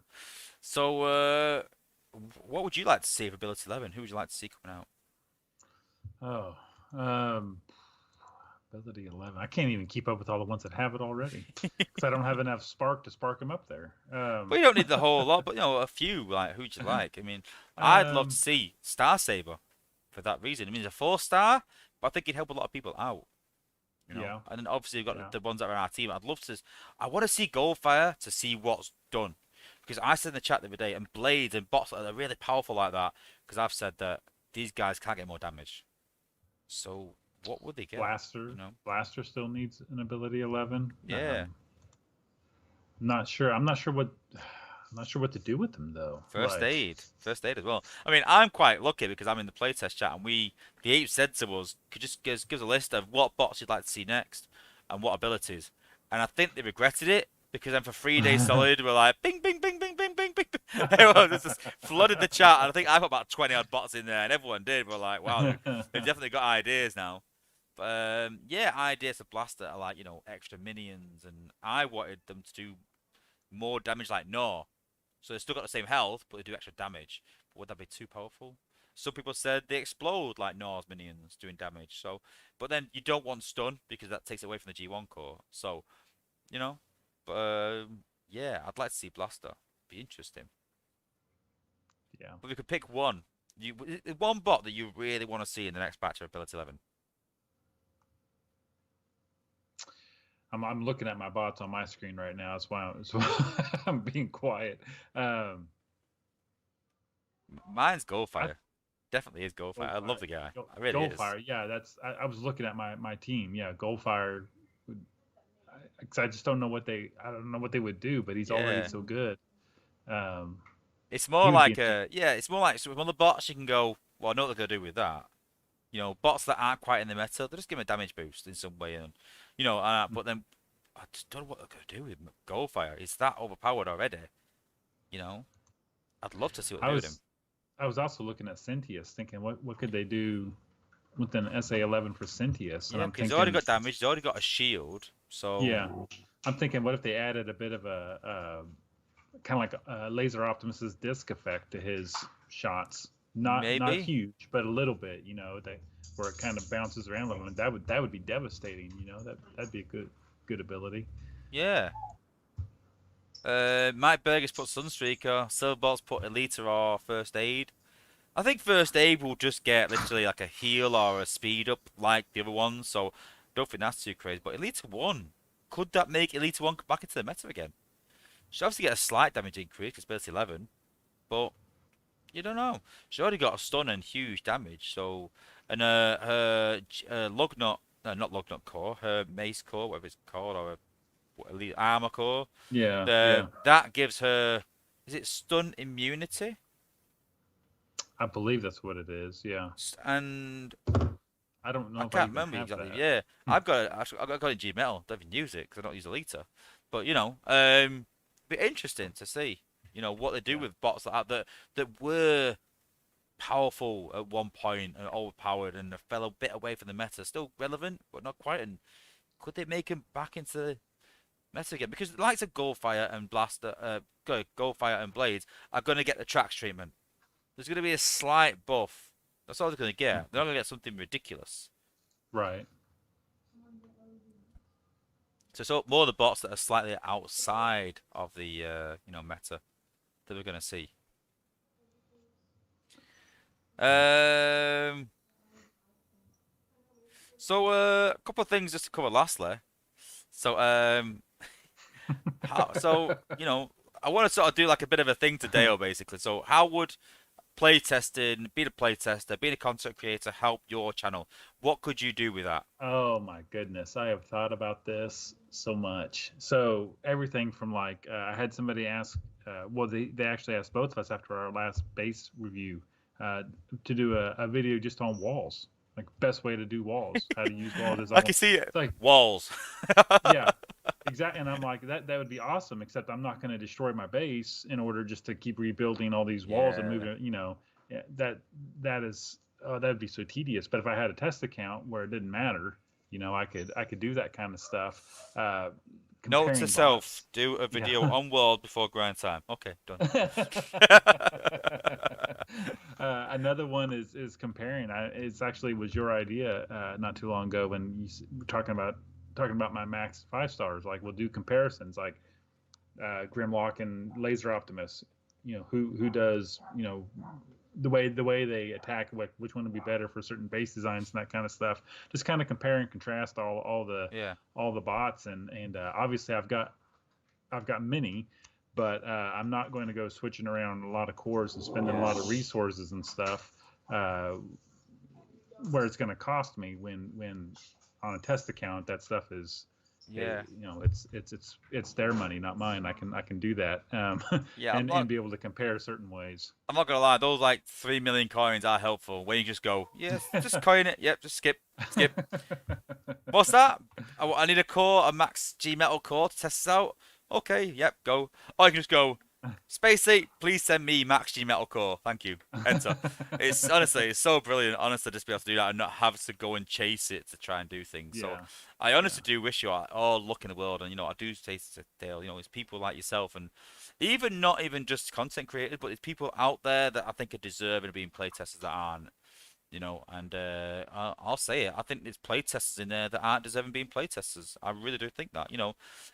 So what would you like to see of ability 11? Who would you like to see coming out? Ability 11. I can't even keep up with all the ones that have it already because I don't have enough spark to spark them up there. Well, you don't need the whole lot, but a few. Like, who'd you like? I mean, I'd love to see Star Saber for that reason. I mean, he's a 4-star, but I think he'd help a lot of people out. Yeah. And then obviously you've got the ones that are on our team. I want to see Goldfire to see what's done, because I said in the chat the other day, and blades and bots that are really powerful like that, because I've said that these guys can't get more damage. So what would they get? Blaster. Blaster still needs an ability 11. Yeah. I'm not sure. I'm not sure what to do with them though. First aid as well. I mean, I'm quite lucky because I'm in the playtest chat, and the ape said to us, could just give us a list of what bots you'd like to see next and what abilities. And I think they regretted it, because then for 3 days solid, we're like, bing, bing, bing, bing, bing, bing, bing. Everyone just flooded the chat, and I think I put about 20 odd bots in there, and everyone did. We're like, wow, they've definitely got ideas now. But yeah, ideas of Blaster are like, extra minions, and I wanted them to do more damage like Gnaw. So they've still got the same health, but they do extra damage. But would that be too powerful? Some people said they explode like Gnaw's minions doing damage. So, but then you don't want stun, because that takes away from the G1 core. So, but yeah, I'd like to see Blaster. Be interesting. Yeah. But we could pick one. One bot that you really want to see in the next batch of Ability 11. I'm looking at my bots on my screen right now. That's why I'm being quiet. Mine's Goldfire. Definitely is Goldfire. I love the guy. I really Goldfire. Is. Yeah, I was looking at my team. Yeah, Goldfire. Because I just don't know what they would do, but he's already so good. It's more like it's more like, so one of the bots you can go, well, I know what they're gonna do with that. Bots that aren't quite in the meta, they'll just give him a damage boost in some way, and but then I just don't know what they're gonna do with Goldfire. He's that overpowered already. I'd love to see what they do with him. I was also looking at Sentius, thinking what could they do with an SA11 for Sentius? Yeah, because he's already got damage. He's already got a shield. So yeah, I'm thinking, what if they added a bit of a kind of like Laser Optimus's disc effect to his shots? Not Maybe. huge, but a little bit. That where it kind of bounces around a little. And that would be devastating. That'd be a good ability. Yeah. Mike Burgess put Sunstreaker. Silverbolt's put Elita or First Aid. I think First Aid will just get literally like a heal or a speed up like the other ones, so don't think that's too crazy. But Elita 1, could that make Elita 1 come back into the meta again? She'll obviously get a slight damage increase because it's 11, but you don't know. She already got a stun and huge damage, so. And her lug nut, no, not lug nut core, her mace core, whatever it's called, or elite armor core, Yeah, yeah. that gives her, is it stun immunity? I believe that's what it is. Yeah. And I don't know I if I can't even remember have exactly. that. Yeah, I've got it. Actually, I've got it in G Metal. Don't even use it because I don't use Elita. But be interesting to see. What they do Yeah. with bots like that were powerful at one point and overpowered and fell a bit away from the meta. Still relevant, but not quite. And could they make him back into the meta again? Because the likes of Goldfire and Blaster, Goldfire and Blades are going to get the tracks treatment. There's going to be a slight buff. That's all they're going to get. They're not going to get something ridiculous. Right. So more the bots that are slightly outside of the meta that we're going to see. So a couple of things just to cover lastly. So I want to sort of do like a bit of a thing today, basically. So how would playtesting, being a playtester, being a content creator help your channel? What could you do with that? Oh my goodness, I have thought about this so much. So everything from like I had somebody ask, well, they actually asked both of us after our last base review to do a video just on walls, like best way to do walls, how to use walls as I can see it. It's like Walls. yeah, exactly. And I'm like that would be awesome, except I'm not going to destroy my base in order just to keep rebuilding all these walls and Yeah. moving. Yeah, that is that'd be so tedious. But if I had a test account where it didn't matter, I could do that kind of stuff. Note Comparing to bots. self: do a video Yeah. on world before grind time. Okay, done. Another one is comparing. It's actually was your idea not too long ago when were talking about my max 5 stars. Like we'll do comparisons, like Grimlock and Laser Optimus. Who does the way they attack, which one would be better for certain base designs and that kind of stuff. Just kind of compare and contrast all Yeah. the bots and obviously I've got many, but I'm not going to go switching around a lot of cores and spending a lot of resources and stuff where it's going to cost me when on a test account that stuff is Yeah. it's their money, not mine. I can do that Yeah. and be able to compare certain ways. I'm not gonna lie. Those like 3 million coins are helpful. When you just go, yes, just coin it. Yep, just skip. What's that? I need a core, a max G metal core to test this out. Okay, yep, go. Or you can just go, Spacey, please send me max G metal core. Thank you. Enter. It's honestly, it's so brilliant. Honestly, just be able to do that and not have to go and chase it to try and do things. So Yeah. I honestly do wish you all luck in the world, and I do say to Dale, it's people like yourself, and even not even just content creators, but it's people out there that I think are deserving of being playtesters that aren't. And I'll say it. I think there's playtesters in there that aren't deserving being playtesters. I really do think that.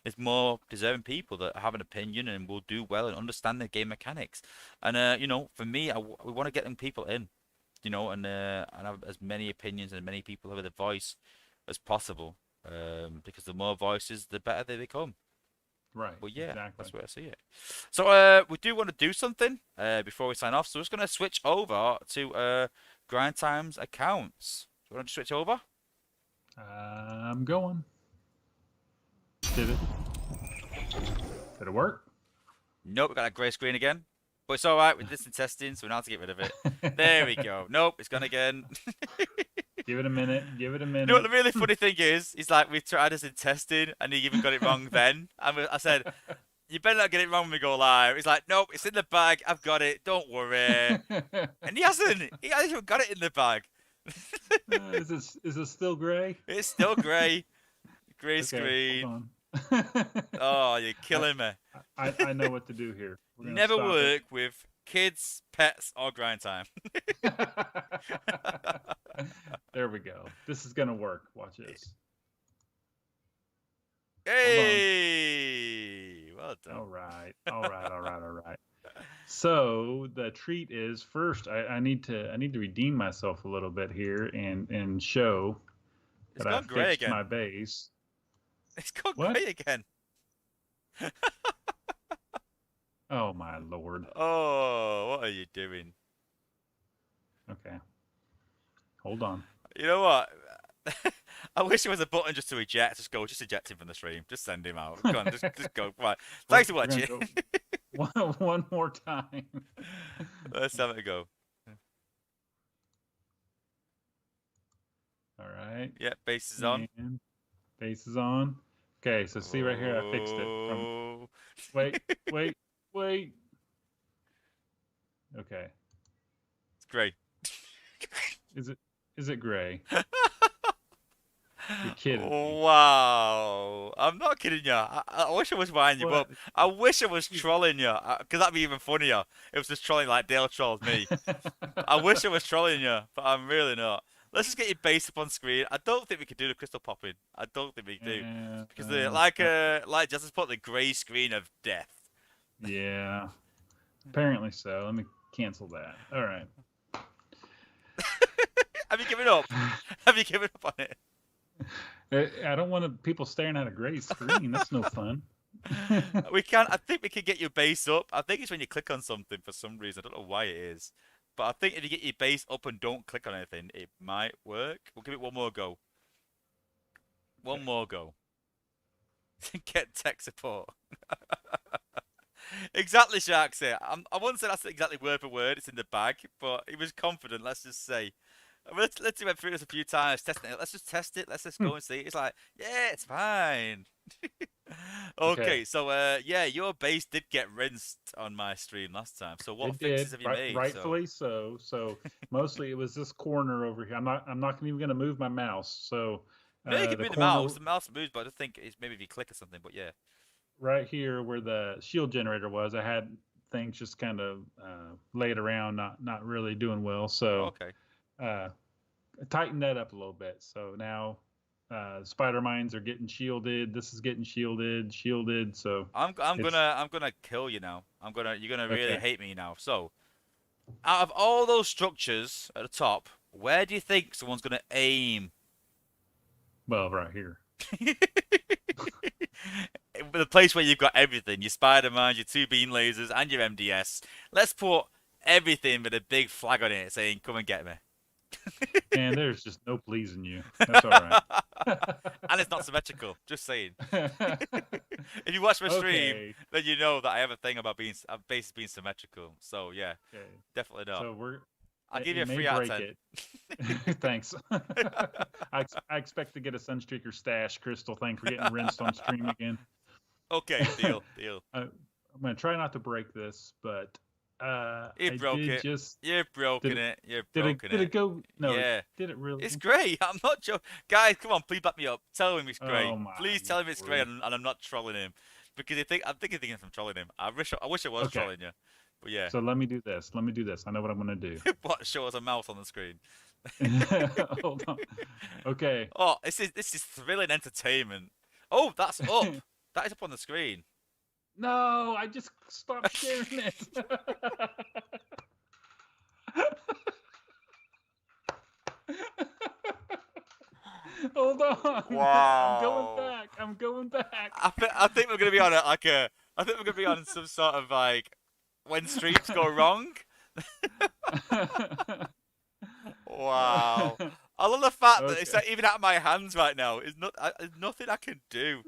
There's more deserving people that have an opinion and will do well and understand the game mechanics. And for me, we want to get them people in, and have as many opinions and many people with a voice as possible. Because the more voices, the better they become. Right. Well, yeah, Exactly. that's where I see it. So we do want to do something before we sign off. So we're just going to switch over to Grind Time's accounts. Do you want to switch over? I'm going. Did it? Did it work? Nope, we got that grey screen again. But it's all right with this in testing, so we know how to get rid of it. There we go. Nope, it's gone again. Give it a minute. Give it a minute. You know what the really funny thing is like we tried this in testing, and he even got it wrong then. And I said, you better not get it wrong when we go live. He's like, nope, it's in the bag. I've got it. Don't worry. And he hasn't. He hasn't even got it in the bag. Is it still gray? It's still grey. Grey Okay, screen. hold on. Oh, you're I, killing me. I know what to do here. We're gonna Never stop it. work with kids, pets, or grind time. There we go. This is gonna work. Watch this. Hold on. Hey, well done. All right. All right. All right. All right. So the treat is first. I need to redeem myself a little bit here and show It's that I gone grey fixed again. my base. It's gone What? grey again. Oh my lord. Oh, what are you doing? Okay. Hold on. You know what? I wish there was a button just to eject. Just eject him from the stream. Just send him out. Go on, just go. Right. Thanks for We're gonna watching. go one more time. Let's have it go. All right. Yep, base is on. And base is on. Okay, so see right here, I fixed it. Oh. Wait. Okay. It's great. Is it gray? You're kidding me. Wow. I'm not kidding you. I wish I was winding you What? up. I wish I was trolling you. Because that'd be even funnier. It was just trolling like Dale trolled me. I wish I was trolling you, but I'm really not. Let's just get your base up on screen. I don't think we can do the crystal popping. I don't think we can do. Because like Justin's put the grey screen of death. Yeah. Apparently so. Let me cancel that. All right. Have you given up? Have you given up on it? I don't want people staring at a gray screen. That's no fun. We can. I think we can get your base up. I think it's when you click on something for some reason. I don't know why it is. But I think if you get your base up and don't click on anything, it might work. We'll give it one more go. One more go. Get tech support. Exactly, Sharksy. I wouldn't say that's exactly word for word. It's in the bag, but he was confident. Let's just say. Let's went through this a few times, testing it. Let's just test it. Let's just go and see. It's like, yeah, it's fine. Okay, so yeah, your base did get rinsed on my stream last time. So what fixes have you made? Rightfully so. So mostly it was this corner over here. I'm not even going to move my mouse. So maybe you can move the mouse. The mouse moves, but I just think it's maybe if you click or something. But yeah, right here where the shield generator was, I had things just kind of laid around, not really doing well. So okay, tighten that up a little bit. So now spider mines are getting shielded. This is getting shielded. So I'm gonna kill you now. You're gonna really hate me now. So out of all those structures at the top, where do you think someone's gonna aim? Well, right here. The place where you've got everything, your Spider-Man, your 2 beam lasers, and your MDS. Let's put everything with a big flag on it saying, come and get me. And there's just no pleasing you. That's all right. And it's not symmetrical, just saying. If you watch my stream, then you know that I have a thing about bases being symmetrical. So yeah, definitely not. So I'll give you a 3 out of 10. Thanks. I expect to get a Sunstreaker stash crystal. Thanks for getting rinsed on stream again. Okay, deal. I'm gonna try not to break this, but you broke it. You've broken it. Did it go? No. Yeah. Did it really? It's great. I'm not joking. Guys, come on, please back me up. Tell him it's great. Oh, please tell him it's great, and I'm not trolling him, because I'm thinking I'm trolling him. I wish I was trolling you, but yeah. So let me do this. I know what I'm gonna do. What? Show us a mouth on the screen. Hold on. Okay. Oh, this is thrilling entertainment. Oh, that's up. That is up on the screen. No, I just stopped sharing it. Hold on. Wow. I'm going back. I think we're gonna be on I think we're gonna be on some sort of like when streams go wrong. Wow. I love the fact that it's like even out of my hands right now. There's nothing I can do.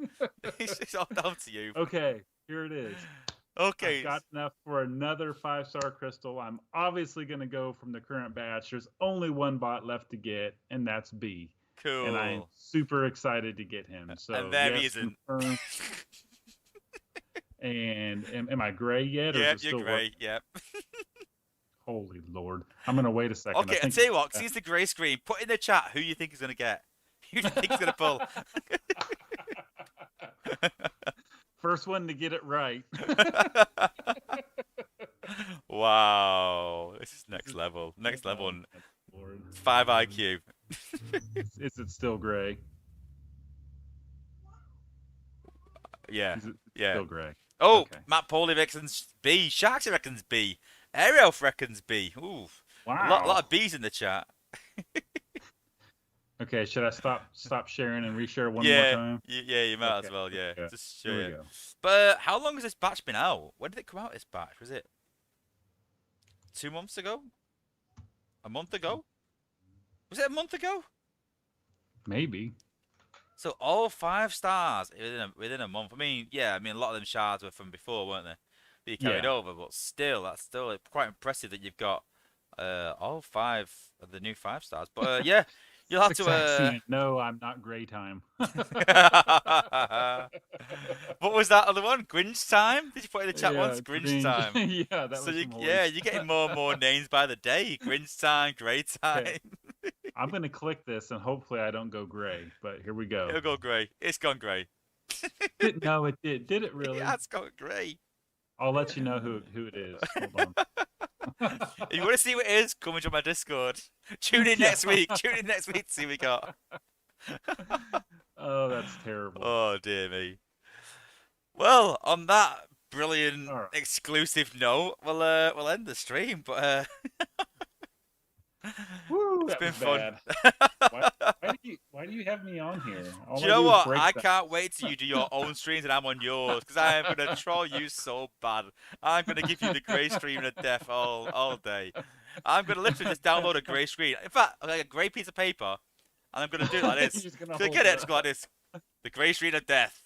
It's all down to you. Okay, here it is. Okay. I've got enough for another 5-star crystal. I'm obviously going to go from the current batch. There's only one bot left to get, and that's B. Cool. And I'm super excited to get him. So and there he isn't. And am I gray yet? Or Yep, you're gray. Yep. Holy Lord. I'm going to wait a second. Okay, I'll tell you what. Since the grey screen, put in the chat who you think is going to get. Who do you think is going to pull? First one to get it right. Wow, this is next level. Next level Oh, on Lord. 5 IQ. Is it still gray? Yeah, Is it yeah. still gray? Oh, Okay. Matt Pauly reckons B. Sharksy reckons B. Ariel reckons B. Ooh, a lot Wow. of B's in the chat. Okay, should I stop sharing and reshare one more Yeah, time? yeah, you might Okay. as well. Yeah, Yeah. just Here we yeah. go. But how long has this batch been out? When did it come out? This batch was it 2 months ago? A month ago? Was it a month ago? Maybe. So all 5 stars within a month. I mean, yeah, I mean a lot of them shards were from before, weren't they? That you carried Yeah. over, but still, that's still quite impressive that you've got all 5 of the new 5 stars. But yeah, you'll have 6 to accent. No, I'm not gray time. What was that other one? Grinch time? Did you put in the chat once? Yeah, Grinch cringe. time. Yeah, that So was from yeah, Hoist. you're getting more and more names by the day. Grinch time, Grey time. Okay, I'm gonna click this and hopefully I don't go gray. But here we go. It'll go grey. It's gone grey. No, it did. Did it really? Yeah, it's gone grey. I'll let you know who it is. Hold on. If you want to see what it is, come and join my Discord. Tune in next week. Tune in next week to see what we got. Oh, that's terrible. Oh dear me. Well, on that brilliant All right. exclusive note, we'll end the stream. But Woo, it's that been was fun. bad. Why do you have me on here? All Do I you know do is what? break I stuff. can't wait till you do your own streams and I'm on yours because I am gonna troll you so bad. I'm gonna give you the grey screen of death all day. I'm gonna literally just download a grey screen. In fact, like a grey piece of paper, and I'm gonna do it like this. You're just gonna So hold get it? it Just go like this. The grey screen of death.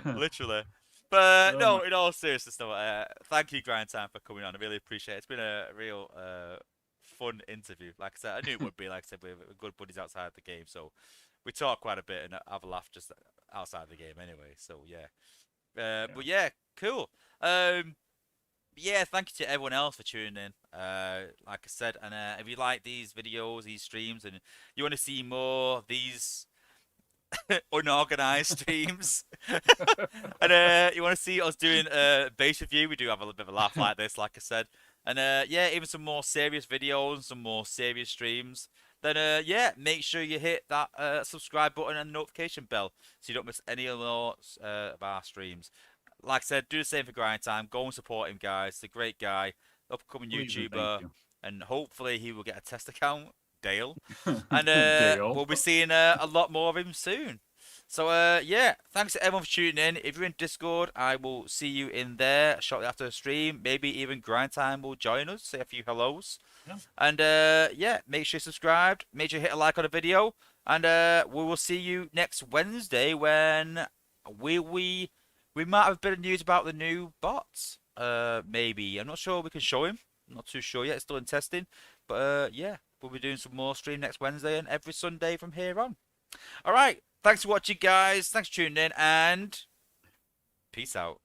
Literally. But Oh no, my- in all seriousness, though, thank you, Grind Time, for coming on. I really appreciate it. It's been a real fun interview. Like I said, I knew it would be. Like I said, we're good buddies outside the game, so we talk quite a bit and have a laugh just outside the game anyway. So yeah, but yeah, cool. Yeah, thank you to everyone else for tuning in. Like I said, and if you like these videos, these streams, and you want to see more of these unorganized streams, and you want to see us doing a base review, we do have a little bit of a laugh like this, like I said, and yeah, even some more serious videos, some more serious streams. Then yeah, make sure you hit that subscribe button and notification bell so you don't miss any of those of our streams. Like I said, do the same for Grind Time. Go and support him, guys. He's a great guy, upcoming Please and YouTuber, thank and hopefully he will get a test account, Dale. you. And Dale. we'll be seeing a lot more of him soon. So yeah, thanks to everyone for tuning in. If you're in Discord, I will see you in there shortly after the stream. Maybe even Grind Time will join us, say a few hellos. Yeah. And yeah, make sure you're subscribed. Make sure you hit a like on the video. And we will see you next Wednesday when we might have a bit of news about the new bots. Maybe. I'm not sure we can show him. I'm not too sure yet. It's still in testing. But yeah, we'll be doing some more stream next Wednesday and every Sunday from here on. All right. Thanks for watching, guys. Thanks for tuning in, and peace out.